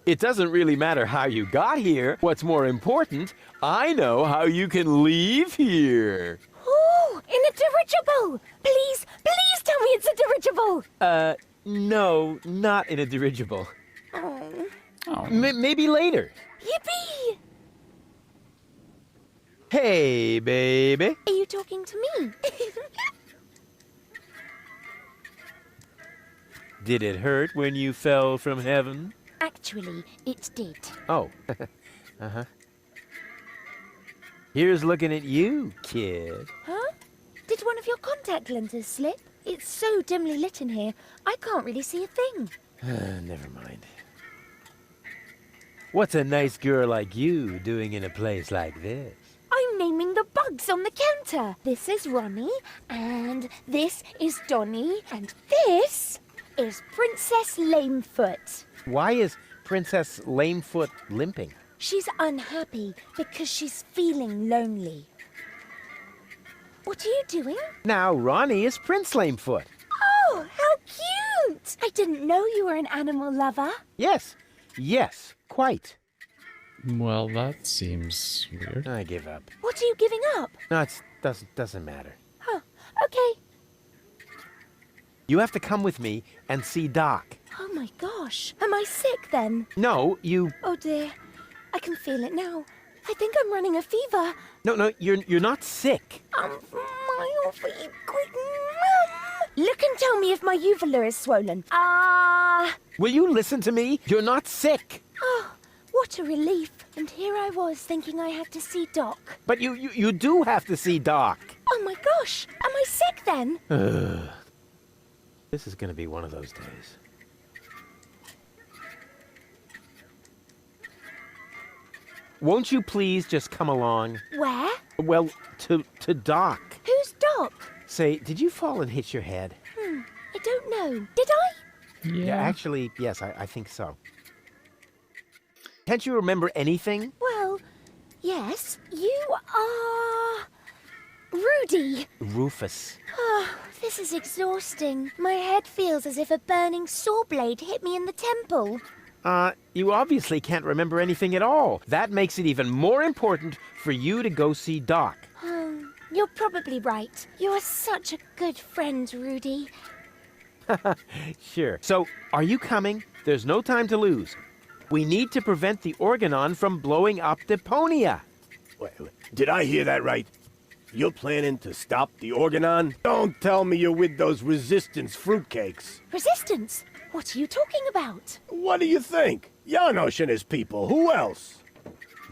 It doesn't really matter how you got here. What's more important, I know how you can leave here. Oh, in a dirigible! Please, please tell me it's a dirigible! No, not in a dirigible. Oh. Maybe later. Yippee! Hey, baby. Are you talking to me? Did it hurt when you fell from heaven? Actually, it did. Oh. Uh-huh. Here's looking at you, kid. Huh? Did one of your contact lenses slip? It's so dimly lit in here, I can't really see a thing. Never mind. What's a nice girl like you doing in a place like this? I'm naming the bugs on the counter. This is Ronnie, and this is Donnie, and this is Princess Lamefoot. Why is Princess Lamefoot limping? She's unhappy because she's feeling lonely. What are you doing? Now Ronnie is Prince Lamefoot. Oh, how cute! I didn't know you were an animal lover. Yes, quite. Well, that seems weird. I give up. What are you giving up? No, it doesn't matter. Huh, okay. You have to come with me and see Doc. Oh my gosh, am I sick then? No, you... Oh dear, I can feel it now. I think I'm running a fever. No, you're not sick. Look and tell me if my uvula is swollen. Will you listen to me? You're not sick. Oh, what a relief. And here I was thinking I had to see Doc. But you do have to see Doc. Oh my gosh, am I sick then? This is gonna be one of those days. Won't you please just come along? Where? Well, to Doc. Who's Doc? Say, did you fall and hit your head? I don't know. Did I? Yeah, actually, yes, I think so. Can't you remember anything? Well, yes. You are... Rudy. Rufus. Oh, this is exhausting. My head feels as if a burning saw blade hit me in the temple. You obviously can't remember anything at all. That makes it even more important for you to go see Doc. You're probably right. You're such a good friend, Rudy. Sure. So, are you coming? There's no time to lose. We need to prevent the Organon from blowing up Deponia. Wait, did I hear that right? You're planning to stop the Organon? Don't tell me you're with those Resistance fruitcakes. Resistance? What are you talking about? What do you think? Janosch and his people. Who else?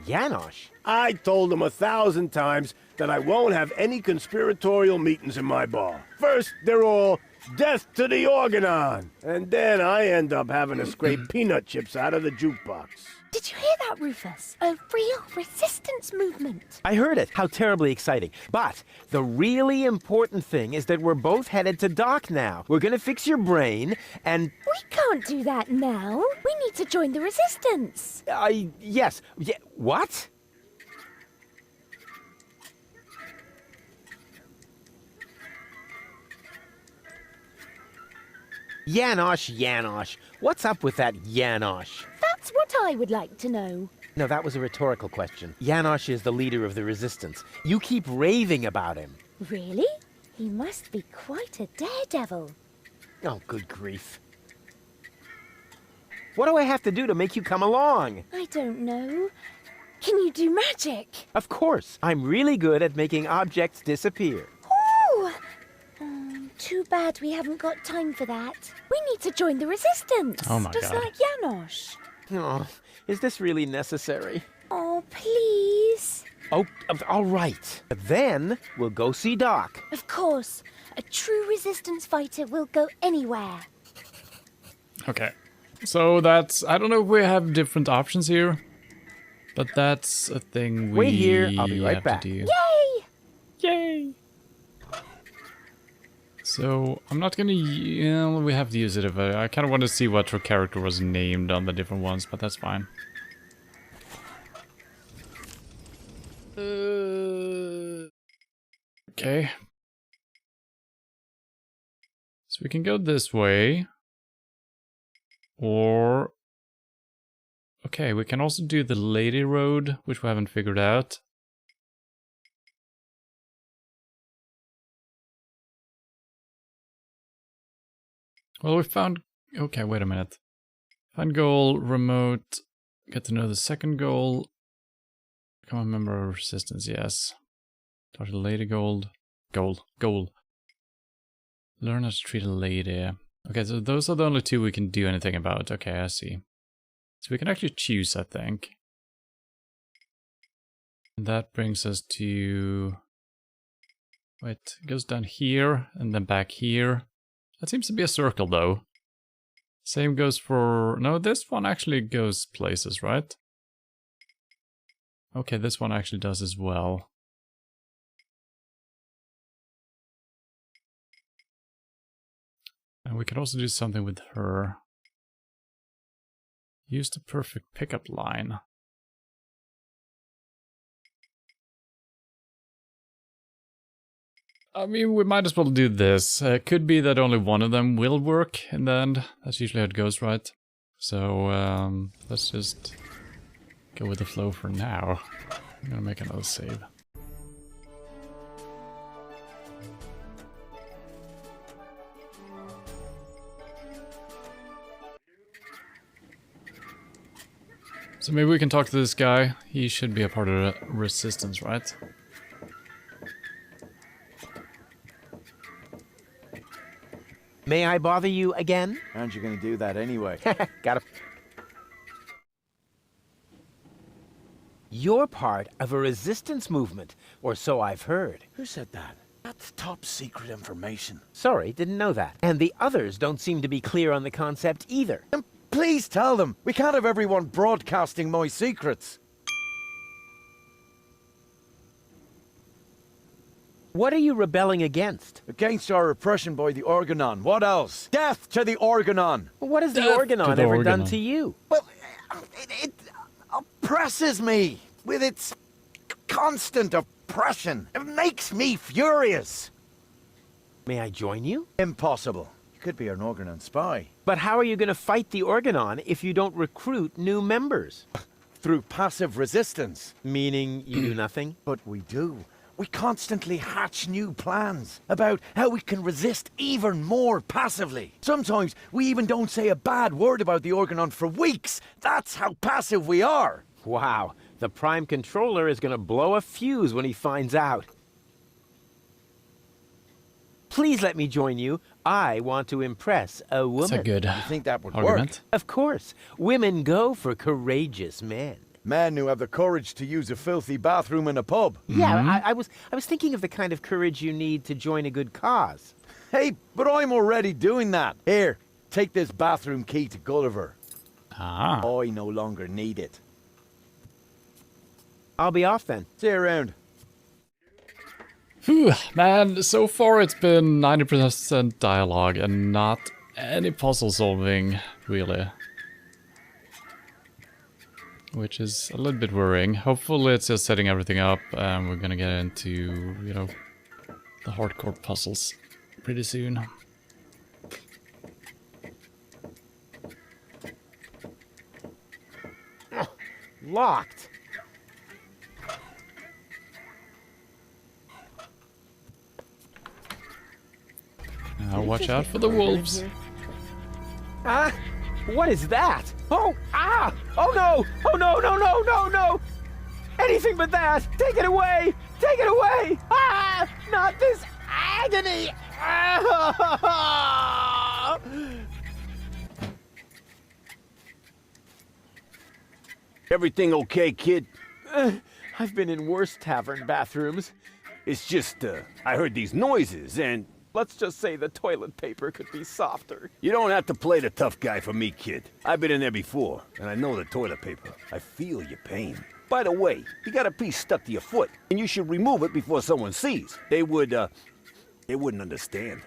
Janosch? I told him 1,000 times that I won't have any conspiratorial meetings in my bar. First, they're all, death to the Organon. And then I end up having to scrape peanut chips out of the jukebox. Did you hear that, Rufus? A real resistance movement. I heard it. How terribly exciting. But the really important thing is that we're both headed to Doc now. We're gonna fix your brain, and... We can't do that now. We need to join the resistance. Yes. Yeah, what? Janosch. What's up with that Janosch? That's what I would like to know. No, that was a rhetorical question. Janosch is the leader of the resistance. You keep raving about him. Really? He must be quite a daredevil. Oh, good grief. What do I have to do to make you come along? I don't know. Can you do magic? Of course. I'm really good at making objects disappear. Ooh! Too bad we haven't got time for that. We need to join the resistance. Oh my just God. like Janosch. Oh, is this really necessary? Oh, please. Oh, all right. Then we'll go see Doc. Of course. A true resistance fighter will go anywhere. Okay. So that's... I don't know if we have different options here. But that's a thing we Wait here, I'll be right have back. to do. Yay! Yay! So, I'm not gonna... we have to use it if I kind of want to see what her character was named on the different ones, but that's fine. Okay. So we can go this way. Or... Okay, we can also do the Lady Road, which we haven't figured out. Well, we found... Okay, wait a minute. Find goal, remote, get to know the second goal. Become a member of resistance, yes. Talk to the lady gold. Goal. Learn how to treat a lady. Okay, so those are the only two we can do anything about. Okay, I see. So we can actually choose, I think. And that brings us to... Wait, it goes down here and then back here. That seems to be a circle, though. Same goes for... No, this one actually goes places, right? Okay, this one actually does as well. And we can also do something with her. Use the perfect pickup line. I mean, we might as well do this. It could be that only one of them will work in the end. That's usually how it goes, right? So, let's just go with the flow for now. I'm gonna make another save. So maybe we can talk to this guy. He should be a part of the resistance, right? May I bother you again? Aren't you going to do that anyway? Gotta... You're part of a resistance movement, or so I've heard. Who said that? That's top secret information. Sorry, didn't know that. And the others don't seem to be clear on the concept either. And please tell them. We can't have everyone broadcasting my secrets. What are you rebelling against? Against our oppression by the Organon. What else? Death to the Organon! What has the Organon ever done to you? Well, it oppresses me with its constant oppression. It makes me furious. May I join you? Impossible. You could be an Organon spy. But how are you going to fight the Organon if you don't recruit new members? Through passive resistance. Meaning you do nothing? But we do. We constantly hatch new plans about how we can resist even more passively. Sometimes we even don't say a bad word about the Organon for weeks. That's how passive we are. Wow, the Prime Controller is going to blow a fuse when he finds out. Please let me join you. I want to impress a woman. That's a good You think that would argument. work? Of course. Women go for courageous men. Men who have the courage to use a filthy bathroom in a pub. Yeah, I was thinking of the kind of courage you need to join a good cause. Hey, but I'm already doing that. Here, take this bathroom key to Gulliver. Ah. I no longer need it. I'll be off then. See you around. Whew, man, so far it's been 90% dialogue and not any puzzle solving, really. Which is a little bit worrying. Hopefully it's just setting everything up and we're gonna get into, you know, the hardcore puzzles pretty soon. Locked. Now watch out for the wolves. Ah! What is that? Oh! Ah! Oh no! Oh no, no, no, no, no! Anything but that! Take it away! Take it away! Ah! Not this agony! Ah! Everything okay, kid? I've been in worse tavern bathrooms. It's just, I heard these noises and... Let's just say the toilet paper could be softer. You don't have to play the tough guy for me, kid. I've been in there before, and I know the toilet paper. I feel your pain. By the way, you got a piece stuck to your foot, and you should remove it before someone sees. They wouldn't understand.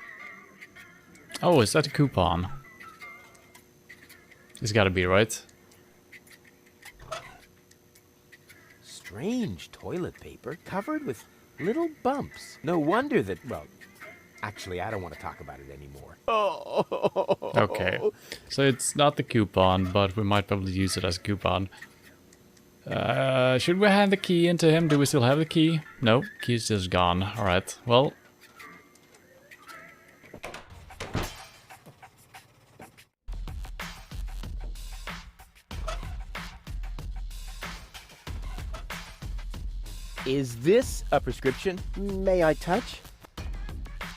Oh, is that a coupon? It's gotta be, right? Strange toilet paper covered with little bumps. No wonder that, well, actually, I don't want to talk about it anymore. Okay, so it's not the coupon, but we might probably use it as a coupon. Should we hand the key into him? Do we still have the key? No, key's just gone. Alright, well... Is this a prescription? May I touch?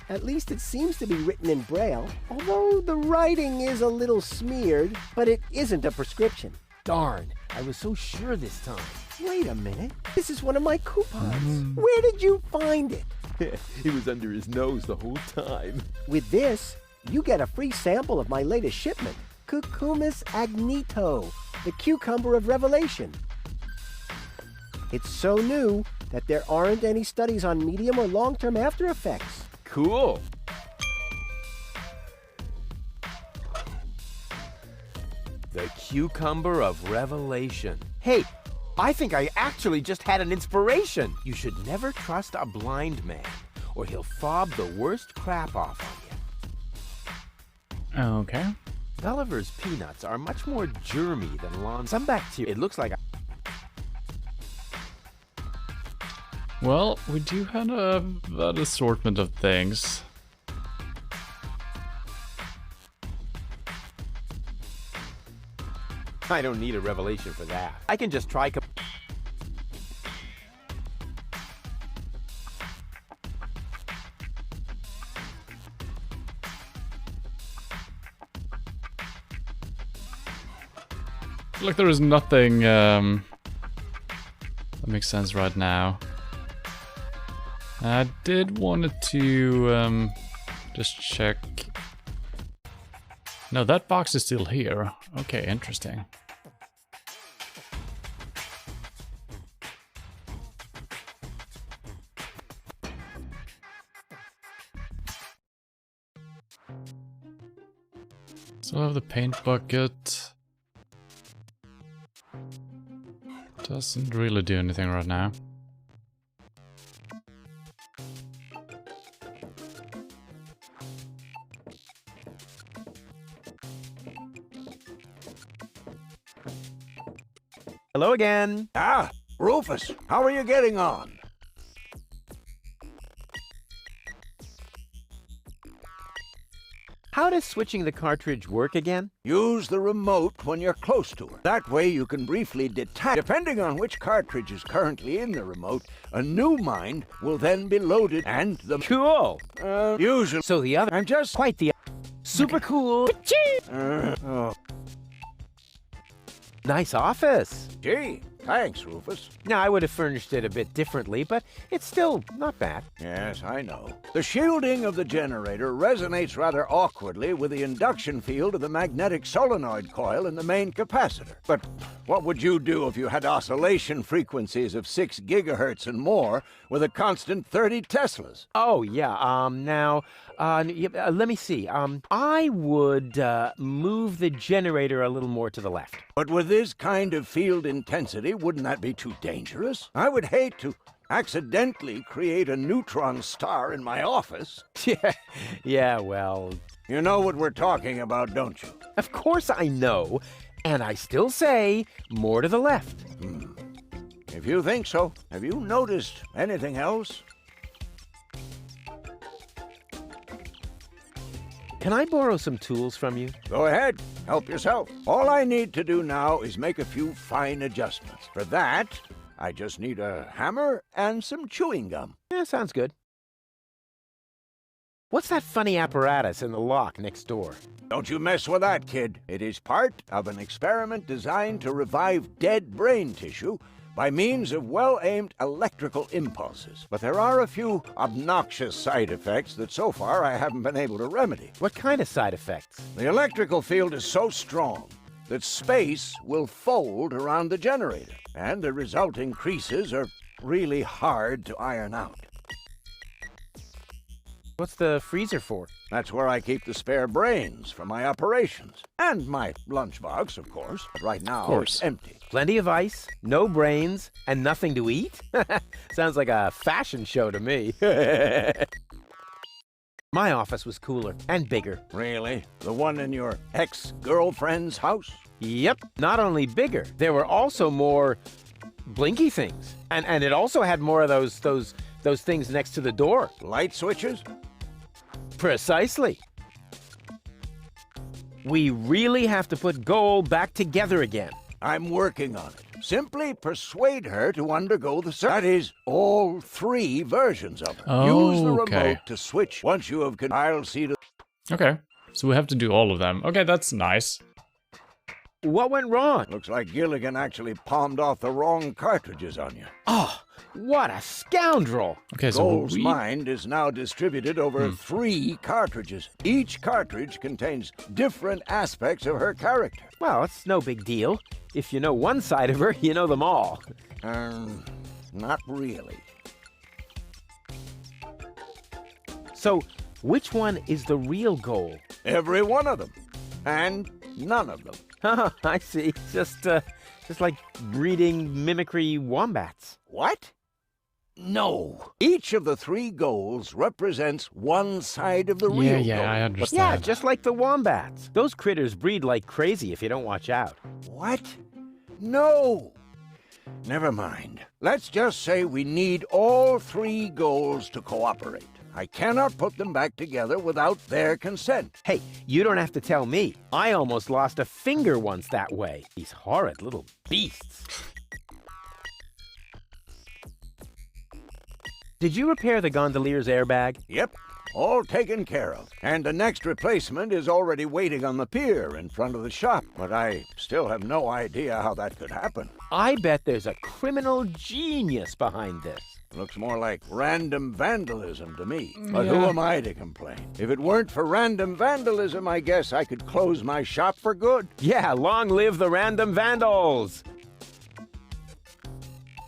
At least it seems to be written in Braille, although the writing is a little smeared, but it isn't a prescription. Darn, I was so sure this time. Wait a minute, this is one of my coupons. Where did you find it? It was under his nose the whole time. With this, you get a free sample of my latest shipment, Cucumis agnito, the cucumber of revelation. It's so new that there aren't any studies on medium or long-term after effects. Cool. The cucumber of revelation. Hey, I think I actually just had an inspiration. You should never trust a blind man, or he'll fob the worst crap off on you. Okay. Gulliver's peanuts are much more germy than lawn. Some bacteria. It looks like a... Well, we do have an assortment of things. I don't need a revelation for that. I can just try... Like there is nothing that makes sense right now. I did want to just check. No, that box is still here. Okay, interesting. So I have the paint bucket. Doesn't really do anything right now. Hello again. Ah, Rufus, how are you getting on? How does switching the cartridge work again? Use the remote when you're close to it. That way you can briefly detach. Depending on which cartridge is currently in the remote, a new mind will then be loaded and the... Cool! Usually... So the other... I'm just... Quite the... Super cool! Nice office! Gee, thanks, Rufus. Now, I would have furnished it a bit differently, but it's still not bad. Yes, I know. The shielding of the generator resonates rather awkwardly with the induction field of the magnetic solenoid coil in the main capacitor. But what would you do if you had oscillation frequencies of 6 gigahertz and more with a constant 30 Teslas? Oh, yeah, let me see. I would move the generator a little more to the left. But with this kind of field intensity, wouldn't that be too dangerous? I would hate to accidentally create a neutron star in my office. Yeah, well... You know what we're talking about, don't you? Of course I know, and I still say more to the left. If you think so, have you noticed anything else? Can I borrow some tools from you? Go ahead, help yourself. All I need to do now is make a few fine adjustments. For that, I just need a hammer and some chewing gum. Yeah, sounds good. What's that funny apparatus in the lock next door? Don't you mess with that, kid. It is part of an experiment designed to revive dead brain tissue by means of well-aimed electrical impulses. But there are a few obnoxious side effects that so far I haven't been able to remedy. What kind of side effects? The electrical field is so strong that space will fold around the generator, and the resulting creases are really hard to iron out. What's the freezer for? That's where I keep the spare brains for my operations. And my lunchbox, of course. But right now, it's empty. Plenty of ice, no brains, and nothing to eat? Sounds like a fashion show to me. My office was cooler and bigger. Really? The one in your ex-girlfriend's house? Yep. Not only bigger, there were also more blinky things. And it also had more of those things next to the door. Light switches? Precisely. We really have to put Goal back together again. I'm working on it. Simply persuade her to undergo the that is, all 3 versions of it. Use the remote to switch once you have I'll see to... Okay, so we have to do all of them. Okay, that's nice. What went wrong? Looks like Gilligan actually palmed off the wrong cartridges on you. Oh, what a scoundrel! Okay, so Goal's mind is now distributed over 3 cartridges. Each cartridge contains different aspects of her character. Well, it's no big deal. If you know one side of her, you know them all. Not really. So, which one is the real Goal? Every one of them. And none of them. Oh, I see. Just like breeding mimicry wombats. What? No. Each of the 3 goals represents one side of the real goal. Yeah, I understand. Yeah, just like the wombats. Those critters breed like crazy if you don't watch out. What? No. Never mind. Let's just say we need all 3 goals to cooperate. I cannot put them back together without their consent. Hey, you don't have to tell me. I almost lost a finger once that way. These horrid little beasts. Did you repair the gondolier's airbag? Yep, all taken care of. And the next replacement is already waiting on the pier in front of the shop. But I still have no idea how that could happen. I bet there's a criminal genius behind this. Looks more like random vandalism to me. But who am I to complain? If it weren't for random vandalism, I guess I could close my shop for good. Yeah, long live the random vandals!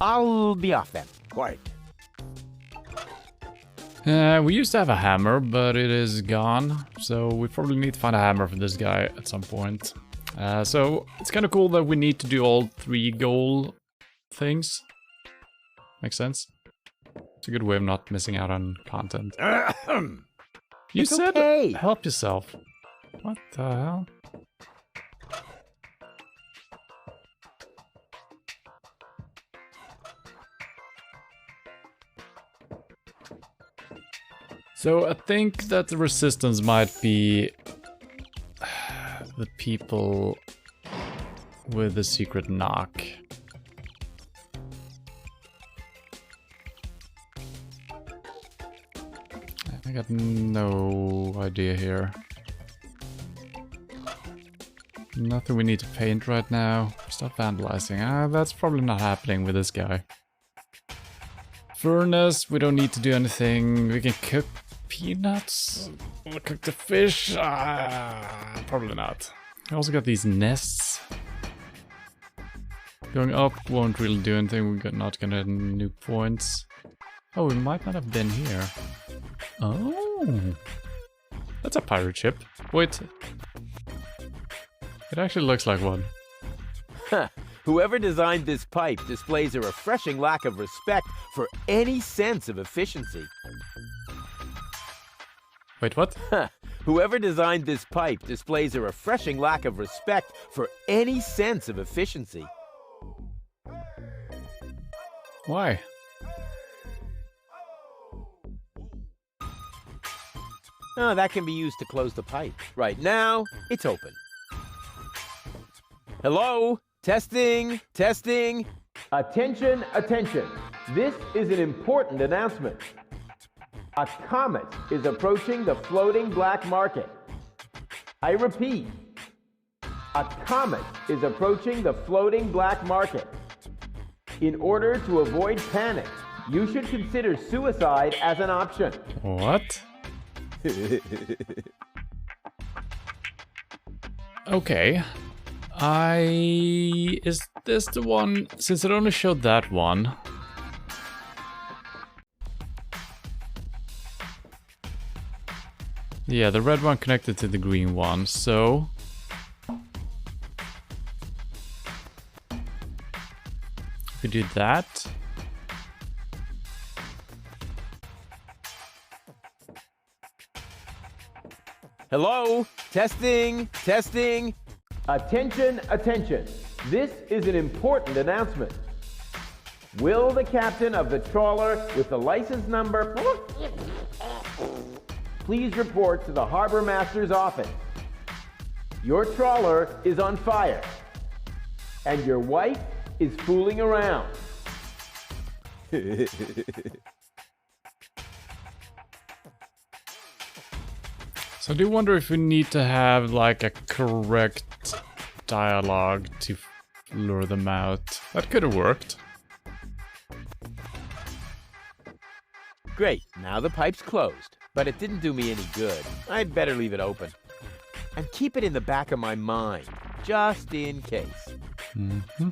I'll be off then. Quite. We used to have a hammer, but it is gone. So we probably need to find a hammer for this guy at some point. So it's kind of cool that we need to do all 3 goal things. Makes sense? It's a good way of not missing out on content. You said help yourself. What the hell? So I think that the resistance might be the people with the secret knock. I got no idea here. Nothing we need to paint right now. Stop vandalizing. That's probably not happening with this guy. Furnace, we don't need to do anything. We can cook peanuts. We'll cook the fish. Probably not. I also got these nests. Going up won't really do anything. We're not gonna get new points. Oh, we might not have been here. Oh, that's a pirate ship. Wait, it actually looks like one. Whoever designed this pipe displays a refreshing lack of respect for any sense of efficiency. Wait, what? Whoever designed this pipe displays a refreshing lack of respect for any sense of efficiency. Why? Oh, that can be used to close the pipe. Right now, it's open. Hello? Testing, testing. Attention, attention. This is an important announcement. A comet is approaching the floating black market. I repeat, a comet is approaching the floating black market. In order to avoid panic, you should consider suicide as an option. What? Okay. Is this the one? Since it only showed that one. Yeah, the red one connected to the green one, so... If we do that... Hello? Testing, testing. Attention, attention. This is an important announcement. Will the captain of the trawler with the license number please report to the harbor master's office? Your trawler is on fire, and your wife is fooling around. So I do wonder if we need to have like a correct dialogue to lure them out. That could have worked. Great, now the pipe's closed, but it didn't do me any good. I'd better leave it open. And keep it in the back of my mind, just in case. Mm-hmm.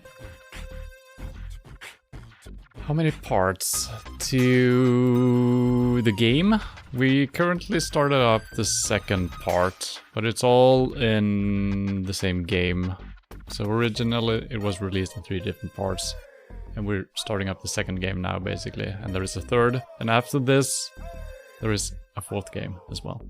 How many parts to the game? We currently started up the second part, but it's all in the same game. So originally it was released in 3 different parts, and we're starting up the second game now basically, and there is a third, and after this there is a 4th game as well.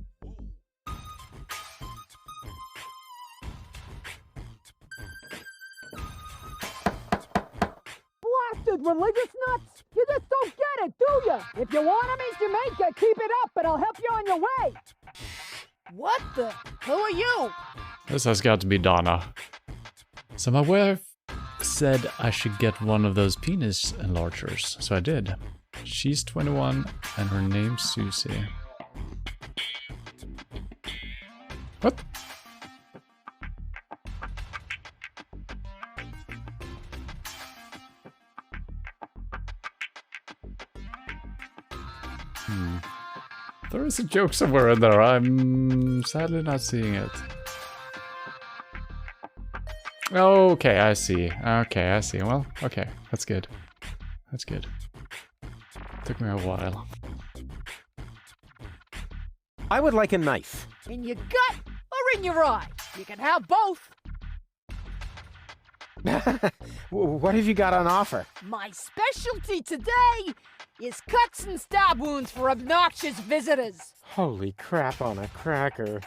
Blasted religious nuts! You just don't get it, do you? If you want them in Jamaica, keep it up and I'll help you on your way. What the? Who are you? This has got to be Donna. So my wife said I should get one of those penis enlargers, so I did. She's 21 and her name's Susie. What? There is a joke somewhere in there. I'm sadly not seeing it. Okay, I see. Okay, I see. Well, okay. That's good. That's good. Took me a while. I would like a knife. In your gut or in your eye? You can have both. What have you got on offer? My specialty today is cuts and stab wounds for obnoxious visitors. Holy crap on a cracker.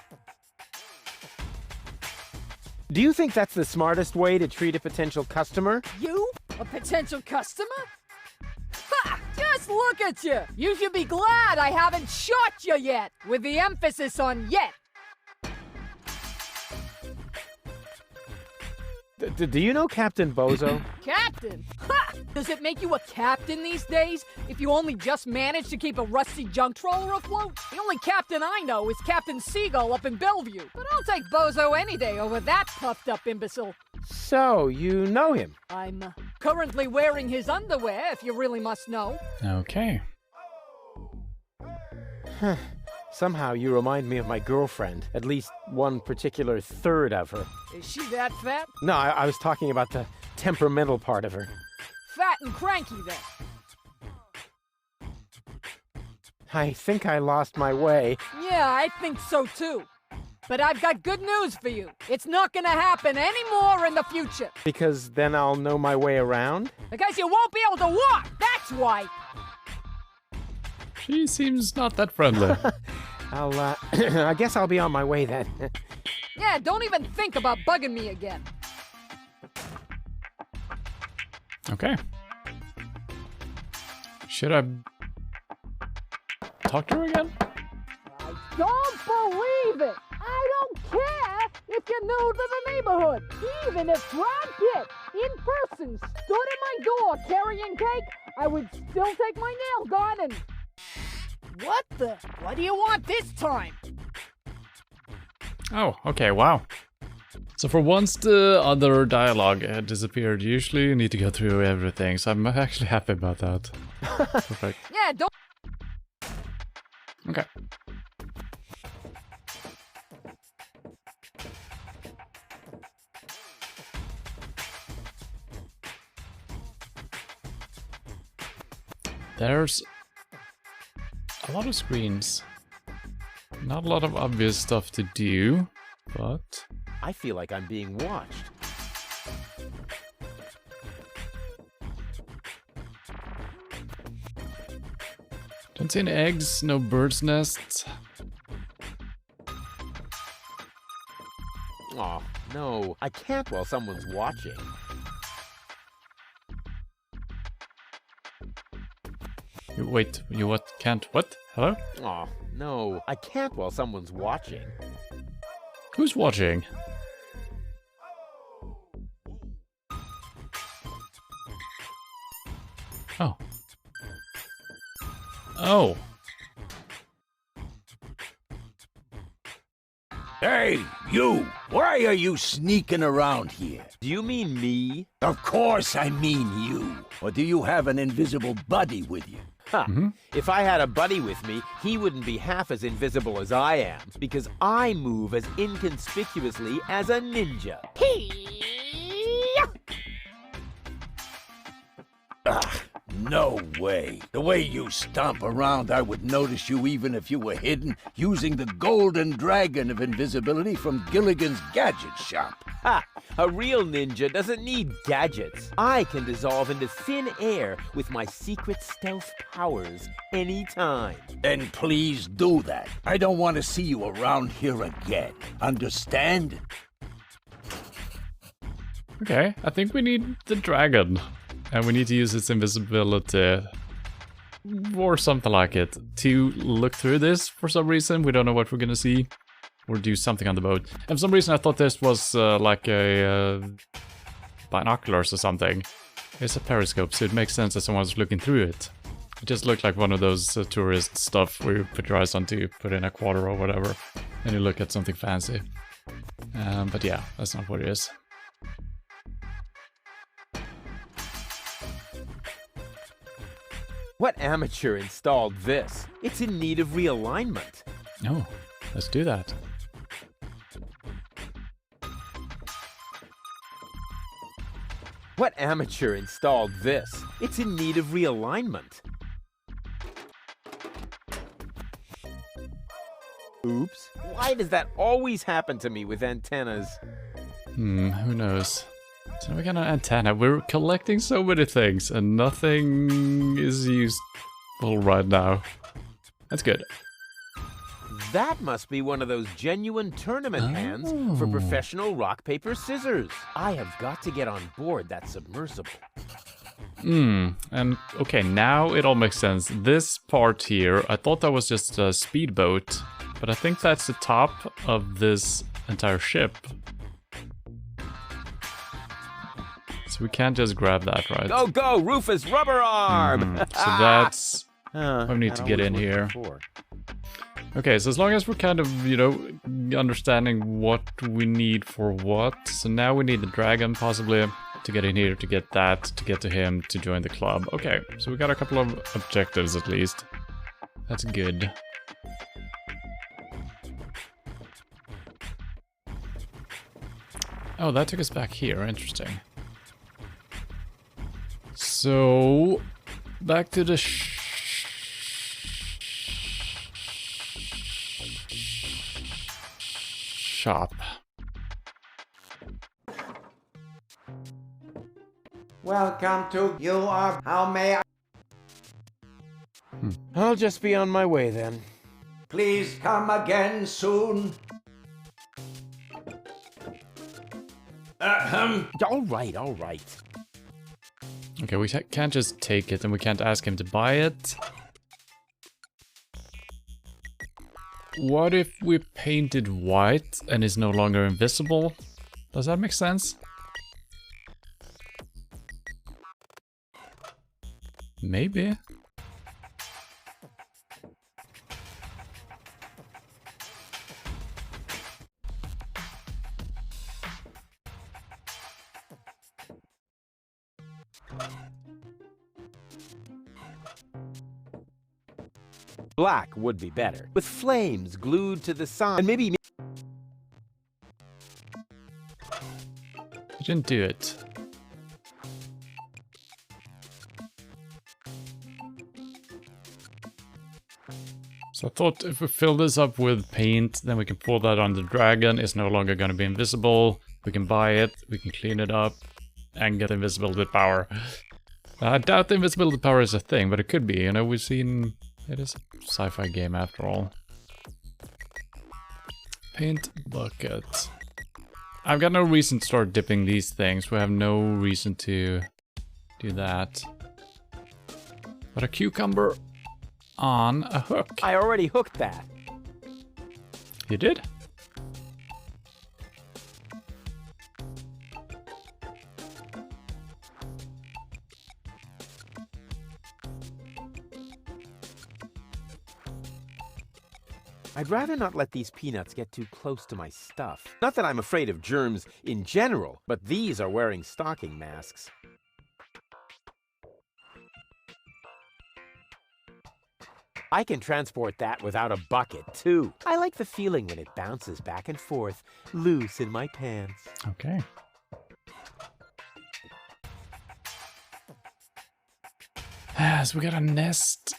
Do you think that's the smartest way to treat a potential customer? You? A potential customer? Ha! Just look at you! You should be glad I haven't shot you yet, with the emphasis on yet. Do you know Captain Bozo? Captain? Ha! Does it make you a captain these days if you only just manage to keep a rusty junk trawler afloat? The only captain I know is Captain Seagull up in Bellevue. But I'll take Bozo any day over that puffed up imbecile. So, you know him? I'm currently wearing his underwear, if you really must know. Okay. Somehow you remind me of my girlfriend. At least one particular third of her. Is she that fat? No, I was talking about the temperamental part of her. Fat and cranky, then. I think I lost my way. Yeah, I think so too. But I've got good news for you. It's not gonna happen anymore in the future. Because then I'll know my way around? Because you won't be able to walk, that's why. She seems not that friendly. I guess I'll be on my way then. Yeah, don't even think about bugging me again. Okay. Should I talk to her again? I don't believe it! I don't care if you're new to the neighborhood! Even if Brad Pitt, in person, stood in my door carrying cake, I would still take my nails gone and... What the? What do you want this time? Oh, okay, wow. So for once the other dialogue had disappeared. Usually you need to go through everything, so I'm actually happy about that. Perfect. Yeah, don't. Okay. There's a lot of screens. Not a lot of obvious stuff to do, but... I feel like I'm being watched. Don't see any eggs, no bird's nests. Aw, no. I can't while someone's watching. Wait, you what? Can't what? Hello? Aw, no. I can't while someone's watching. Who's watching? Oh. Oh. Hey, you! Why are you sneaking around here? Do you mean me? Of course I mean you. Or do you have an invisible buddy with you? Ha! If I had a buddy with me, he wouldn't be half as invisible as I am, because I move as inconspicuously as a ninja. Ah, no way. The way you stomp around, I would notice you even if you were hidden using the golden dragon of invisibility from Gilligan's Gadget Shop. Ha! A real ninja doesn't need gadgets. I can dissolve into thin air with my secret stealth powers anytime. Then please do that. I don't want to see you around here again. Understand? Okay, I think we need the dragon. And we need to use its invisibility or something like it to look through this for some reason. We don't know what we're gonna see. Or do something on the boat. And for some reason I thought this was like a binoculars or something. It's a periscope, so it makes sense that someone's looking through it. It just looked like one of those tourist stuff where you put your eyes onto, you put in a quarter or whatever, and you look at something fancy. But yeah, that's not what it is. What amateur installed this? It's in need of realignment. Oh, let's do that. What amateur installed this? It's in need of realignment. Oops. Why does that always happen to me with antennas? Who knows? So we got an antenna. We're collecting so many things and nothing is useful right now. That's good. That must be one of those genuine tournament hands for professional rock, paper, scissors. I have got to get on board that submersible. And okay, now it all makes sense. This part here, I thought that was just a speedboat, but I think that's the top of this entire ship. So we can't just grab that, right? Go, go, Rufus Rubber Arm! So that's... we need to get in here. Okay, so as long as we're kind of, you know, understanding what we need for what. So now we need the dragon, possibly, to get in here, to get that, to get to him, to join the club. Okay, so we got a couple of objectives at least. That's good. Oh, that took us back here. Interesting. So, back to the shop. Welcome to You Are How May I? I'll just be on my way then. Please come again soon. All right, all right. Okay, we can't just take it and we can't ask him to buy it. What if we painted white and is no longer invisible? Does that make sense? Maybe. Black would be better, with flames glued to the sign, and maybe... You didn't do it. So I thought if we fill this up with paint, then we can pour that on the dragon. It's no longer going to be invisible. We can buy it, we can clean it up, and get invisibility power. I doubt the invisibility power is a thing, but it could be. You know, we've seen... It is a sci-fi game after all. Paint bucket. I've got no reason to start dipping these things. We have no reason to do that. But a cucumber on a hook. I already hooked that. You did? I'd rather not let these peanuts get too close to my stuff. Not that I'm afraid of germs in general, but these are wearing stocking masks. I can transport that without a bucket, too. I like the feeling when it bounces back and forth, loose in my pants. Okay. So we got a nest.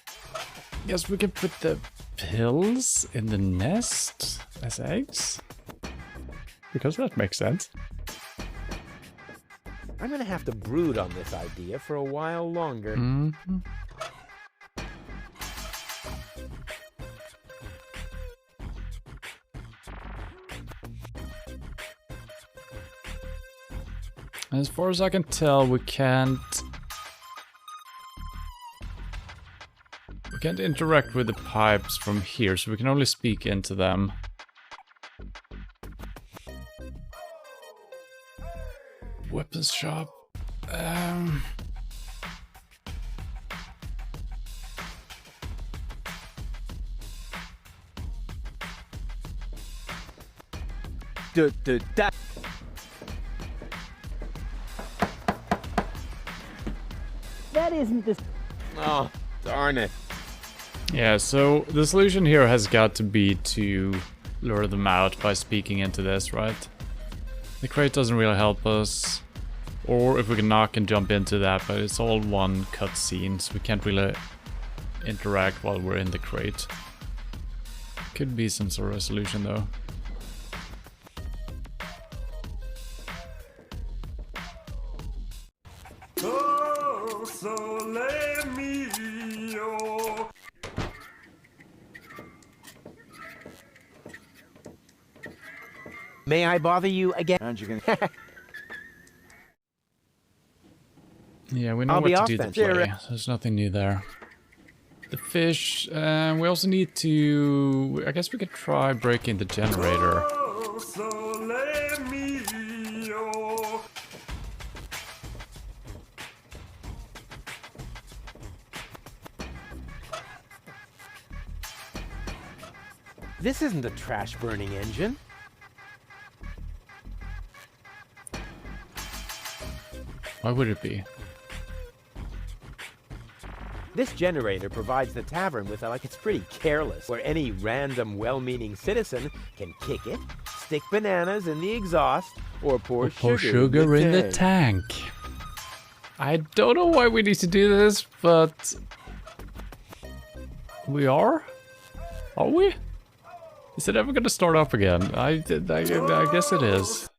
Guess we can put the pills in the nest as eggs? Because that makes sense. I'm gonna have to brood on this idea for a while longer. Mm-hmm. As far as I can tell, we can't interact with the pipes from here, so we can only speak into them. Weapons shop. That isn't this. Oh, darn it. Yeah, so the solution here has got to be to lure them out by speaking into this, right? The crate doesn't really help us. Or if we can knock and jump into that, but it's all one cutscene, so we can't really interact while we're in the crate. Could be some sort of solution though. Oh, sole mio. May I bother you again? And you can... Yeah, we know I'll what be to off do to then. play. There's nothing new there. The fish, we also need to... I guess we could try breaking the generator. Oh, sole mio. This isn't a trash-burning engine. Why would it be? This generator provides the tavern with it's pretty careless, where any random well-meaning citizen can kick it, stick bananas in the exhaust, or pour sugar in the tank. I don't know why we need to do this, but we are? Are we? Is it ever gonna start up again? I guess it is.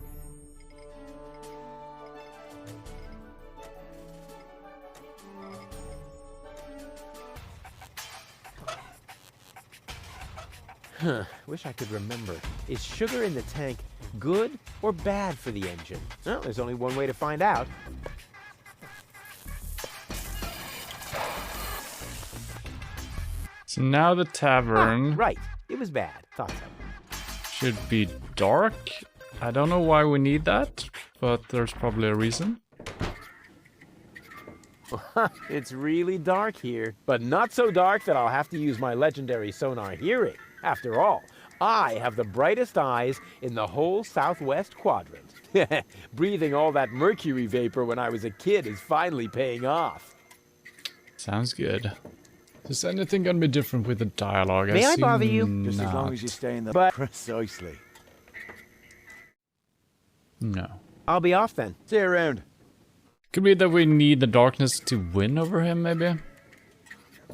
Huh, wish I could remember. Is sugar in the tank good or bad for the engine? Well, there's only one way to find out. So now the tavern... Right, it was bad. Thought so. Should be dark. I don't know why we need that, but there's probably a reason. It's really dark here, but not so dark that I'll have to use my legendary sonar hearing. After all, I have the brightest eyes in the whole southwest quadrant. Breathing all that mercury vapor when I was a kid is finally paying off. Sounds good. Is anything gonna be different with the dialogue? May I bother you? Just as long not. as you stay in the... But- Precisely. No. I'll be off then. See you around. Could be that we need the darkness to win over him, maybe?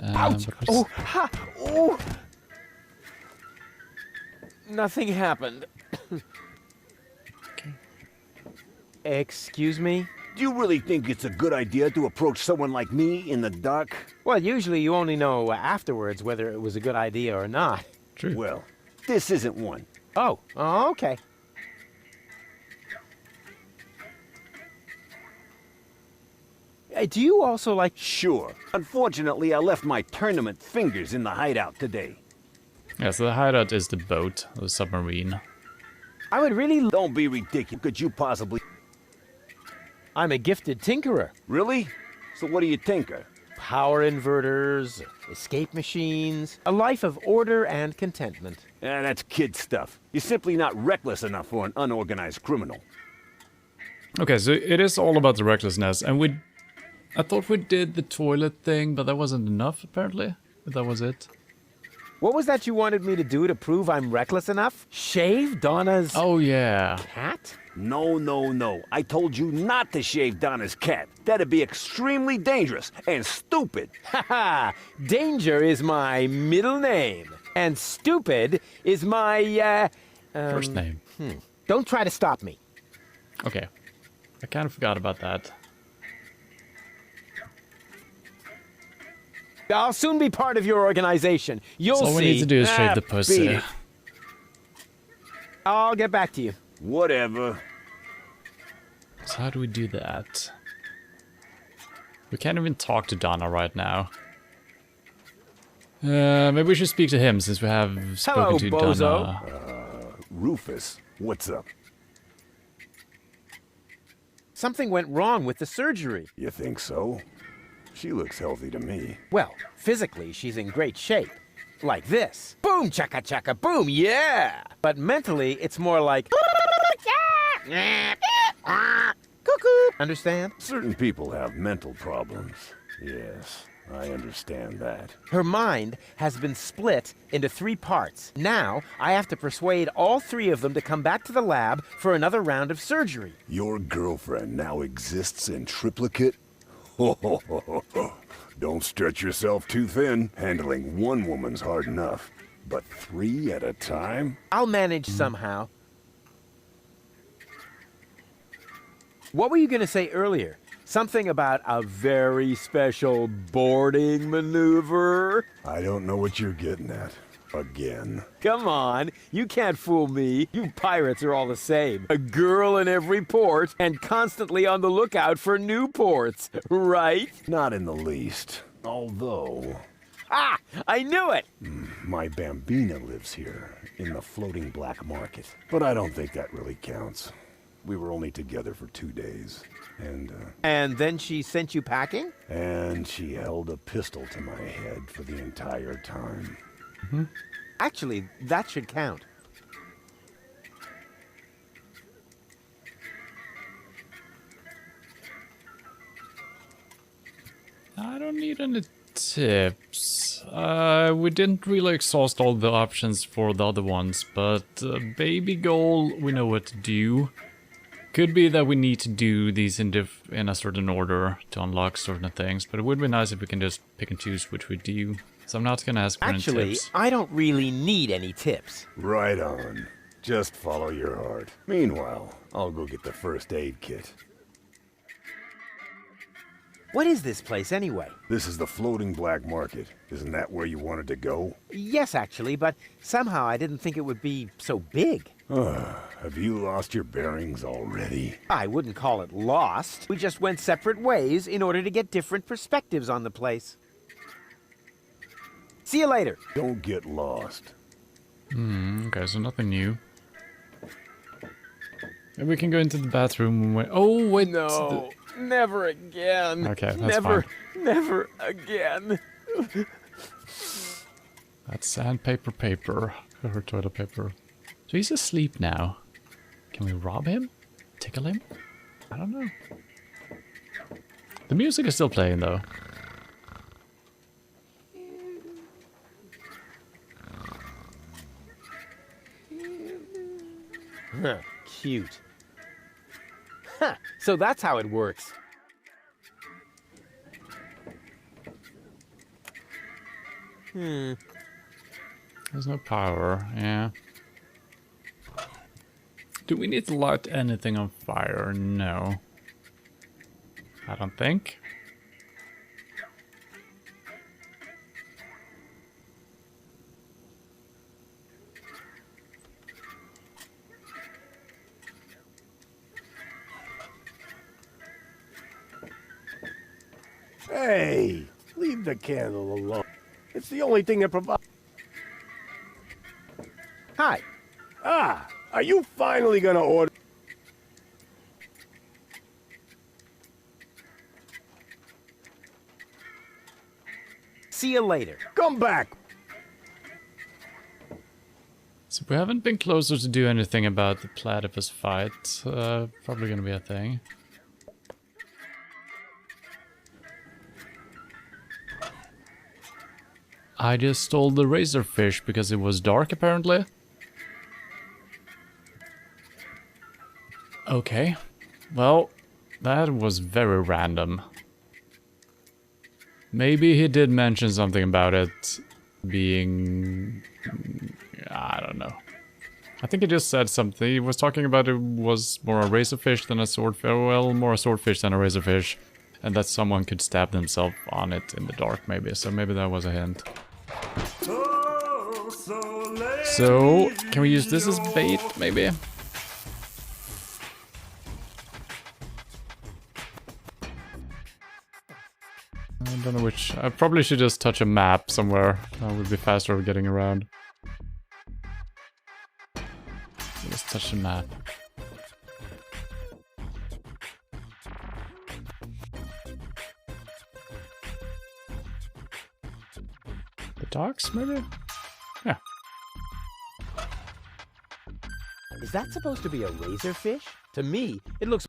Ouch! But Oh, ha! Oh! Nothing happened. Excuse me? Do you really think it's a good idea to approach someone like me in the dark? Well, usually you only know afterwards whether it was a good idea or not. True. Well, this isn't one. Oh, okay. Do you also like... Sure. Unfortunately, I left my tournament fingers in the hideout today. Yeah, so the hideout is the boat, the submarine. I would really... Don't be ridiculous. Could you possibly... I'm a gifted tinkerer. Really? So what do you tinker? Power inverters, escape machines, a life of order and contentment. Yeah, that's kid stuff. You're simply not reckless enough for an unorganized criminal. Okay, so it is all about the recklessness, and I thought we did the toilet thing, but that wasn't enough, apparently. But that was it. What was that you wanted me to do to prove I'm reckless enough? Shave Donna's... Oh, yeah. Cat? No, no, no. I told you not to shave Donna's cat. That'd be extremely dangerous and stupid. Haha! Danger is my middle name. And stupid is my, First name. Don't try to stop me. Okay. I kind of forgot about that. I'll soon be part of your organization. You'll see. So all we need to do is shave the beat pussy. it. I'll get back to you. Whatever. So how do we do that? We can't even talk to Donna right now. Maybe we should speak to him since we have spoken to bozo. Donna. Rufus, what's up? Something went wrong with the surgery. You think so? She looks healthy to me. Well, physically, she's in great shape. Like this. Boom, chaka chaka, boom, yeah! But mentally, it's more like... Cuckoo! Understand? Certain people have mental problems. Yes, I understand that. Her mind has been split into 3 parts. Now, I have to persuade all 3 of them to come back to the lab for another round of surgery. Your girlfriend now exists in triplicate? Don't stretch yourself too thin. Handling one woman's hard enough. But 3 at a time? I'll manage somehow. What were you going to say earlier? Something about a very special boarding maneuver? I don't know what you're getting at. Again. Come on, you can't fool me. You pirates are all the same. A girl in every port and constantly on the lookout for new ports, right? Not in the least. Although... Ah! I knew it! My Bambina lives here, in the floating black market. But I don't think that really counts. We were only together for 2 days. And then she sent you packing? And she held a pistol to my head for the entire time. Actually, that should count. I don't need any tips. We didn't really exhaust all the options for the other ones, but baby goal, we know what to do. Could be that we need to do these in a certain order to unlock certain things, but it would be nice if we can just pick and choose which we do. So I'm not gonna ask for any tips. I don't really need any tips. Right on. Just follow your heart. Meanwhile, I'll go get the first aid kit. What is this place anyway? This is the floating black market. Isn't that where you wanted to go? Yes, actually, but somehow I didn't think it would be so big. Have you lost your bearings already? I wouldn't call it lost. We just went separate ways in order to get different perspectives on the place. See you later. Don't get lost. Okay, so nothing new. Maybe we can go into the bathroom and wait. Oh, wait. No, never again. Okay, that's fine. Never again. That's sandpaper paper. Or toilet paper. So he's asleep now. Can we rob him? tickle him? I don't know. The music is still playing though. Huh, cute. Huh, so that's how it works. There's no power, yeah. Do we need to light anything on fire? No. I don't think. Hey, leave the candle alone. It's the only thing that provides... Hi. Ah, are you finally gonna order... See you later. Come back. So we haven't been closer to do anything about the platypus fight. Probably gonna be a thing. I just stole the razorfish because it was dark, apparently. Okay. Well, that was very random. Maybe he did mention something about it being... I don't know. I think he just said something. He was talking about it was more a razorfish than a swordfish. Well, more a swordfish than a razorfish. And that someone could stab themselves on it in the dark, maybe. So maybe that was a hint. So, can we use this as bait, maybe? I don't know which... I probably should just touch a map somewhere. That would be faster of getting around. Just touch the map. The docks, maybe? Yeah. Is that supposed to be a razorfish? To me, it looks...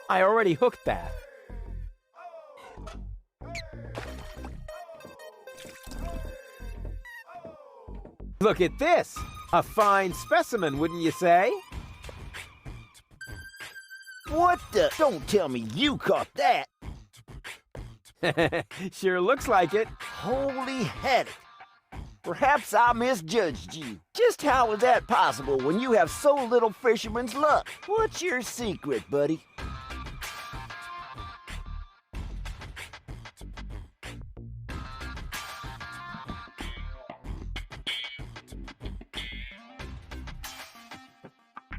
I already hooked that. Look at this! A fine specimen, wouldn't you say? What the? Don't tell me you caught that! Sure looks like it. Holy heck! Perhaps I misjudged you. Just how is that possible when you have so little fisherman's luck? What's your secret, buddy?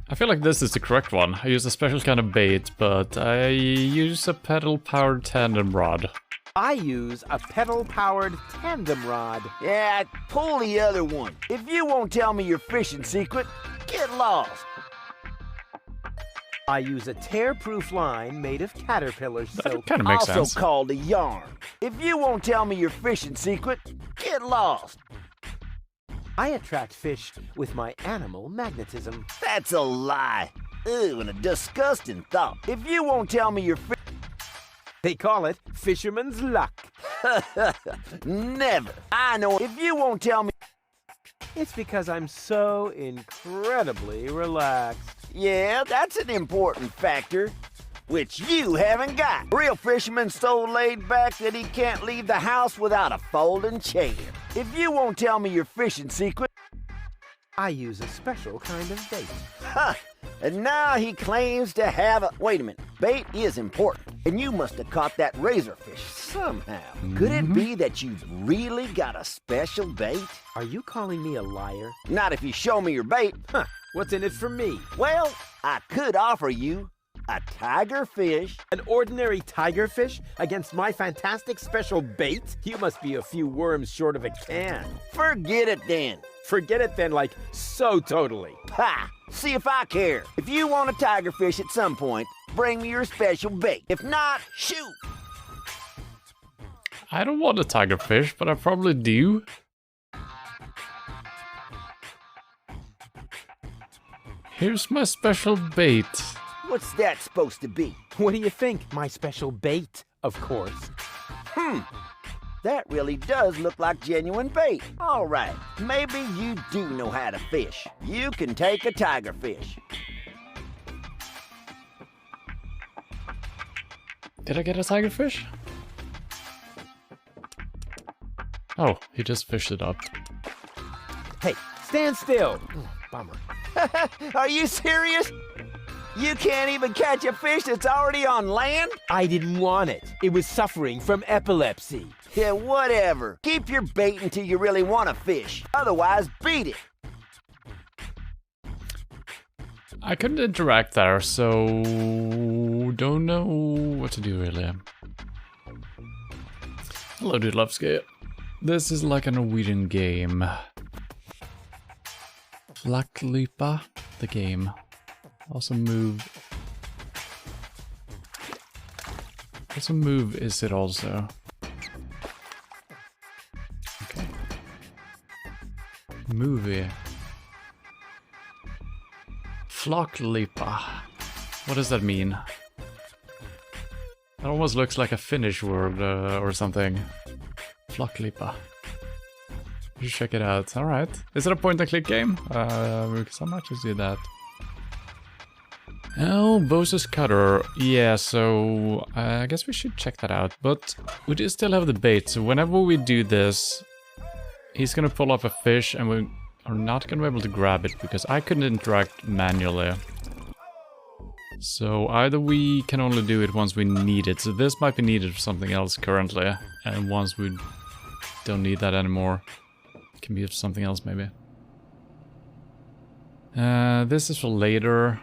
I feel like this is the correct one. I use a special kind of bait, but I use a pedal-powered tandem rod. I use a pedal-powered tandem rod. Yeah, pull the other one. If you won't tell me your fishing secret, get lost. I use a tear-proof line made of caterpillar soap. Kind of makes also sense. called a yarn. If you won't tell me your fishing secret, get lost. I attract fish with my animal magnetism. That's a lie. Ew, and a disgusting thought. If you won't tell me your They call it fisherman's luck. Never. I know. If you won't tell me... It's because I'm so incredibly relaxed. Yeah, that's an important factor, which you haven't got. Real fisherman's so laid back that he can't leave the house without a folding chair. If you won't tell me your fishing secret... I use a special kind of bait. Ha! And now he claims to have a... Wait a minute. Bait is important, and you must have caught that razorfish somehow. Could it be that you've really got a special bait? Are you calling me a liar? Not if you show me your bait. Huh. What's in it for me? Well, I could offer you a tigerfish. An ordinary tigerfish against my fantastic special bait? You must be a few worms short of a can. Forget it then. Forget it then, like, so totally. Ha! See if I care. If you want a tigerfish at some point, bring me your special bait. If not, shoot. I don't want a tigerfish, but I probably do. Here's my special bait. What's that supposed to be? What do you think? My special bait, of course. That really does look like genuine bait. All right, maybe you do know how to fish. You can take a tigerfish. Did I get a tigerfish? Oh, he just fished it up. Hey, stand still. Bummer. Are you serious? You can't even catch a fish that's already on land? I didn't want it. It was suffering from epilepsy. Yeah, whatever. Keep your bait until you really want to fish. Otherwise, beat it. I couldn't interact there, so don't know what to do really. Hello, Dudlovsky. This is like a Norwegian game. Lacklupa, the game. Also move. Also move is it also? Okay. Movie. Flocklipa. What does that mean? That almost looks like a Finnish word or something. Flocklipa. You should check it out. Alright. Is it a point-and-click game? Because I might just do that. Oh, Bose's Cutter. Yeah, so I guess we should check that out. But we do still have the bait, so whenever we do this, he's gonna pull off a fish and we are not gonna be able to grab it because I couldn't interact manually. So either we can only do it once we need it. So this might be needed for something else currently. And once we don't need that anymore, it can be for something else maybe. This is for later.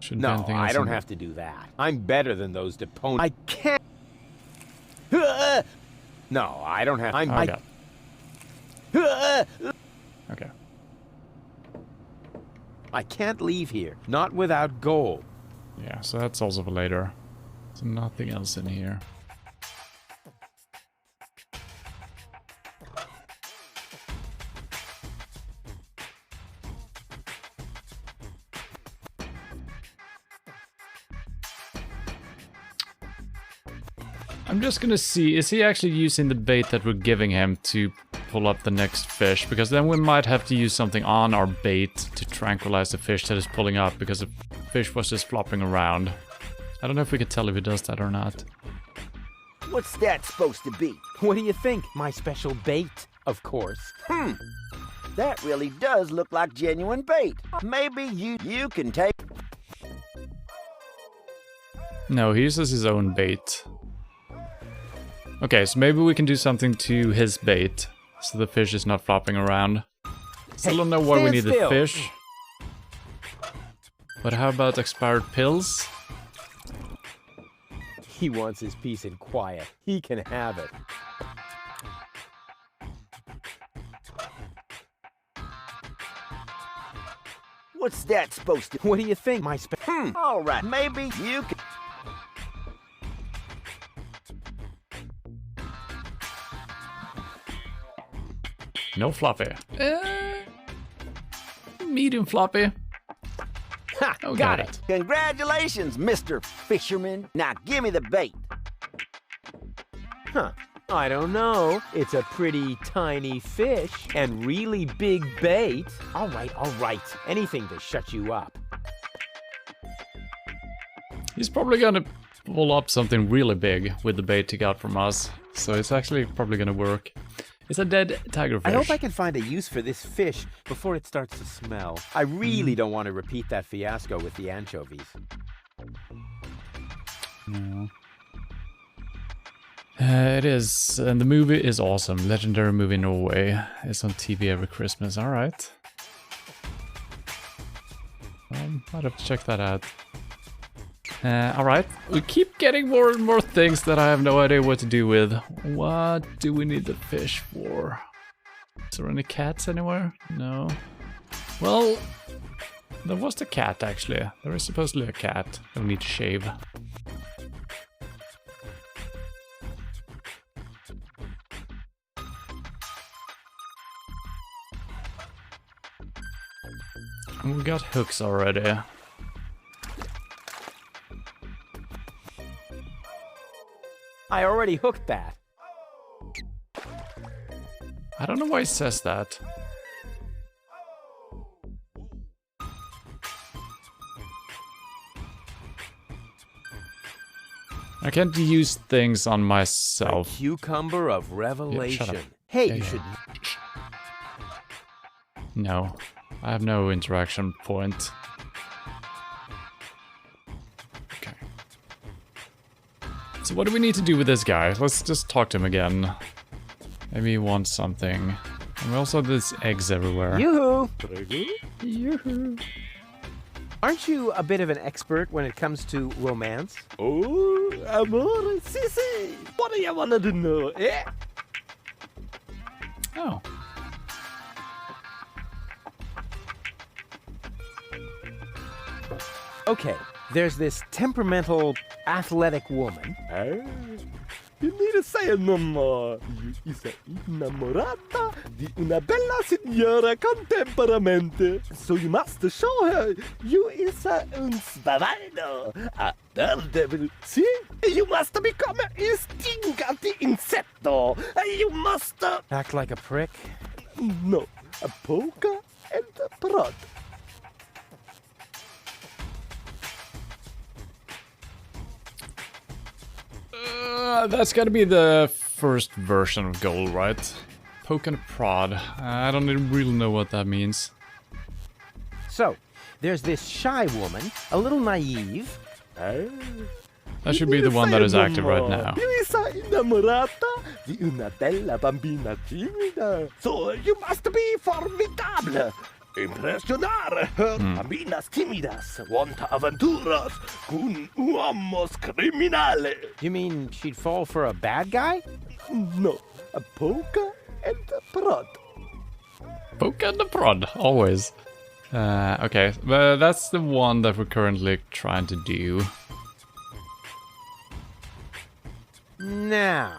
Shouldn't be No, anything else I don't in have to do that. I'm better than those Deponia. I can't. No, I don't have. Okay. I can't leave here. Not without gold. Yeah, so that's also for later. So nothing else in here. I'm just gonna see, is he actually using the bait that we're giving him to pull up the next fish? Because then we might have to use something on our bait to tranquilize the fish that is pulling up, because the fish was just flopping around. I don't know if we could tell if he does that or not. What's that supposed to be? What do you think? My special bait, of course. That really does look like genuine bait. Maybe you can take... No, he uses his own bait. Okay, so maybe we can do something to his bait, so the fish is not flopping around. Still don't know why we need the fish. But how about expired pills? He wants his peace and quiet. He can have it. What's that supposed to... What do you think? My All right, maybe you can... No floppy. Medium floppy. Ha! Oh, got it. Congratulations, Mr. Fisherman. Now give me the bait. Huh. I don't know. It's a pretty tiny fish and really big bait. All right. Anything to shut you up. He's probably gonna pull up something really big with the bait he got from us. So it's actually probably gonna work. It's a dead tigerfish. I hope I can find a use for this fish before it starts to smell. I really don't want to repeat that fiasco with the anchovies. No. It is, and the movie is awesome. Legendary movie Norway. It's on TV every Christmas. Alright. Might have to check that out. Alright, we keep getting more and more things that I have no idea what to do with. What do we need the fish for? Is there any cats anywhere? No. Well, there was the cat actually. There is supposedly a cat that we need to shave. We got hooks already. I already hooked that. I don't know why it says that. I can't use things on myself. The cucumber of revelation. shut up. Hey, Yeah, you yeah. should. No, I have no interaction point. Okay. So what do we need to do with this guy? Let's just talk to him again. Maybe he wants something. And we also have these eggs everywhere. Yoo-hoo! Yoo-hoo! Aren't you a bit of an expert when it comes to romance? Oh, amore, sissy. What do you want to know, eh? Oh. Okay, there's this temperamental, athletic woman. You need to say no more. You is innamorata di una bella signora con temperamento. So you must show her you is un spavaldo, a daredevil. See? You must become a stingante insecto. You must... Act like a prick? No, a poker and a prod. That's gotta be the first version of goal, right? Poke and prod. I don't really know what that means. So, there's this shy woman, a little naive. That should be the one that is active right now. You is innamorata di una bella bambina timida. So you must be formidable. Impressionar her bambinas timidas. Want aventuras con uomos criminale. You mean she'd fall for a bad guy? No, a poker and a prod. Poke and the prod, always. Okay, but that's the one that we're currently trying to do. Now,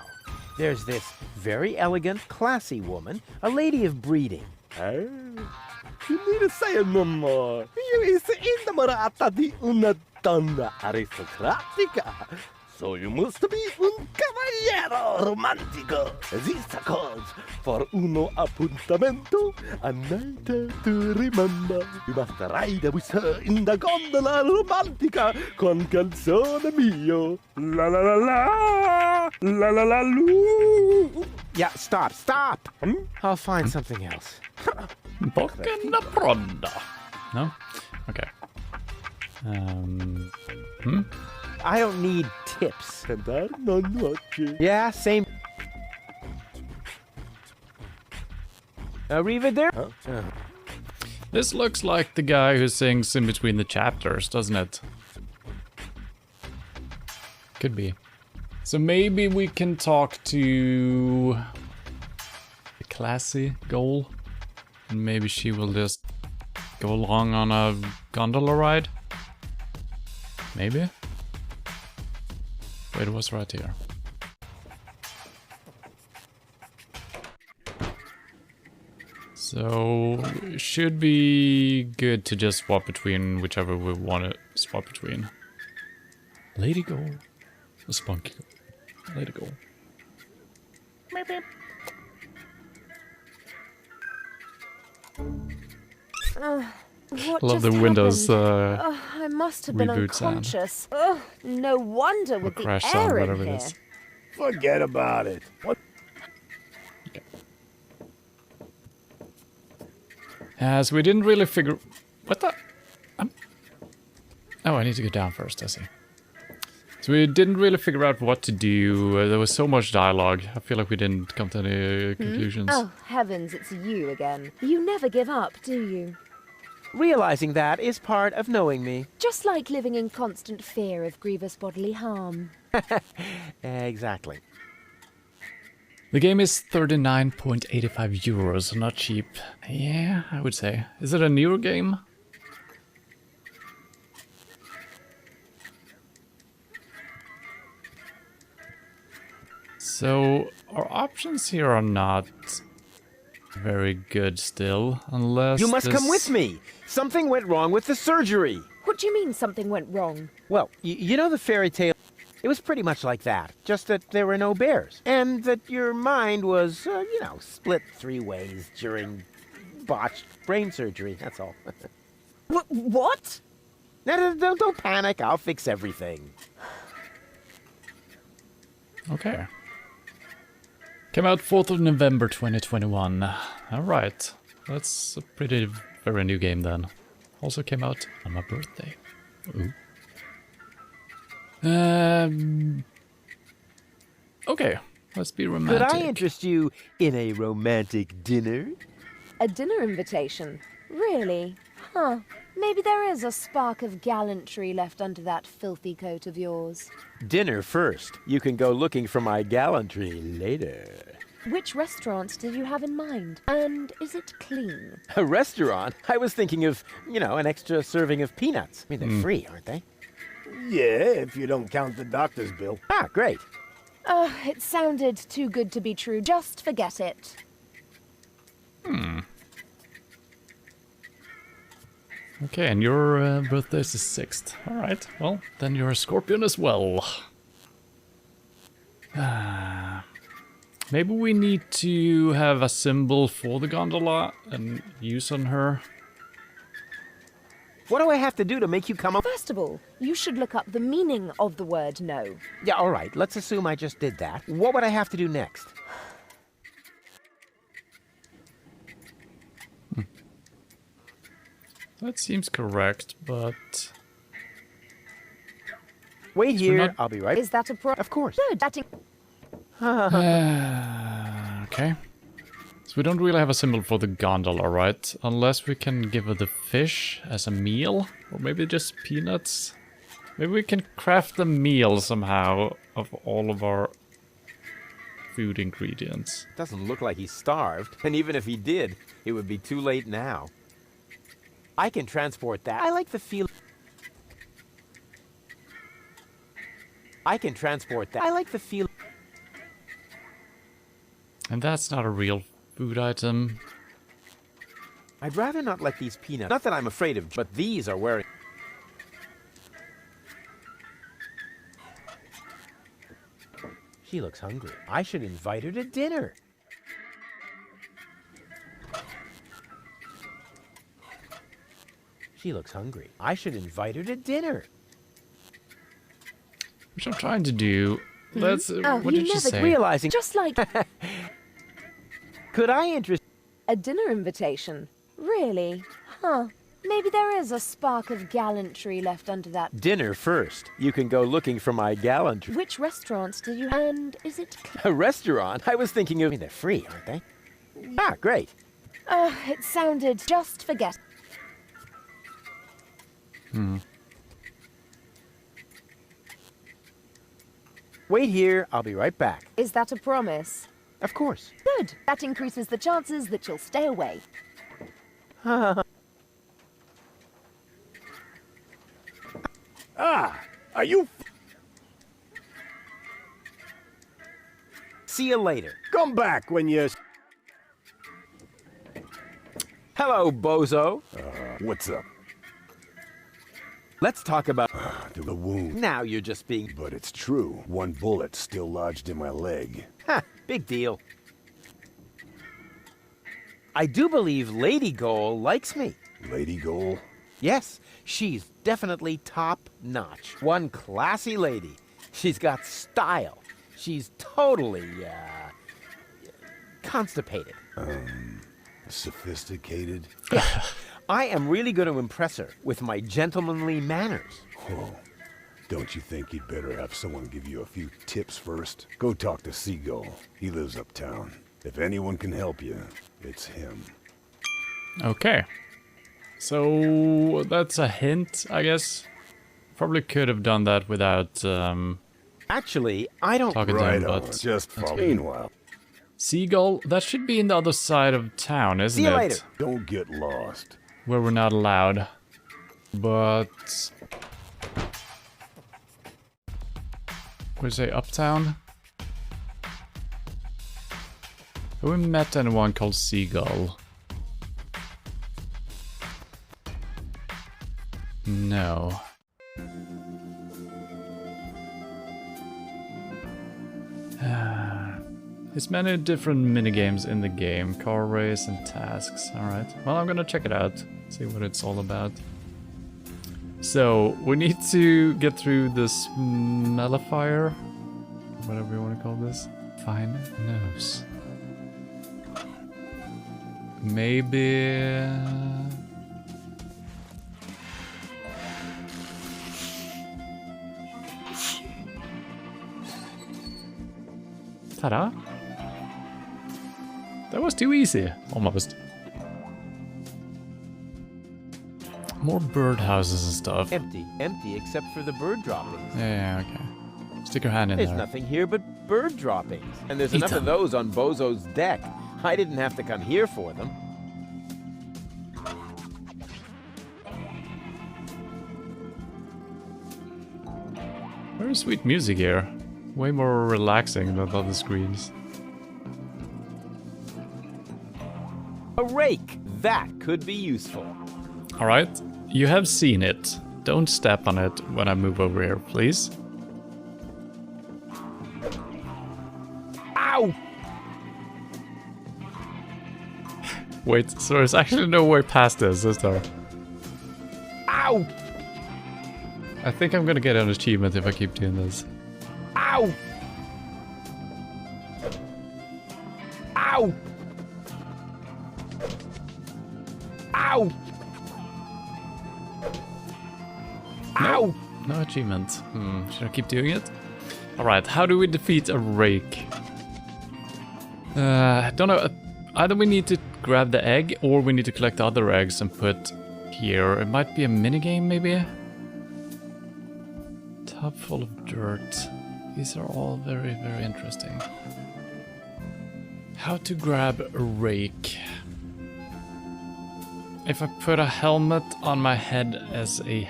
there's this very elegant, classy woman, a lady of breeding. You need to say no more. You is innamorata di una donna aristocratica. So you must be un caballero romantico. This calls for uno appuntamento, a night to remember. You must ride with her in the gondola romantica con canzone mio. La la la la, la la la loo. Yeah, stop. I'll find something else. Poke and the prod. No? Okay. I don't need tips. No noche. Yeah, same. Arriva there? This looks like the guy who sings in between the chapters, doesn't it? Could be. So maybe we can talk to the classy goal, and maybe she will just go along on a gondola ride? Maybe? Wait, it was right here. So, it should be good to just swap between whichever we want to swap between. Lady Goal, or Spunky Goal. Lady Goal. What Love just the Windows I must have been reboot sound. unconscious. No wonder with the crash sound, air in whatever it here. is. Forget about it. What? So we didn't really figure... What the... Oh, I need to go down first, I see. So we didn't really figure out what to do. There was so much dialogue. I feel like we didn't come to any conclusions. Oh, heavens, it's you again. You never give up, do you? Realizing that is part of knowing me. Just like living in constant fear of grievous bodily harm. Exactly. The game is 39.85 euros, not cheap. Yeah, I would say. Is it a newer game? So, our options here are not very good still, unless You must come with me. Something went wrong with the surgery. What do you mean something went wrong? Well, you know the fairy tale? It was pretty much like that, just that there were no bears. And that your mind was, split 3 ways during botched brain surgery, that's all. What? No, don't panic, I'll fix everything. Okay. Came out 4th of November 2021. Alright. That's a very new game then. Also came out on my birthday. Ooh. Okay, let's be romantic. Could I interest you in a romantic dinner? A dinner invitation? Really? Huh. Maybe there is a spark of gallantry left under that filthy coat of yours. Dinner first. You can go looking for my gallantry later. Which restaurant did you have in mind? And is it clean? A restaurant? I was thinking of, an extra serving of peanuts. I mean, they're free, aren't they? Yeah, if you don't count the doctor's bill. Ah, great. It sounded too good to be true. Just forget it. Okay, and your birthday is the 6th. Alright, well, then you're a Scorpion as well. Maybe we need to have a symbol for the gondola and use on her. What do I have to do to make you come up? First of all, you should look up the meaning of the word no. Yeah, all right. Let's assume I just did that. What would I have to do next? That seems correct, but... Wait So here. not- I'll be right. Is that a Of course. Good. Okay. So we don't really have a symbol for the gondola, right? Unless we can give her the fish as a meal? Or maybe just peanuts? Maybe we can craft a meal somehow of all of our food ingredients. Doesn't look like he's starved. And even if he did, it would be too late now. I can transport that. I like the feel. I can transport that. I like the feel. And that's not a real food item. I'd rather not let these peanuts. Not that I'm afraid of, but these are wearing. She looks hungry. I should invite her to dinner. She looks hungry. I should invite her to dinner. Which I'm trying to do. Let's. What did you say? Realizing. Just like Could I interest? a dinner invitation. Really? Huh. Maybe there is a spark of gallantry left under that. Dinner first. You can go looking for my gallantry. Which restaurant did you... And is it... A restaurant? I was thinking of. I mean, they're free, aren't they? Ah, great. It sounded... Just forget. Wait here. I'll be right back. Is that a promise? Of course. Good. That increases the chances that you'll stay away. Are you... See you later. Come back when you're... Hello, bozo. What's up? Let's talk about... The wound. Now you're just being... But it's true. One bullet still lodged in my leg. Ha! Big deal. I do believe Lady Goal likes me. Lady Goal? Yes, she's definitely top-notch. One classy lady. She's got style. She's totally, constipated. Sophisticated? I am really going to impress her with my gentlemanly manners. Whoa. Don't you think you'd better have someone give you a few tips first? Go talk to Seagull. He lives uptown. If anyone can help you, it's him. Okay. So that's a hint, I guess. Probably could have done that without Actually, I don't... talking to him, but Just follow. Meanwhile, Seagull, that should be in the other side of town, isn't See you it? later. don't get lost. Where we're not allowed. But... Would you say uptown? Have we met anyone called Seagull? No. There's many different minigames in the game. Car race and tasks. Alright. Well, I'm gonna check it out. See what it's all about. So, we need to get through this mellifier. Whatever you want to call this. Fine nose. Maybe... Ta-da! That was too easy, almost. More birdhouses and stuff. Empty except for the bird droppings. Yeah, okay. Stick your hand in There's there. nothing here but bird droppings. And there's Eat enough them. of those on Bozo's deck. I didn't have to come here for them. Very sweet music here. Way more relaxing than other screens. A rake! That could be useful. Alright, you have seen it. Don't step on it when I move over here, please. Ow! Wait, so there's actually no way past this, is there? Ow! I think I'm gonna get an achievement if I keep doing this. Ow! Ow! Ow! Ow! No achievement. Should I keep doing it? Alright, how do we defeat a rake? Don't know. Either we need to grab the egg, or we need to collect the other eggs and put here. It might be a minigame, maybe? Tub full of dirt. These are all very, very interesting. How to grab a rake. If I put a helmet on my head as a...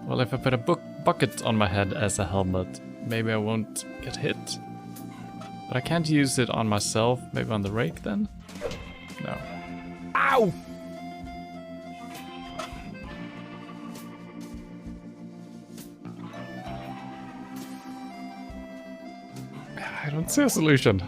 Well, if I put a bucket on my head as a helmet, maybe I won't get hit. But I can't use it on myself. Maybe on the rake then? No. Ow! I don't see a solution.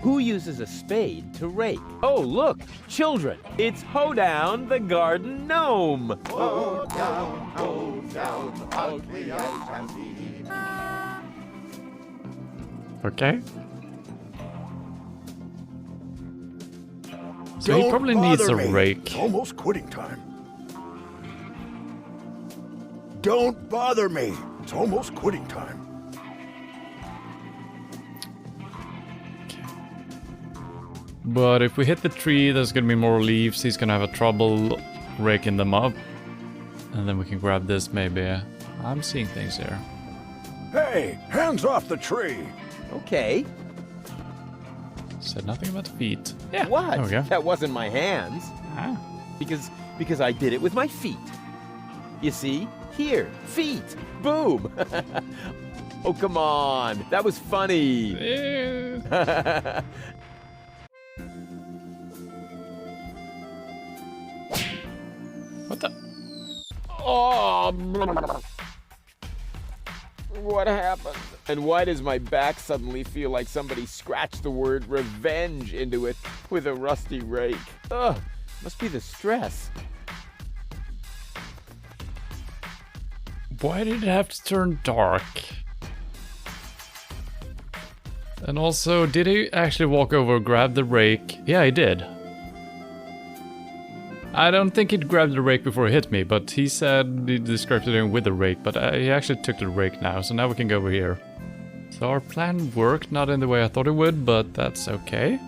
Who uses a spade to rake? Oh, look! Children! It's Hoedown the Garden Gnome! Hoedown, ugly as can be. Okay. So he probably needs a rake. It's almost quitting time. Don't bother me. It's almost quitting time. But if we hit the tree, there's gonna be more leaves. He's gonna have a trouble raking them up. And then we can grab this maybe. I'm seeing things here. Hey, hands off the tree. Okay. Said nothing about feet. Yeah. What? There we go. That wasn't my hands. Ah. Because I did it with my feet. You see? Here. Feet. Boom. Oh, come on. That was funny. What the? Oh. What happened? And why does my back suddenly feel like somebody scratched the word revenge into it with a rusty rake? Ugh, must be the stress. Why did it have to turn dark? And also, did he actually walk over, grab the rake? Yeah, he did. I don't think he'd grabbed the rake before he hit me, but he said he described it with the rake, but he actually took the rake now, so now we can go over here. So our plan worked, not in the way I thought it would, but that's okay.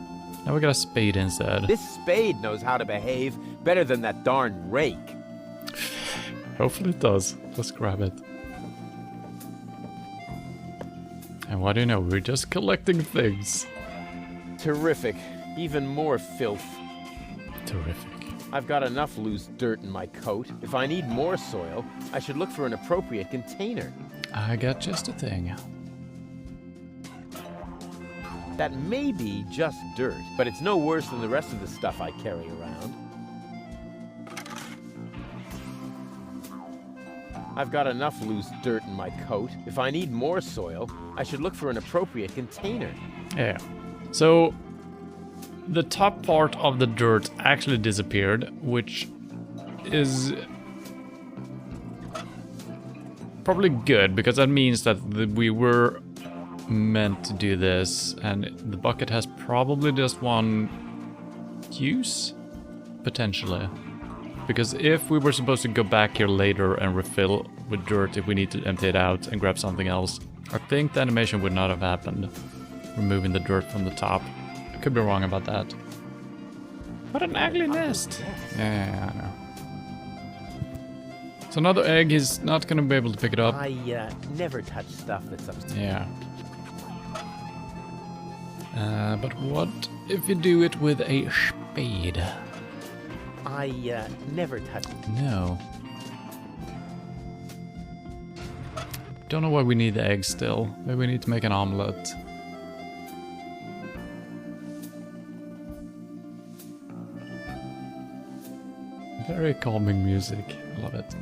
Now we got a spade instead. This spade knows how to behave better than that darn rake. Hopefully it does. Let's grab it. And what do you know, we're just collecting things. Terrific. Even more filth. Terrific. I've got enough loose dirt in my coat. If I need more soil, I should look for an appropriate container. I got just a thing. That may be just dirt, but it's no worse than the rest of the stuff I carry around. I've got enough loose dirt in my coat. If I need more soil, I should look for an appropriate container. Yeah. So the top part of the dirt actually disappeared, which is probably good, because that means that we were meant to do this, and the bucket has probably just one use, potentially. Because if we were supposed to go back here later and refill with dirt if we need to empty it out and grab something else, I think the animation would not have happened, removing the dirt from the top. I could be wrong about that. What an ugly nest! Yeah, I know. So another egg, he's not gonna be able to pick it up. I never touch stuff that's upstairs. Yeah. But what if you do it with a spade? I never touch it. No. Don't know why we need the eggs still. Maybe we need to make an omelette. Very calming music. I love it.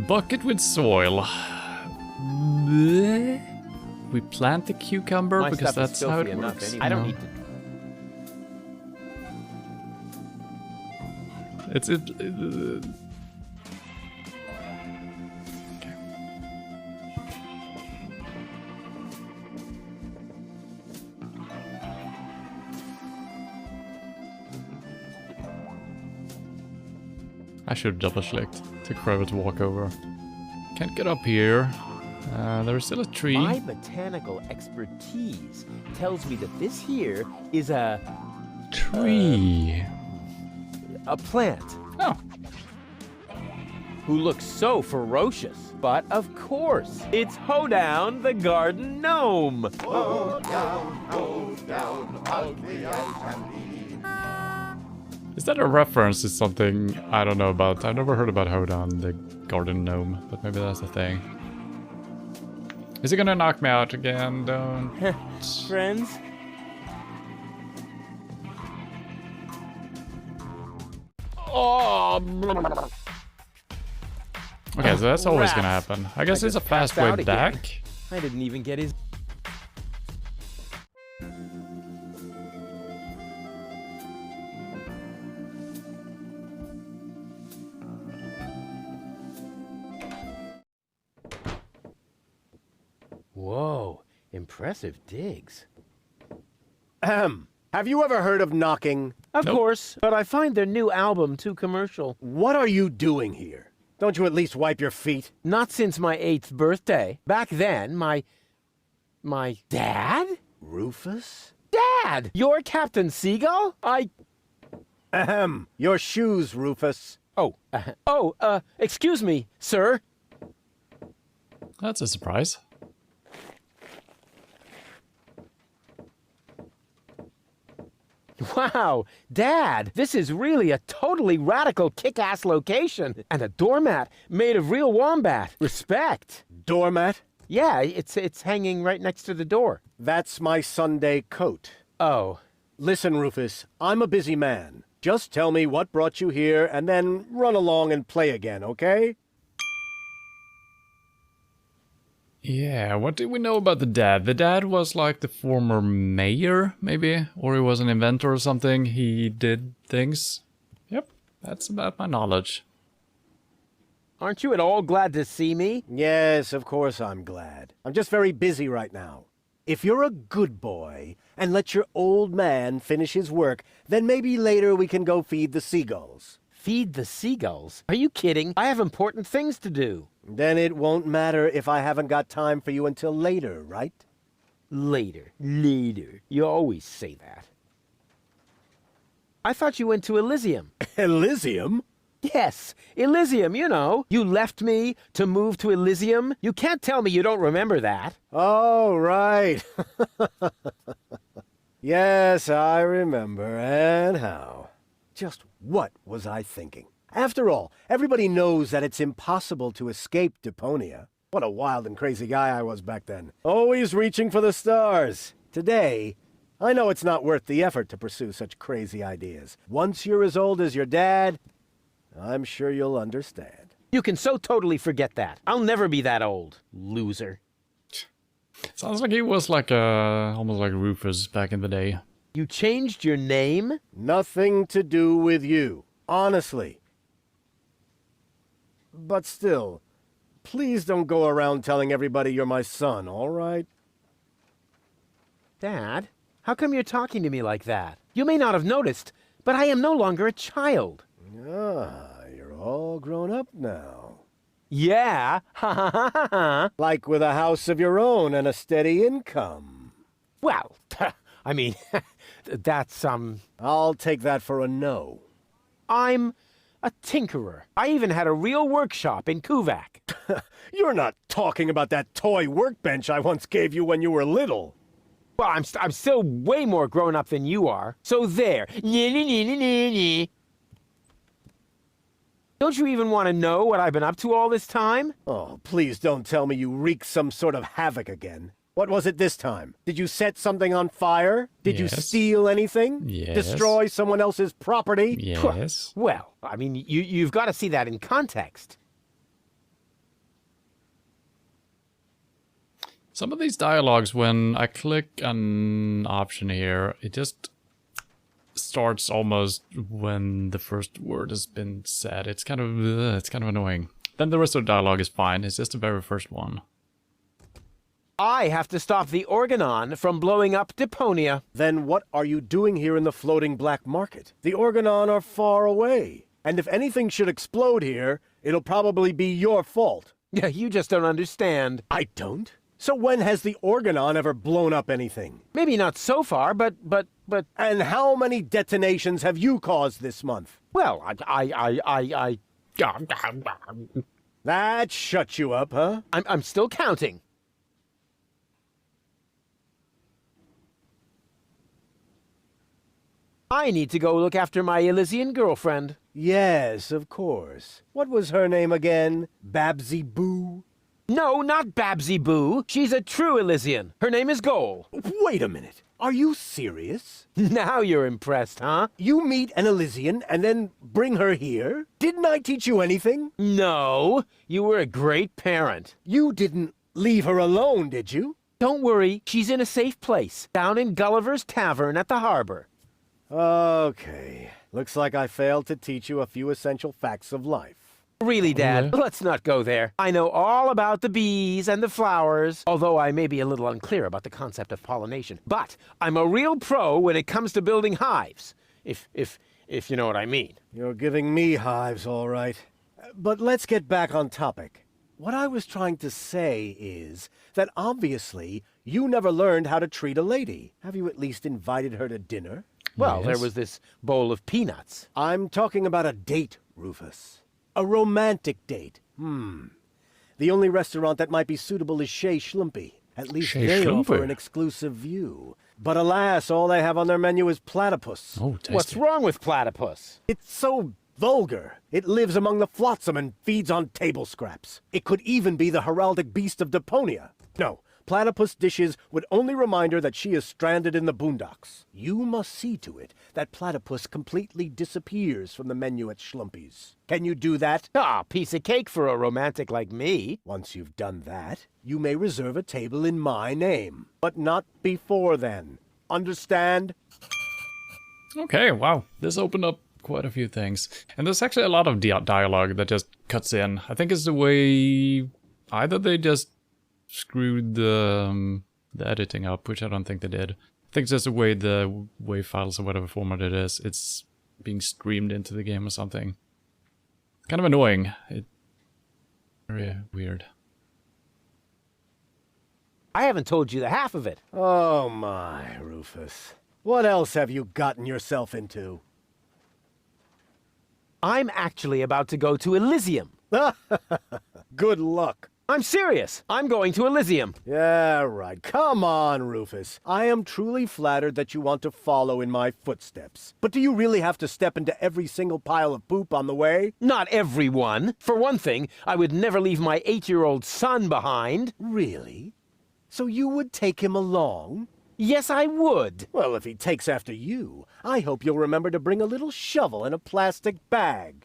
Bucket with soil. Bleh. We plant the cucumber My because stuff is that's how it filthy enough works. anyway. I don't need to. It's okay. I should have double clicked. Took forever to walk over. Can't get up here. There's still a tree. My botanical expertise tells me that this here is a tree. A plant. Oh. Who looks so ferocious. But of course, it's Hoedown the garden gnome. Hoedown, ugly as can be. Is that a reference to something I don't know about? I've never heard about Hoedown the garden gnome, but maybe that's the thing. Is he gonna knock me out again? Don't. Friends? Oh. Okay, so that's always gonna happen. I guess it's a fast way back. I didn't even get his. Whoa, impressive digs. Have you ever heard of knocking? Of course, but I find their new album too commercial. What are you doing here? Don't you at least wipe your feet? Not since my 8th birthday. Back then, my dad? Rufus? Dad! You're Captain Seagull? Your shoes, Rufus. Excuse me, sir. That's a surprise. Wow, Dad, this is really a totally radical kick-ass location. And a doormat made of real wombat. Respect. Doormat? Yeah, it's hanging right next to the door. That's my Sunday coat. Oh. Listen, Rufus, I'm a busy man. Just tell me what brought you here and then run along and play again, okay? Yeah, what did we know about the dad? The dad was like the former mayor, maybe? Or he was an inventor or something. He did things. Yep, that's about my knowledge. Aren't you at all glad to see me? Yes, of course I'm glad. I'm just very busy right now. If you're a good boy and let your old man finish his work, then maybe later we can go feed the seagulls. Feed the seagulls? Are you kidding? I have important things to do. Then it won't matter if I haven't got time for you until later, right? Later. You always say that. I thought you went to Elysium. Elysium? Yes, Elysium, you know. You left me to move to Elysium. You can't tell me you don't remember that. Oh, right. Yes, I remember. And how? Just what was I thinking? After all, everybody knows that it's impossible to escape Deponia. What a wild and crazy guy I was back then. Always reaching for the stars. Today, I know it's not worth the effort to pursue such crazy ideas. Once you're as old as your dad, I'm sure you'll understand. You can so totally forget that. I'll never be that old, loser. Sounds like he was like almost like Rufus back in the day. You changed your name? Nothing to do with you, honestly. But still, please don't go around telling everybody you're my son, all right? Dad, how come you're talking to me like that? You may not have noticed, but I am no longer a child. Ah, you're all grown up now. Yeah, ha ha ha ha ha. Like with a house of your own and a steady income. Well, I mean, that's, I'll take that for a no. I'm a tinkerer. I even had a real workshop in Kuvak. You're not talking about that toy workbench I once gave you when you were little. Well, I'm still way more grown up than you are. So there. Don't you even want to know what I've been up to all this time? Oh, please don't tell me you wreaked some sort of havoc again. What was it this time? Did you set something on fire? Did you steal anything? Yes. Destroy someone else's property? Yes. Well, I mean, you've got to see that in context. Some of these dialogues, when I click an option here, it just starts almost when the first word has been said. It's kind of annoying. Then the rest of the dialogue is fine. It's just the very first one. I have to stop the Organon from blowing up Deponia. Then what are you doing here in the floating black market? The Organon are far away. And if anything should explode here, it'll probably be your fault. Yeah, you just don't understand. I don't? So when has the Organon ever blown up anything? Maybe not so far, but... And how many detonations have you caused this month? Well, That shut you up, huh? I'm still counting. I need to go look after my Elysian girlfriend. Yes, of course. What was her name again? Babsy Boo? No, not Babsy Boo. She's a true Elysian. Her name is Goal. Wait a minute. Are you serious? Now you're impressed, huh? You meet an Elysian and then bring her here? Didn't I teach you anything? No. You were a great parent. You didn't leave her alone, did you? Don't worry. She's in a safe place. Down in Gulliver's Tavern at the harbor. Okay. Looks like I failed to teach you a few essential facts of life. Really, Dad, let's not go there. I know all about the bees and the flowers, although I may be a little unclear about the concept of pollination. But I'm a real pro when it comes to building hives, if you know what I mean. You're giving me hives, all right. But let's get back on topic. What I was trying to say is that obviously you never learned how to treat a lady. Have you at least invited her to dinner? Well, there was this bowl of peanuts. I'm talking about a date, Rufus. A romantic date. The only restaurant that might be suitable is Chez Schlumpy. At least they offer an exclusive view. But alas, all they have on their menu is platypus. Oh, tasty. What's wrong with platypus? It's so vulgar. It lives among the flotsam and feeds on table scraps. It could even be the heraldic beast of Deponia. No, platypus dishes would only remind her that she is stranded in the boondocks. You must see to it that platypus completely disappears from the menu at Schlumpy's. Can you do that? Ah, piece of cake for a romantic like me. Once you've done that, you may reserve a table in my name. But not before then. Understand? Okay, wow. This opened up quite a few things. And there's actually a lot of dialogue that just cuts in. I think it's the way... Either they just screwed the editing up, which I don't think they did. I think it's just the way the WAV files or whatever format it is, it's being streamed into the game or something. Kind of annoying. Very weird. I haven't told you the half of it. Oh my, Rufus. What else have you gotten yourself into? I'm actually about to go to Elysium. Good luck. I'm serious. I'm going to Elysium. Yeah, right. Come on, Rufus. I am truly flattered that you want to follow in my footsteps. But do you really have to step into every single pile of poop on the way? Not everyone. For one thing, I would never leave my 8-year-old son behind. Really? So you would take him along? Yes, I would. Well, if he takes after you, I hope you'll remember to bring a little shovel and a plastic bag.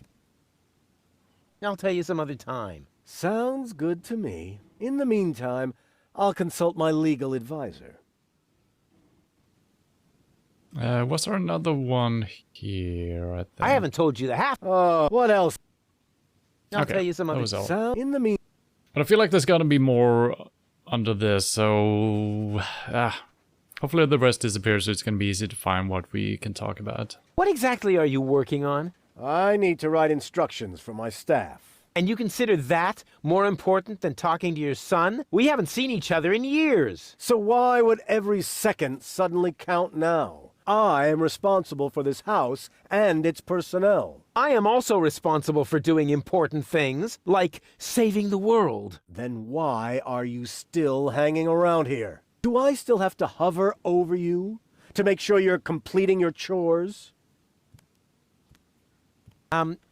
I'll tell you some other time. Sounds good to me. In the meantime, I'll consult my legal advisor. Was there another one here? I haven't told you the half. What else? I'll tell you some other time. In the meantime. But I feel like there's gotta be more under this, so hopefully the rest disappears so it's gonna be easy to find what we can talk about. What exactly are you working on? I need to write instructions for my staff. And you consider that more important than talking to your son? We haven't seen each other in years. So why would every second suddenly count now? I am responsible for this house and its personnel. I am also responsible for doing important things, like saving the world. Then why are you still hanging around here? Do I still have to hover over you to make sure you're completing your chores?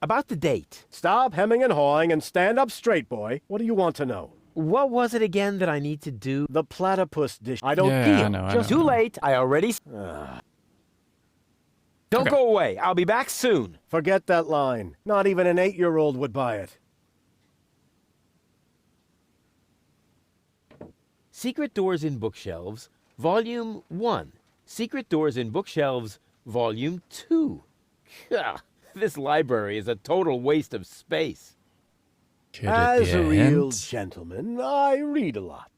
About the date. Stop hemming and hawing and stand up straight, boy. What do you want to know? What was it again that I need to do? The platypus dish. I don't I know. Too late. I already... Don't go away. I'll be back soon. Forget that line. Not even an 8-year-old would buy it. Secret Doors in Bookshelves, Volume 1. Secret Doors in Bookshelves, Volume 2. This library is a total waste of space. As a real gentleman, I read a lot.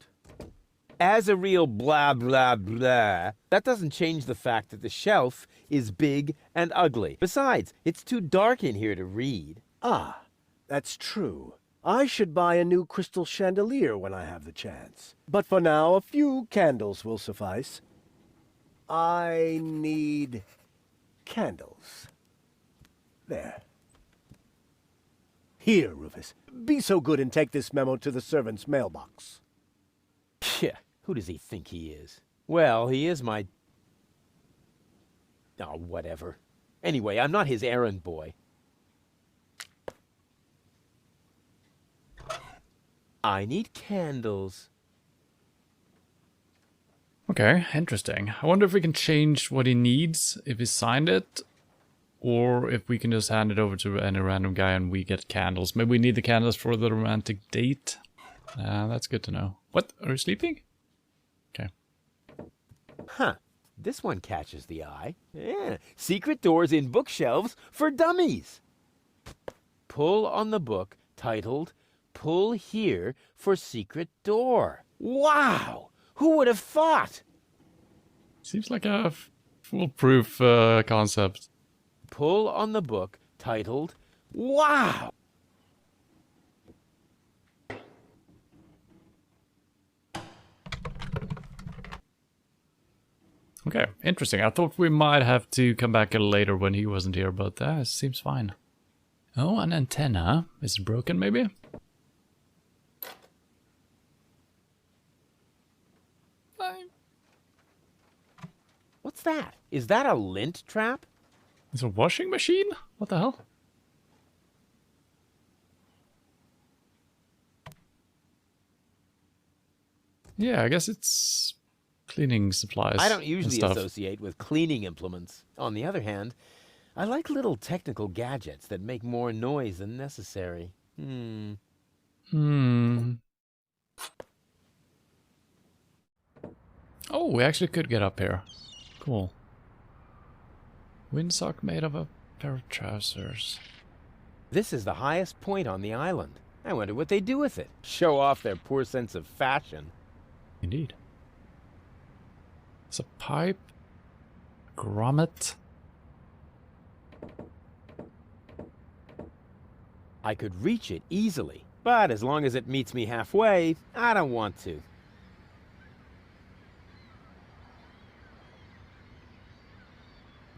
As a real blah, blah, blah, that doesn't change the fact that the shelf is big and ugly. Besides, it's too dark in here to read. Ah, that's true. I should buy a new crystal chandelier when I have the chance. But for now, a few candles will suffice. I need candles. There. Here, Rufus. Be so good and take this memo to the servant's mailbox. Yeah, who does he think he is? Well, he is my... Oh, whatever. Anyway, I'm not his errand boy. I need candles. Okay, interesting. I wonder if we can change what he needs, if he signed it, or if we can just hand it over to any random guy and we get candles. Maybe we need the candles for the romantic date. That's good to know. What? Are you sleeping? Okay. Huh. This one catches the eye. Yeah. Secret Doors in Bookshelves for Dummies. Pull on the book titled Pull Here for Secret Door. Wow! Who would have thought? Seems like a foolproof concept. Pull on the book titled Wow! Okay, interesting. I thought we might have to come back a little later when he wasn't here, but that seems fine. Oh, an antenna. Is it broken, maybe? What's that? Is that a lint trap? It's a washing machine? What the hell? Yeah, I guess it's cleaning supplies. I don't usually associate with cleaning implements. On the other hand, I like little technical gadgets that make more noise than necessary. Oh, we actually could get up here. Cool. Windsock made of a pair of trousers. This is the highest point on the island. I wonder what they do with it. Show off their poor sense of fashion. Indeed. It's a pipe. Grommet. I could reach it easily, but as long as it meets me halfway, I don't want to.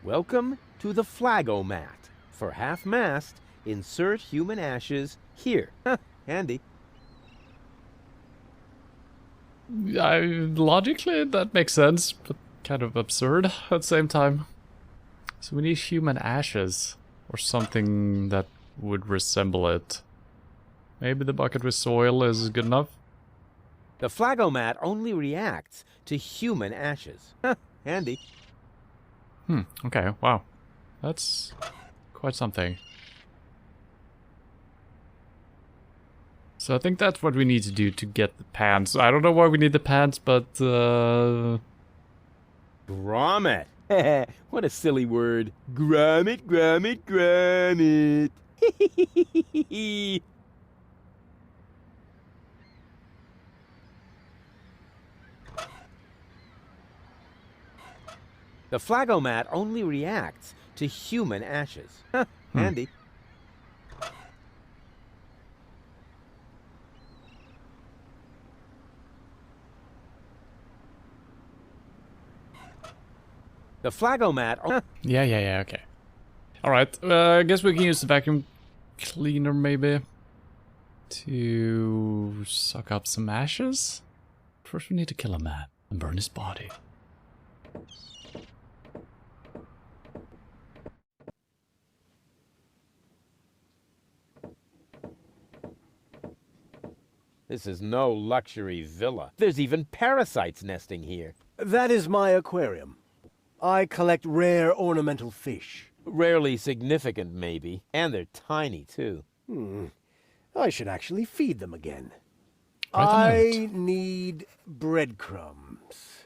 Welcome to the Flagomat. For half-mast, insert human ashes here. Handy. Logically, that makes sense, but kind of absurd at the same time. So we need human ashes, or something that would resemble it. Maybe the bucket with soil is good enough? The Flagomat only reacts to human ashes. Handy. Okay, wow. That's quite something. So I think that's what we need to do to get the pants. I don't know why we need the pants, but Grommet. What a silly word. Grommet, grommet, grommet. The Flagomat only reacts to human ashes. Handy. The Flagomat... Yeah, okay. Alright, I guess we can use the vacuum cleaner, maybe, to suck up some ashes? First we need to kill a man and burn his body. This is no luxury villa. There's even parasites nesting here. That is my aquarium. I collect rare ornamental fish. Rarely significant, maybe. And they're tiny, too. I should actually feed them again. Write a I need breadcrumbs.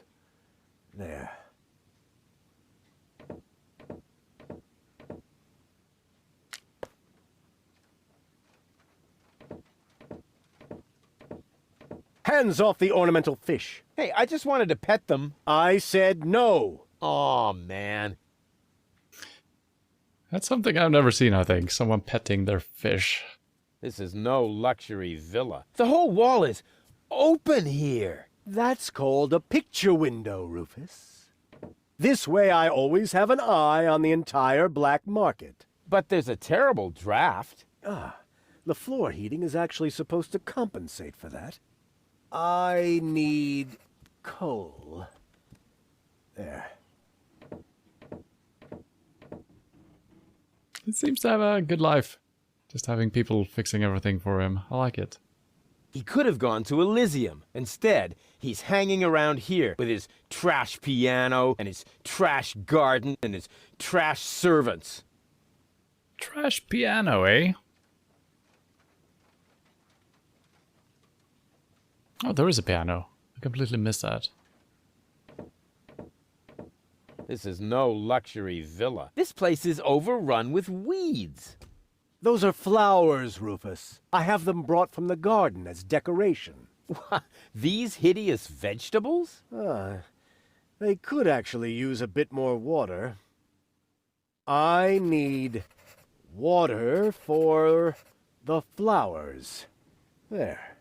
There. Hands off the ornamental fish. Hey, I just wanted to pet them. I said no. Aw, man. That's something I've never seen, I think. Someone petting their fish. This is no luxury villa. The whole wall is open here. That's called a picture window, Rufus. This way I always have an eye on the entire black market. But there's a terrible draft. The floor heating is actually supposed to compensate for that. I need coal. There. He seems to have a good life. Just having people fixing everything for him. I like it. He could have gone to Elysium. Instead, he's hanging around here with his trash piano and his trash garden and his trash servants. Trash piano, eh? Oh, there is a piano. I completely missed that. This is no luxury villa. This place is overrun with weeds. Those are flowers, Rufus. I have them brought from the garden as decoration. These hideous vegetables? They could actually use a bit more water. I need water for the flowers. There.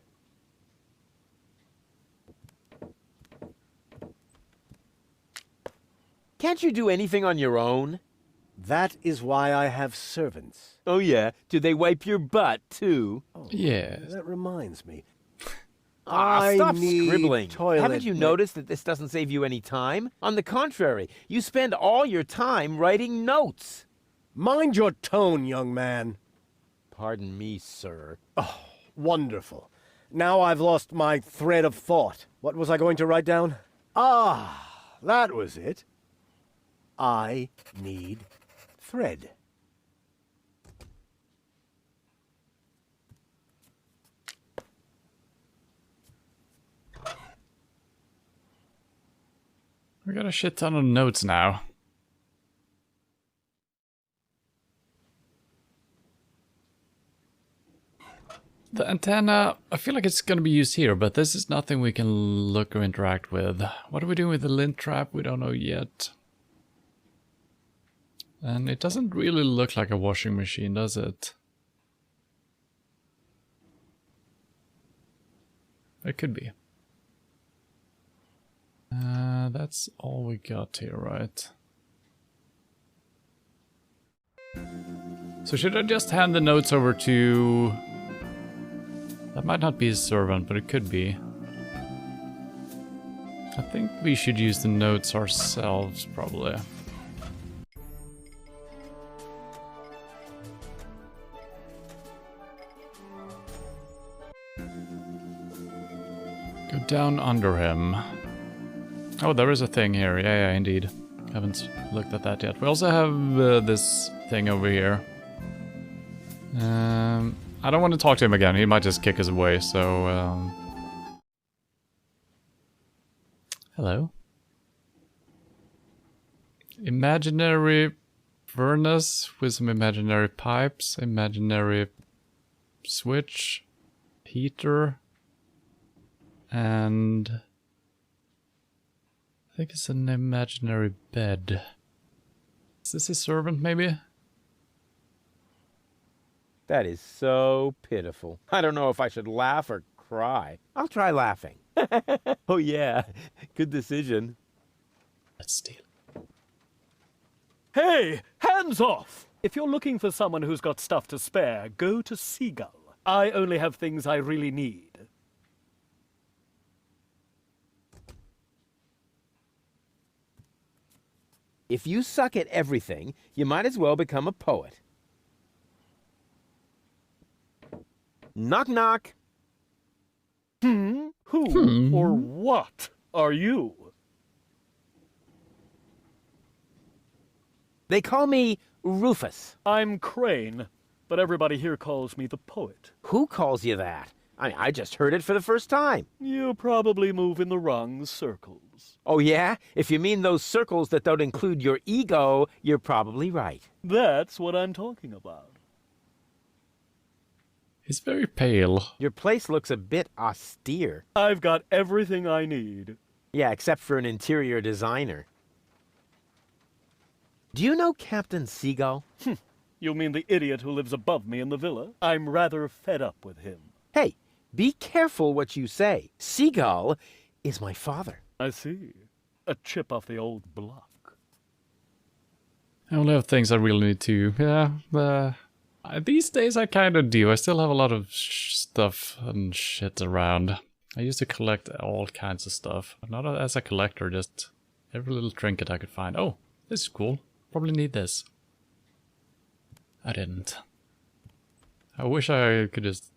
Can't you do anything on your own? That is why I have servants. Oh yeah? Do they wipe your butt, too? Yes. That reminds me. Stop need scribbling. toilet Haven't you noticed that this doesn't save you any time? On the contrary, you spend all your time writing notes. Mind your tone, young man. Pardon me, sir. Oh, wonderful. Now I've lost my thread of thought. What was I going to write down? That was it. I need thread. We got a shit ton of notes now. The antenna, I feel like it's gonna be used here, but this is nothing we can look or interact with. What are we doing with the lint trap? We don't know yet. And it doesn't really look like a washing machine, does it? It could be. That's all we got here, right? So should I just hand the notes over to... That might not be his servant, but it could be. I think we should use the notes ourselves, probably. Go down under him. Oh, there is a thing here. Yeah, indeed. Haven't looked at that yet. We also have this thing over here. I don't want to talk to him again. He might just kick us away, so... Hello? Imaginary furnace with some imaginary pipes. Imaginary switch. Heater. And... I think it's an imaginary bed. Is this his servant, maybe? That is so pitiful. I don't know if I should laugh or cry. I'll try laughing. Oh yeah, good decision. Let's steal. Hey, hands off! If you're looking for someone who's got stuff to spare, go to Seagull. I only have things I really need. If you suck at everything, you might as well become a poet. Knock knock. Who or what are you? They call me Rufus. I'm Crane, but everybody here calls me the poet. Who calls you that? I just heard it for the first time. You probably move in the wrong circles. Oh yeah? If you mean those circles that don't include your ego, you're probably right. That's what I'm talking about. He's very pale. Your place looks a bit austere. I've got everything I need. Yeah, except for an interior designer. Do you know Captain Seagull? You mean the idiot who lives above me in the villa? I'm rather fed up with him. Hey, be careful what you say. Seagull is my father. I see. A chip off the old block. I only have things I really need to. Yeah, these days I kind of do. I still have a lot of stuff and shit around. I used to collect all kinds of stuff. Not as a collector, just every little trinket I could find. Oh, this is cool. Probably need this. I didn't. I wish I could just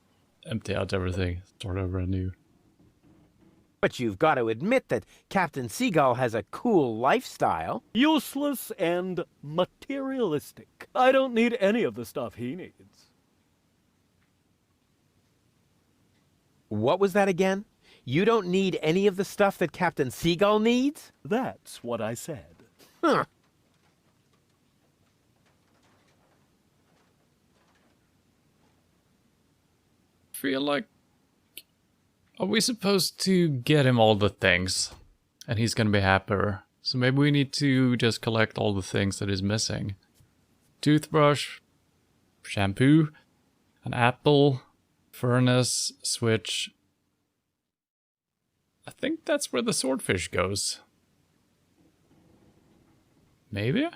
empty out everything, start over anew. But you've got to admit that Captain Seagull has a cool lifestyle. Useless and materialistic. I don't need any of the stuff he needs. What was that again? You don't need any of the stuff that Captain Seagull needs? That's what I said. Huh. Feel like... Are we supposed to get him all the things? And he's gonna be happier. So maybe we need to just collect all the things that he's missing. Toothbrush, shampoo, an apple, furnace, switch. I think that's where the swordfish goes. Maybe?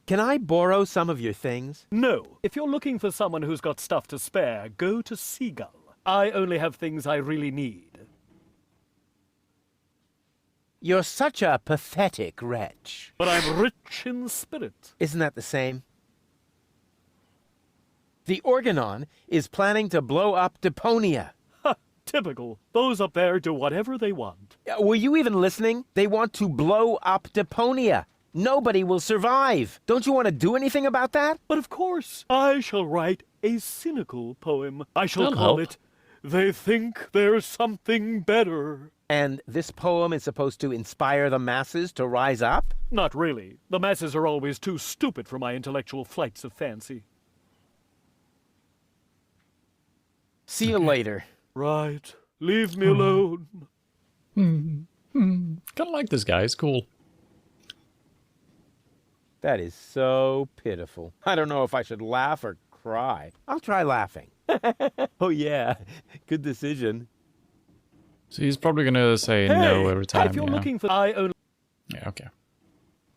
Can I borrow some of your things? No. If you're looking for someone who's got stuff to spare, go to Seagull. I only have things I really need. You're such a pathetic wretch. But I'm rich in spirit. Isn't that the same? The Organon is planning to blow up Deponia. Ha! Typical. Those up there do whatever they want. Were you even listening? They want to blow up Deponia. Nobody will survive. Don't you want to do anything about that? But of course, I shall write a cynical poem. I shall call it, "They Think There's Something Better." And this poem is supposed to inspire the masses to rise up? Not really. The masses are always too stupid for my intellectual flights of fancy. See you later. Right. Leave me alone. Kinda like this guy. He's cool. That is so pitiful. I don't know if I should laugh or cry. I'll try laughing. Oh yeah, good decision. So he's probably gonna say no every time. If you're looking for I only... Yeah, okay.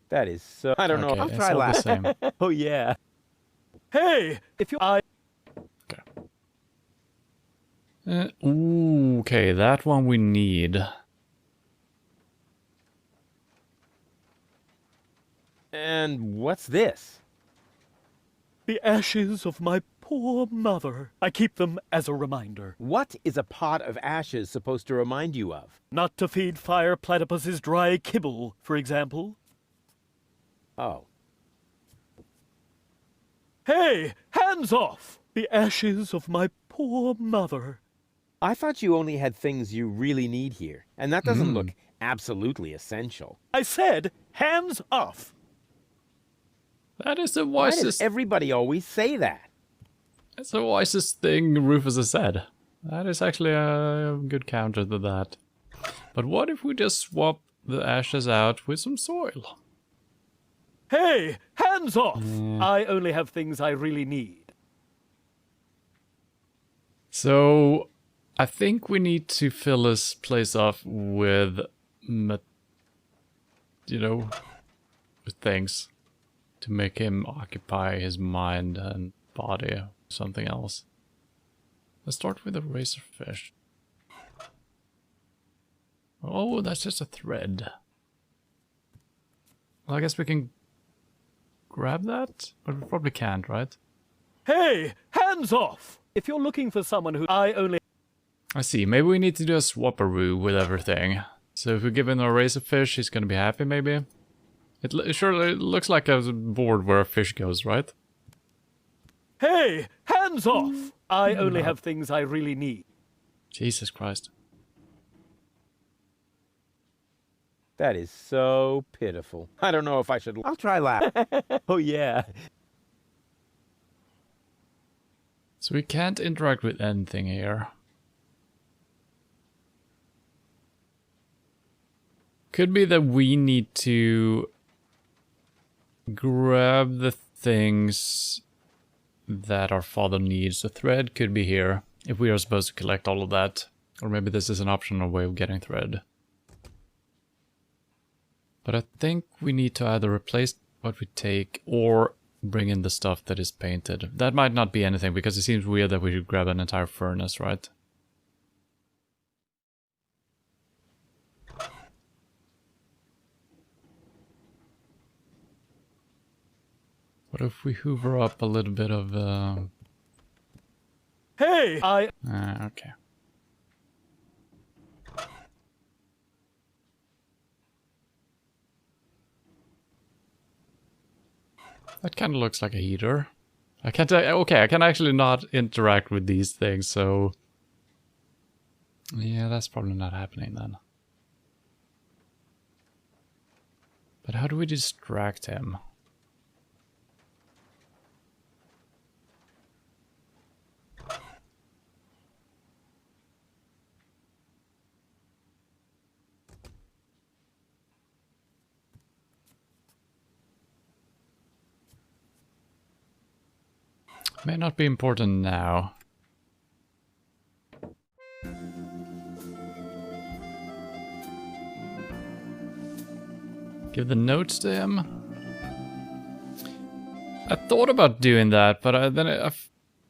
That is so... I don't know. I'll try all laughing. the same. Oh yeah. Hey, if you... Okay, that one we need. And what's this? The ashes of my poor mother. I keep them as a reminder. What is a pot of ashes supposed to remind you of? Not to feed fire platypus's dry kibble, for example. Oh. Hey, hands off! The ashes of my poor mother. I thought you only had things you really need here, and that doesn't look absolutely essential. I said, hands off! That is the Why wisest... does everybody always say that? That's the wisest thing Rufus has said. That is actually a good counter to that. But what if we just swap the ashes out with some soil? Hey, hands off! I only have things I really need. So, I think we need to fill this place off with, with things to make him occupy his mind and body, something else. Let's start with a razorfish. Oh, that's just a thread. Well, I guess we can grab that, but we probably can't, right? Hey, hands off! If you're looking for someone who I see, maybe we need to do a swapperoo with everything. So if we give him a razorfish, he's gonna be happy, maybe? It surely looks like a board where a fish goes, right? Hey, hands off! I only have things I really need. Jesus Christ. That is so pitiful. I don't know if I should... I'll try laugh. Oh, yeah. So we can't interact with anything here. Could be that we need to grab the things that our father needs. The thread could be here, if we are supposed to collect all of that. Or maybe this is an optional way of getting thread. But I think we need to either replace what we take or bring in the stuff that is painted. That might not be anything, because it seems weird that we should grab an entire furnace, right? What if we hoover up a little bit of... Hey! okay. That kind of looks like a heater. I can't... okay, I can actually not interact with these things, so... yeah, that's probably not happening then. But how do we distract him? May not be important now. Give the notes to him. I thought about doing that, but then I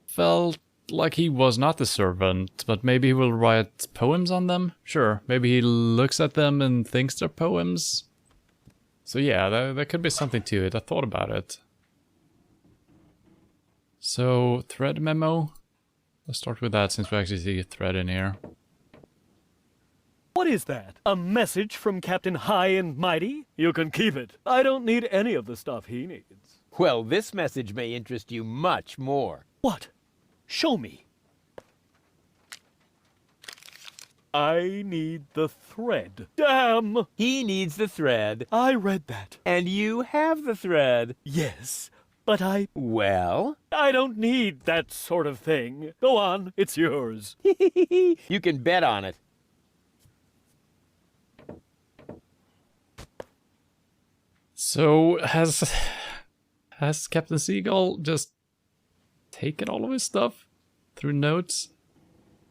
felt like he was not the servant, but maybe he will write poems on them? Sure, maybe he looks at them and thinks they're poems. So yeah, there could be something to it. I thought about it. So, thread memo. Let's start with that since we actually see a thread in here. What is that? A message from Captain High and Mighty? You can keep it. I don't need any of the stuff he needs. Well, this message may interest you much more. What? Show me. I need the thread. Damn! He needs the thread. I read that. And you have the thread. Yes, but Well? I don't need that sort of thing. Go on, it's yours. You can bet on it. So, has Captain Seagull just taken all of his stuff through notes?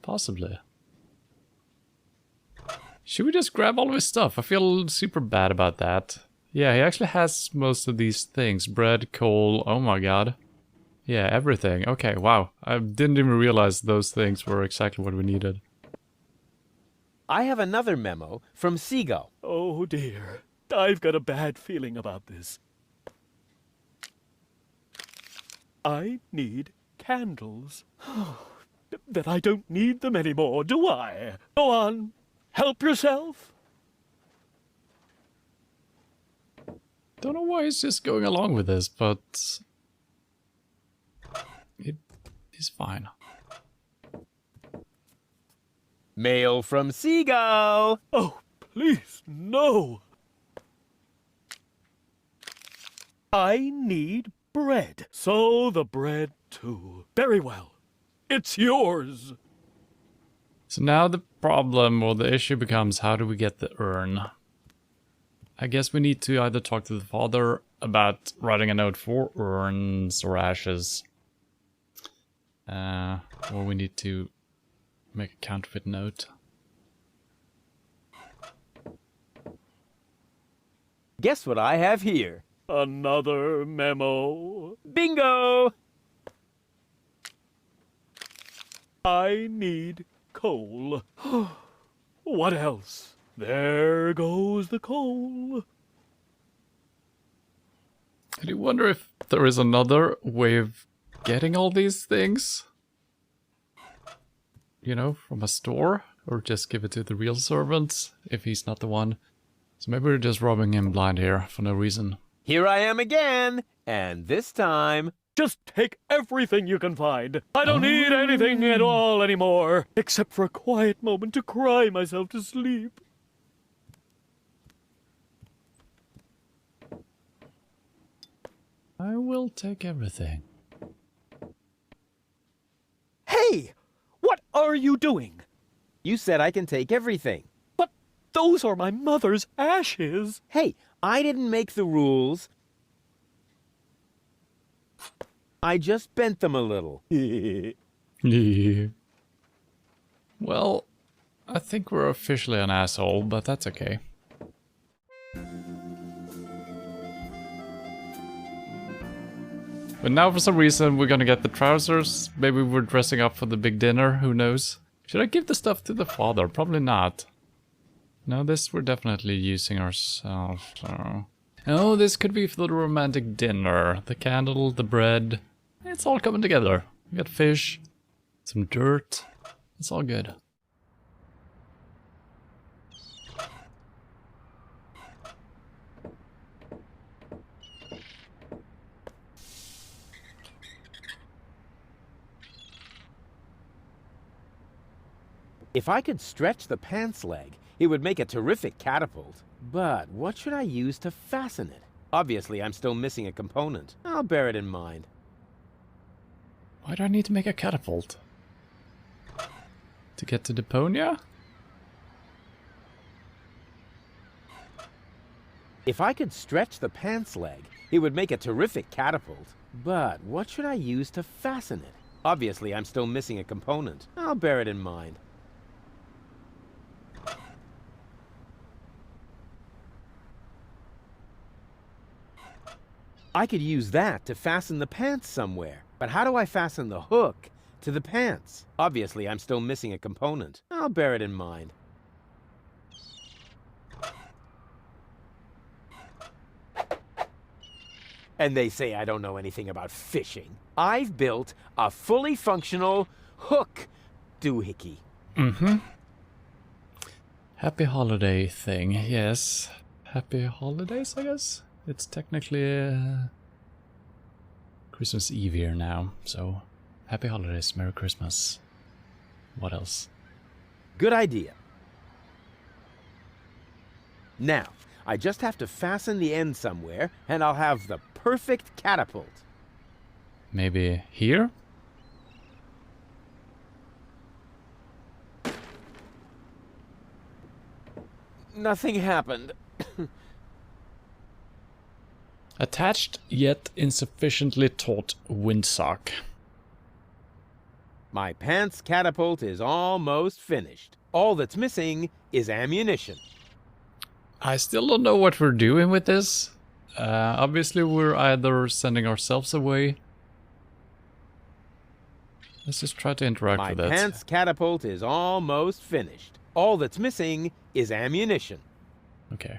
Possibly. Should we just grab all of his stuff? I feel super bad about that. Yeah, he actually has most of these things. Bread, coal, oh my god. Yeah, everything. Okay, wow. I didn't even realize those things were exactly what we needed. I have another memo from Seagull. Oh dear. I've got a bad feeling about this. I need candles. Then I don't need them anymore, do I? Go on, help yourself. Don't know why he's just going along with this, but it is fine. Mail from Seagull! Oh, please, no! I need bread. So the bread too. Very well. It's yours. So now the problem or the issue becomes, how do we get the urn? I guess we need to either talk to the father about writing a note for urns or ashes. Or we need to make a counterfeit note. Guess what I have here? Another memo. Bingo! I need coal. What else? There goes the coal. I do wonder if there is another way of getting all these things. You know, from a store, or just give it to the real servants if he's not the one. So maybe we're just robbing him blind here for no reason. Here I am again, and this time... Just take everything you can find. I don't need anything at all anymore, except for a quiet moment to cry myself to sleep. I will take everything. Hey! What are you doing? You said I can take everything. But those are my mother's ashes. Hey, I didn't make the rules. I just bent them a little. Well, I think we're officially an asshole, but that's okay. But now for some reason we're gonna get the trousers. Maybe we're dressing up for the big dinner, who knows? Should I give the stuff to the father? Probably not. No, this we're definitely using ourselves. So. Oh, this could be for the romantic dinner. The candle, the bread. It's all coming together. We got fish, some dirt. It's all good. If I could stretch the pants leg, it would make a terrific catapult. But what should I use to fasten it? Obviously, I'm still missing a component. I'll bear it in mind. Why do I need to make a catapult? To get to Deponia? If I could stretch the pants leg, it would make a terrific catapult. But what should I use to fasten it? Obviously, I'm still missing a component. I'll bear it in mind. I could use that to fasten the pants somewhere. But how do I fasten the hook to the pants? Obviously, I'm still missing a component. I'll bear it in mind. And they say I don't know anything about fishing. I've built a fully functional hook doohickey. Mm-hmm. Happy holiday thing, yes. Happy holidays, I guess? It's technically Christmas Eve here now, so happy holidays, Merry Christmas. What else? Good idea. Now, I just have to fasten the end somewhere, and I'll have the perfect catapult. Maybe here? Nothing happened. Attached yet insufficiently taut windsock. My pants catapult is almost finished. All that's missing is ammunition. I still don't know what we're doing with this. Obviously we're either sending ourselves away. Let's just try to interact with it. My pants catapult is almost finished. All that's missing is ammunition. Okay.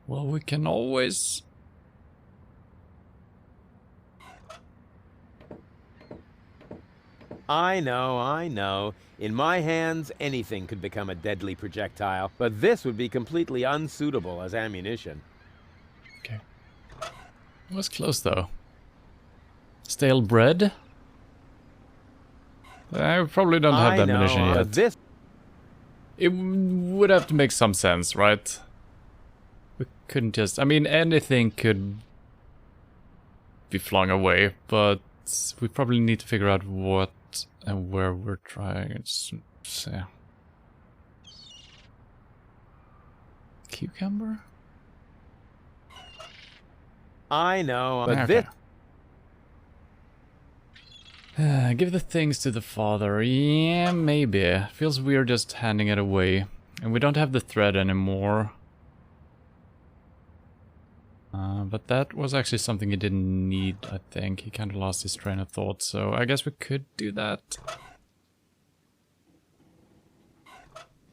Well, we can always I know. In my hands, anything could become a deadly projectile, but this would be completely unsuitable as ammunition. Okay. It was close, though. Stale bread? I probably don't have that ammunition yet. This... It would have to make some sense, right? We couldn't just... I mean, anything could be flung away, but we probably need to figure out what and where we're trying. Yeah. Cucumber? I know, but okay. this... Give the things to the father. Yeah, maybe. Feels weird just handing it away. And we don't have the thread anymore. But that was actually something he didn't need, I think. He kind of lost his train of thought, so I guess we could do that.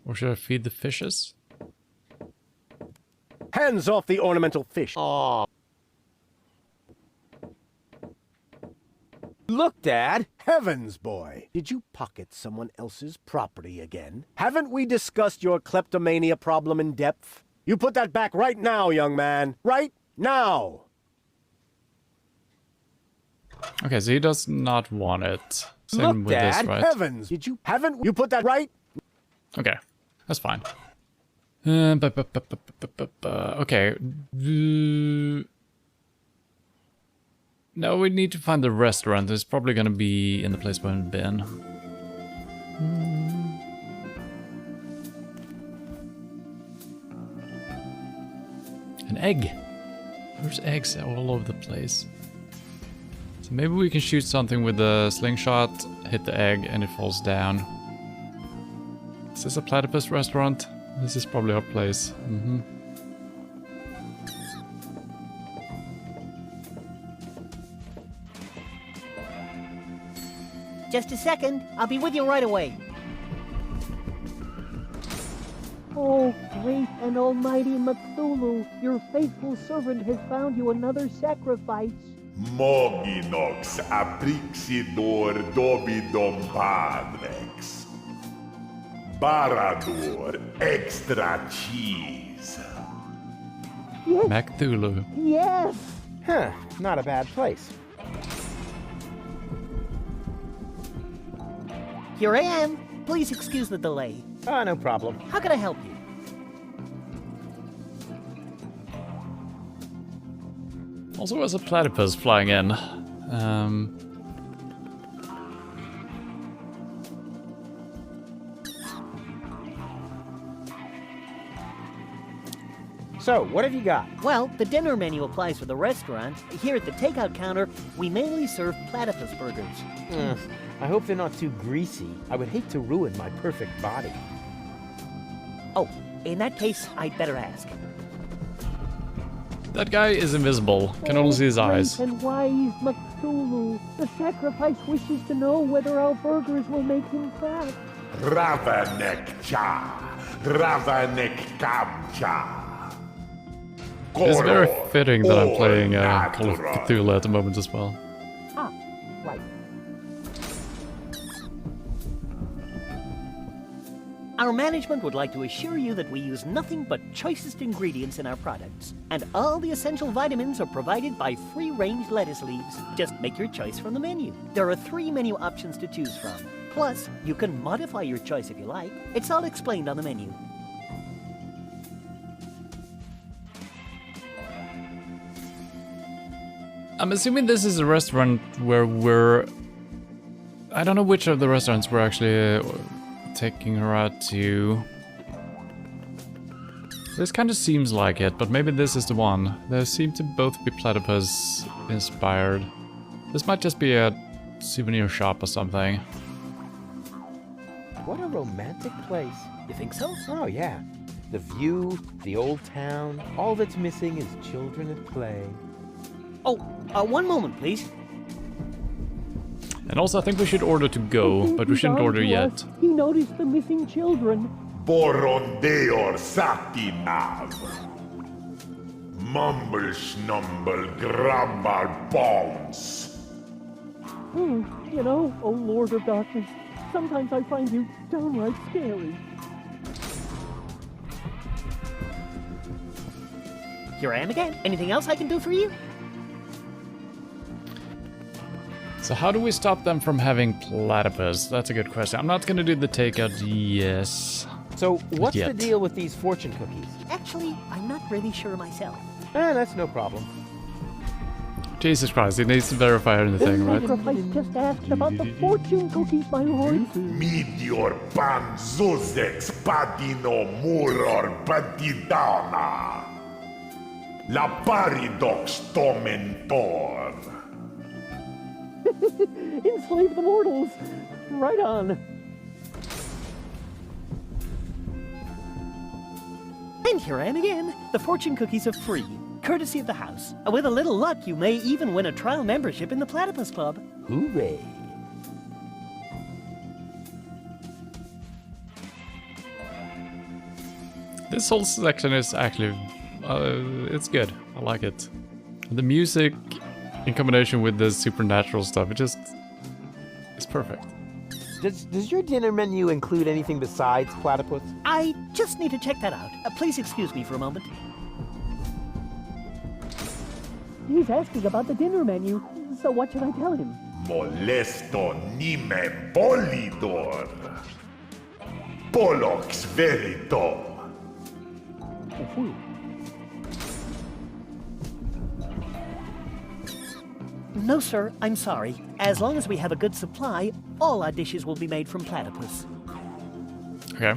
Or should I feed the fishes? Hands off the ornamental fish. Aw. Look, Dad! Heavens, boy! Did you pocket someone else's property again? Haven't we discussed your kleptomania problem in depth? You put that back right now, young man. Right now! Okay, so he does not want it. Same Look, with Dad, this, right? Heavens! Haven't you put that right? Okay, that's fine. Okay. Now we need to find the restaurant. It's probably gonna be in the place we haven't been. An egg. There's eggs all over the place. So maybe we can shoot something with the slingshot, hit the egg, and it falls down. Is this a platypus restaurant? This is probably our place. Just a second. I'll be with you right away. Oh, great and almighty Cthulhu, your faithful servant has found you another sacrifice. Moginox aprixidor dobidom padrex. Barador extra cheese. Yes. Cthulhu. Yes. Huh, not a bad place. Here I am. Please excuse the delay. No problem. How can I help you? Also, there's a platypus flying in. So, what have you got? Well, the dinner menu applies for the restaurant. Here at the takeout counter, we mainly serve platypus burgers. I hope they're not too greasy. I would hate to ruin my perfect body. Oh, in that case, I'd better ask. That guy is invisible. Can only see his eyes. Great and wise Cthulhu, the sacrifice wishes to know whether our burgers will make him fat. Ravanek cha, Ravanek kamcha. It's very fitting that I'm playing Call of Cthulhu at the moment as well. Ah, right. Our management would like to assure you that we use nothing but choicest ingredients in our products, and all the essential vitamins are provided by free-range lettuce leaves. Just make your choice from the menu. There are 3 menu options to choose from. Plus, you can modify your choice if you like. It's all explained on the menu. I'm assuming this is a restaurant where we're... I don't know which of the restaurants we're actually taking her out to. This kind of seems like it, but maybe this is the one. They seem to both be platypus inspired. This might just be a souvenir shop or something. What a romantic place. You think so? Oh, yeah. The view, the old town, all that's missing is children at play. Oh, one moment, please. And also, I think we should order to go, but we shouldn't order yet. He noticed the missing children. Borondeor satinav. Mumble snumble grumble bones. You know, oh Lord of Darkness, sometimes I find you downright scary. Here I am again. Anything else I can do for you? So how do we stop them from having platypus? That's a good question. I'm not gonna do the takeout, yes. So what's Yet. the deal with these fortune cookies? Actually, I'm not really sure myself. That's no problem. Jesus Christ, he needs to verify everything, right? Sacrifice just asked about the fortune cookies, my lord. Meteor pan zuzex padino muror patidana. La paridox tomentor. Enslave the mortals. Right on. And here I am again. The fortune cookies are free, courtesy of the house. With a little luck, you may even win a trial membership in the Platypus Club. Hooray. This whole section is actually, it's good. I like it. The music in combination with the supernatural stuff, it's perfect. Does your dinner menu include anything besides platypus? I just need to check that out. Please excuse me for a moment. He's asking about the dinner menu, so what should I tell him? Molesto nime polidor. Polox veritom. No, sir, I'm sorry. As long as we have a good supply, all our dishes will be made from platypus. Okay.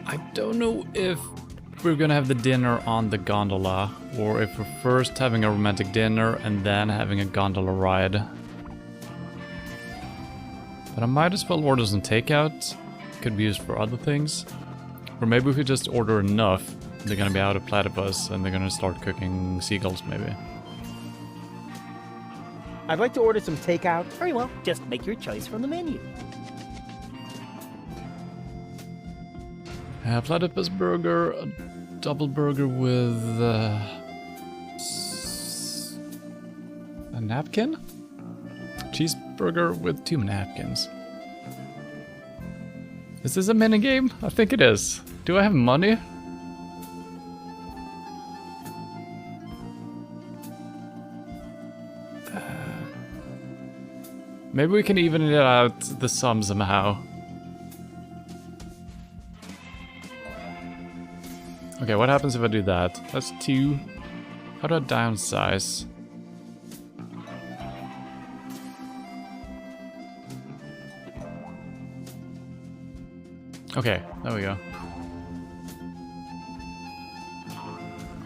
I don't know if we're gonna have the dinner on the gondola, or if we're first having a romantic dinner and then having a gondola ride. But I might as well order some takeout. Could be used for other things. Or maybe if we just order enough, they're gonna be out of platypus and they're gonna start cooking seagulls maybe. I'd like to order some takeout. Very well, just make your choice from the menu. Platypus burger, a double burger with a napkin? Cheeseburger with 2 napkins. Is this a minigame? I think it is. Do I have money? Maybe we can even it out the sum somehow. Okay, what happens if I do that? That's 2. How do I downsize? Okay, there we go.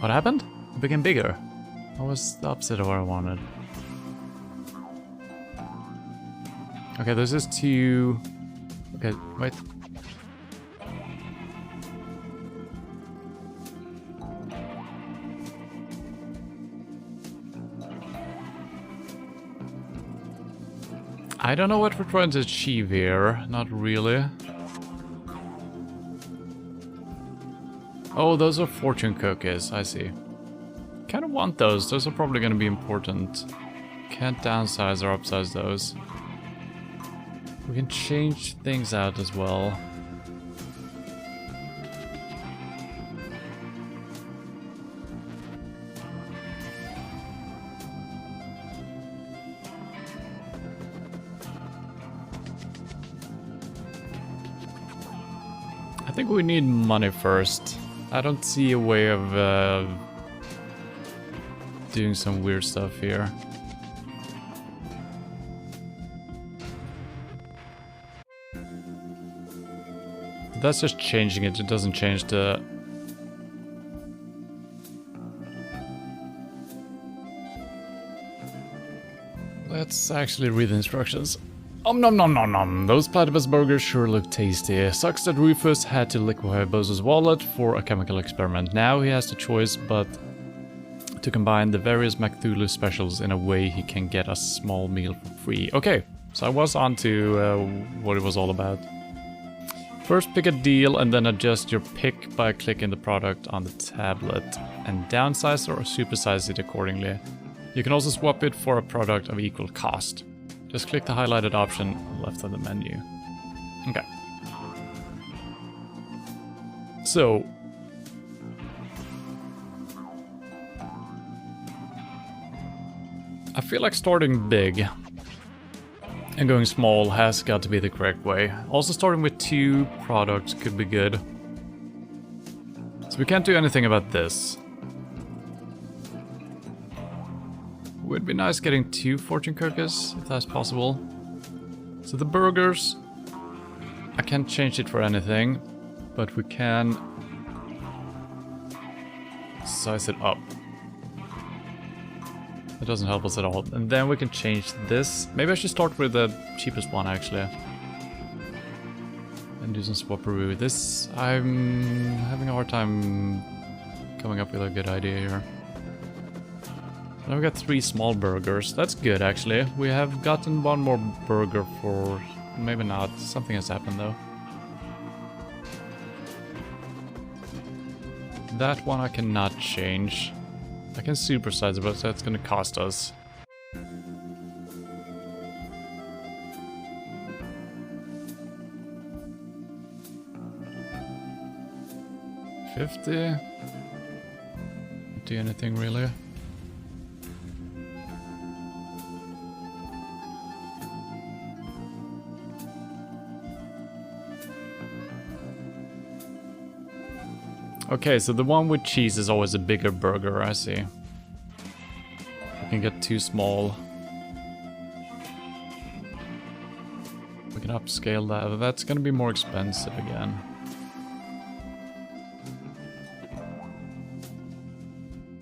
What happened? It became bigger. That was the opposite of what I wanted. Okay, there's just 2... Okay, wait. I don't know what we're trying to achieve here. Not really. Oh, those are fortune cookies. I see. Kind of want those. Those are probably going to be important. Can't downsize or upsize those. We can change things out as well. I think we need money first. I don't see a way of doing some weird stuff here. That's just changing it. It doesn't change the... Let's actually read the instructions. Nom nom nom nom. Those platypus burgers sure look tasty. Sucks that Rufus had to liquefy Bozo's wallet for a chemical experiment. Now he has the choice but to combine the various McThulu specials in a way he can get a small meal for free. Okay, so I was on to what it was all about. First pick a deal and then adjust your pick by clicking the product on the tablet and downsize or supersize it accordingly. You can also swap it for a product of equal cost. Just click the highlighted option on the left of the menu. Okay. So, I feel like starting big and going small has got to be the correct way. Also starting with 2 products could be good. So we can't do anything about this. Would be nice getting 2 fortune cookies, if that's possible. So the burgers, I can't change it for anything, but we can size it up. It doesn't help us at all. And then we can change this. Maybe I should start with the cheapest one, actually. And do some swapperoo with this. I'm having a hard time coming up with a good idea here. Now we got 3 small burgers. That's good, actually. We have gotten 1 more burger for... Maybe not. Something has happened, though. That one I cannot change. I can supersize it, but that's gonna cost us. $50. Do anything really? Okay, so the one with cheese is always a bigger burger, I see. We can get 2 small. We can upscale that, but that's gonna be more expensive again.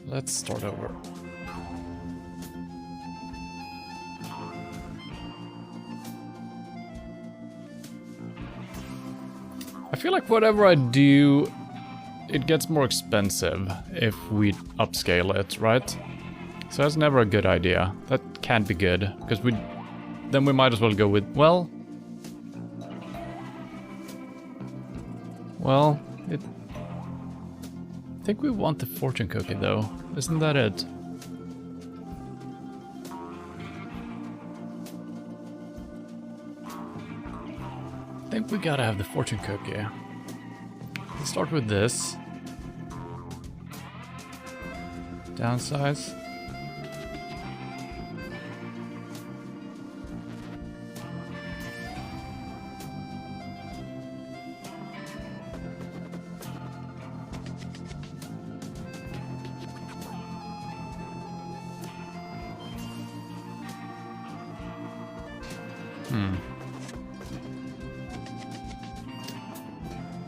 Let's start over. I feel like whatever I do, it gets more expensive if we upscale it, right? So that's never a good idea. That can't be good, because then we might as well go with, well, I think we want the fortune cookie though, isn't that it? I think we gotta have the fortune cookie. Let's start with this. Downsize.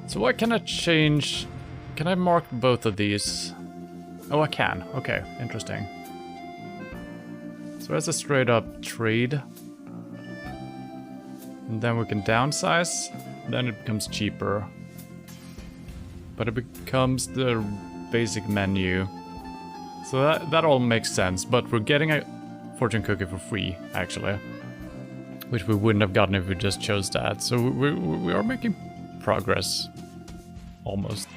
So what can I change? Can I mark both of these? Oh, I can. Okay, interesting. So that's a straight up trade. And then we can downsize. Then it becomes cheaper. But it becomes the basic menu. So that all makes sense. But we're getting a fortune cookie for free, actually. Which we wouldn't have gotten if we just chose that. So we are making progress. Almost.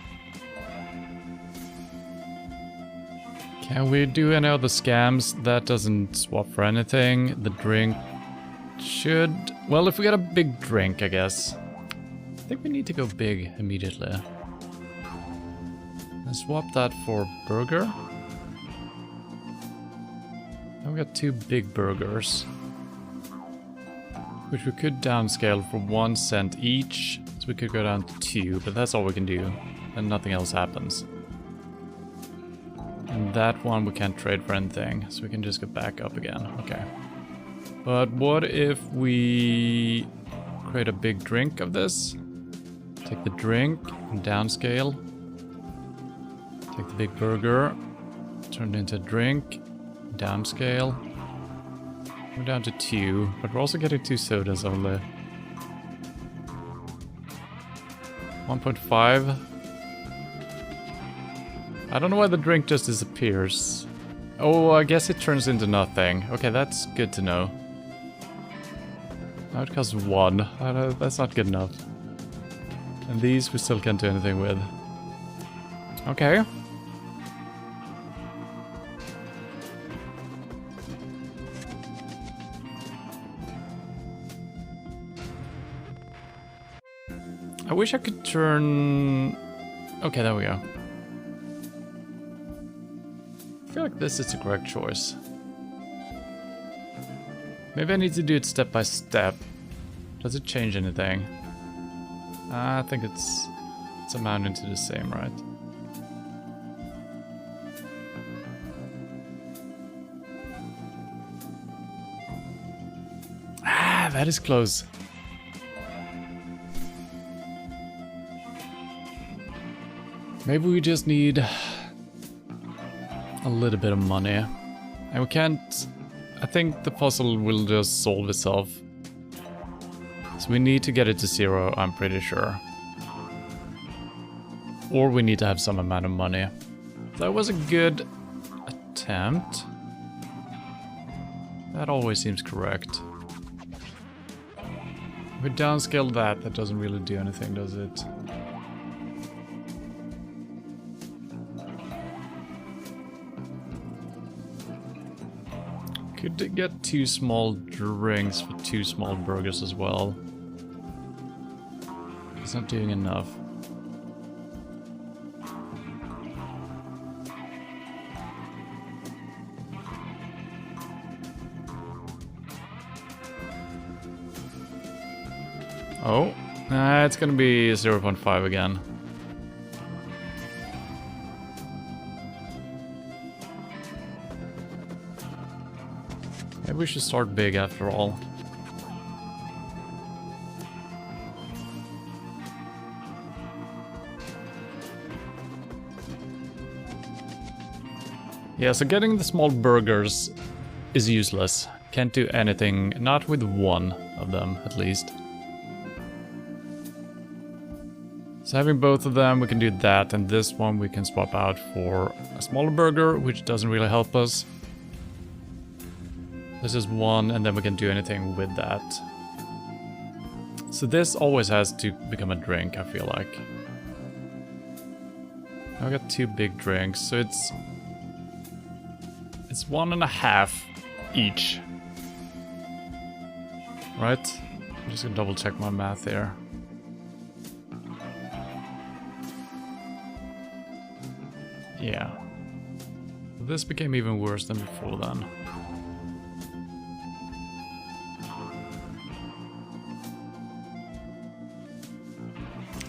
Can we do any other scams? That doesn't swap for anything. The drink should... Well, if we get a big drink, I guess. I think we need to go big immediately. And swap that for burger. Now we got 2 big burgers. Which we could downscale for 1 cent each. So we could go down to 2, but that's all we can do. And nothing else happens. And that one we can't trade for anything, so we can just go back up again. Okay. But what if we create a big drink of this? Take the drink and downscale. Take the big burger, turn it into a drink, downscale. We're down to 2, but we're also getting 2 sodas only. 1.5. I don't know why the drink just disappears. Oh, I guess it turns into nothing. Okay, that's good to know. Now it costs 1. That's not good enough. And these we still can't do anything with. Okay. I wish I could turn... Okay, there we go. I feel like this is the correct choice. Maybe I need to do it step by step. Does it change anything? I think it's amounting to the same, right? Ah, that is close. Maybe we just need a little bit of money. And we can't... I think the puzzle will just solve itself. So we need to get it to 0, I'm pretty sure. Or we need to have some amount of money. That was a good attempt. That always seems correct. If we downscale that, that doesn't really do anything, does it? Could get 2 small drinks for 2 small burgers as well. It's not doing enough. Oh, it's gonna be 0.5 again. Maybe we should start big after all. Yeah, so getting the small burgers is useless. Can't do anything, not with one of them at least. So having both of them, we can do that, and this one we can swap out for a smaller burger, which doesn't really help us. This is one, and then we can do anything with that. So this always has to become a drink, I feel like. I got 2 big drinks, so it's 1.5 each. Right? I'm just gonna double check my math here. Yeah. This became even worse than before then.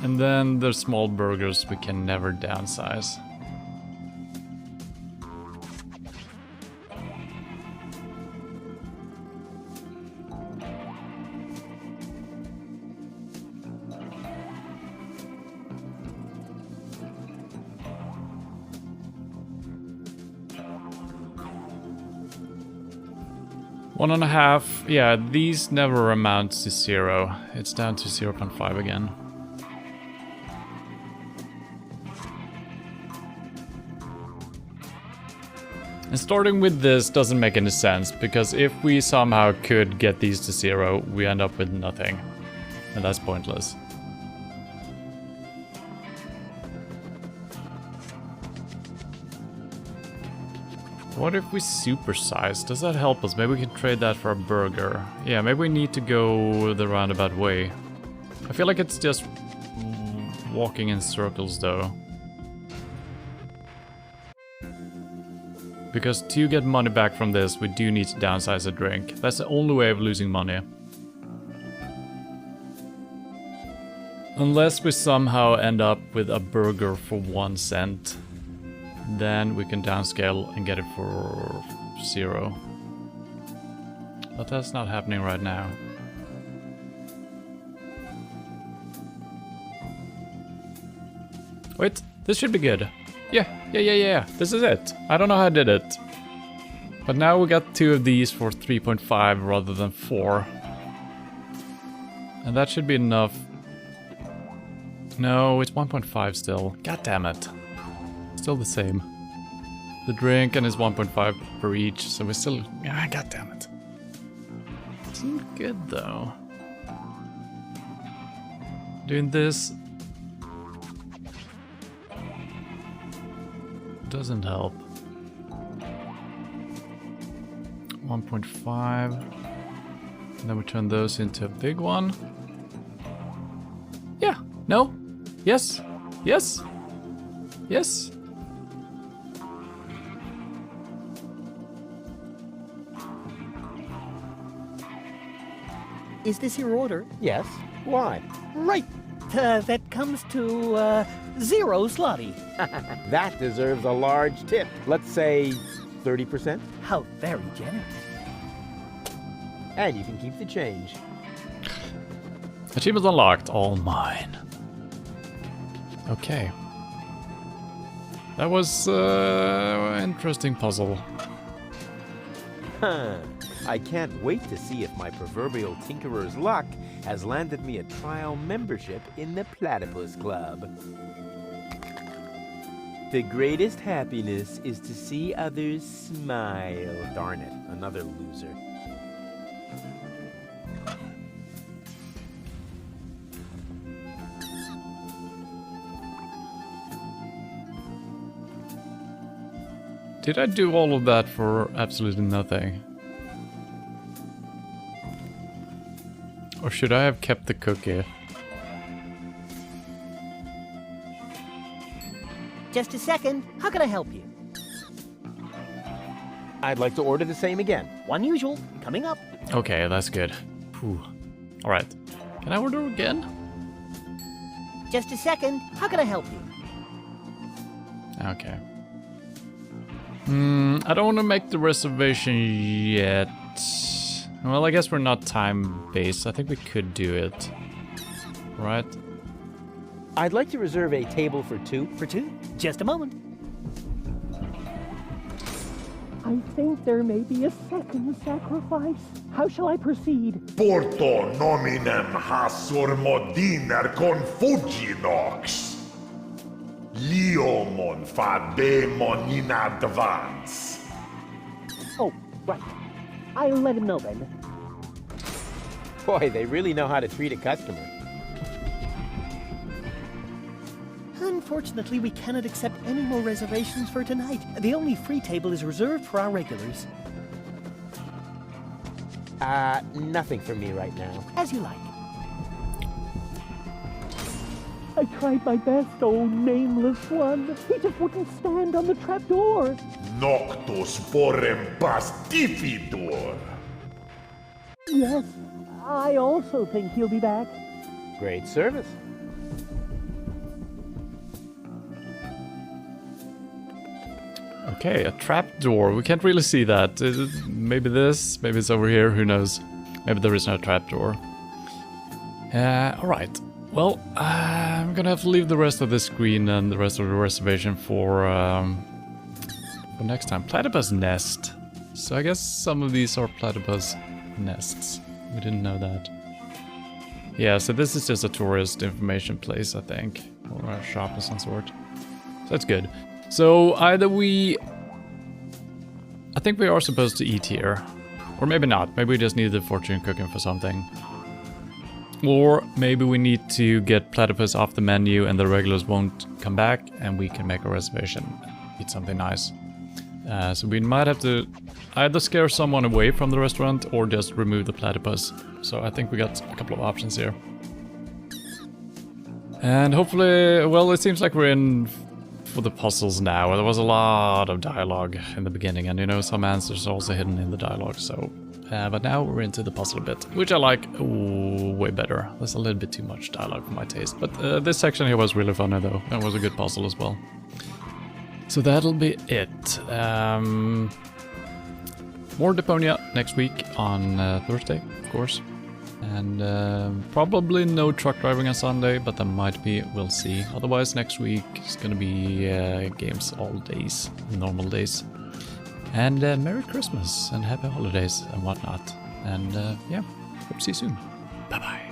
And then the small burgers we can never downsize. One and a half. Yeah, these never amount to 0. It's down to 0.5 again. And starting with this doesn't make any sense, because if we somehow could get these to 0, we end up with nothing. And that's pointless. What if we supersize? Does that help us? Maybe we can trade that for a burger. Yeah, maybe we need to go the roundabout way. I feel like it's just walking in circles though. Because to get money back from this, we do need to downsize a drink. That's the only way of losing money. Unless we somehow end up with a burger for 1 cent. Then we can downscale and get it for 0. But that's not happening right now. Wait, this should be good. Yeah. This is it. I don't know how I did it. But now we got 2 of these for 3.5 rather than 4. And that should be enough. No, it's 1.5 still. God damn it. Still the same. The drink and it's 1.5 per each, so we're still... God damn it. Seemed good though. Doing this doesn't help. 1.5. And then we turn those into a big one. Yeah. No. Yes. Yes. Yes. Is this your order? Yes. Why? Right. That comes to 0 zloty. That deserves a large tip. Let's say 30%. How very generous. And you can keep the change. Achievement unlocked. All mine. Okay. That was an interesting puzzle. Huh. I can't wait to see if my proverbial tinkerer's luck has landed me a trial membership in the Platypus Club. The greatest happiness is to see others smile. Darn it, another loser. Did I do all of that for absolutely nothing? Or should I have kept the cookie? Just a second. How can I help you? I'd like to order the same again. One usual. Coming up. Okay, that's good. Alright. Can I order again? Just a second. How can I help you? Okay. I don't want to make the reservation yet. Well, I guess we're not time-based. I think we could do it. Right? I'd like to reserve a table for 2. For 2? Just a moment. I think there may be a second sacrifice. How shall I proceed? Porto nominem hasur modiner confuginox. Liomon fademon in advance. Oh, right. I'll let him know then. Boy, they really know how to treat a customer. Unfortunately, we cannot accept any more reservations for tonight. The only free table is reserved for our regulars. Nothing for me right now. As you like. I tried my best, oh nameless one. He just wouldn't stand on the trapdoor. Noctus porem pastifidur. Yes, I also think he'll be back. Great service. Okay, a trapdoor. We can't really see that. Maybe this, maybe it's over here, who knows. Maybe there is no trapdoor. Alright. Well, I'm gonna have to leave the rest of the screen and the rest of the reservation for next time. Platypus nest. So I guess some of these are platypus nests. We didn't know that. Yeah, so this is just a tourist information place, I think. Or a shop of some sort. So that's good. So either I think we are supposed to eat here. Or maybe not. Maybe we just need the fortune cooking for something. Or maybe we need to get platypus off the menu and the regulars won't come back and we can make a reservation. Eat something nice. So we might have to either scare someone away from the restaurant or just remove the platypus. So I think we got a couple of options here. And hopefully, well, it seems like we're in for the puzzles now. There was a lot of dialogue in the beginning and you know, some answers are also hidden in the dialogue, so... but now we're into the puzzle a bit, which I like way better. There's a little bit too much dialogue for my taste, but this section here was really funny though. It was a good puzzle as well. So that'll be it. More Deponia next week on Thursday, of course. And probably no truck driving on Sunday, but there might be, we'll see. Otherwise next week is gonna be games all days, normal days. And Merry Christmas and Happy Holidays and whatnot. And yeah, hope to see you soon. Bye-bye.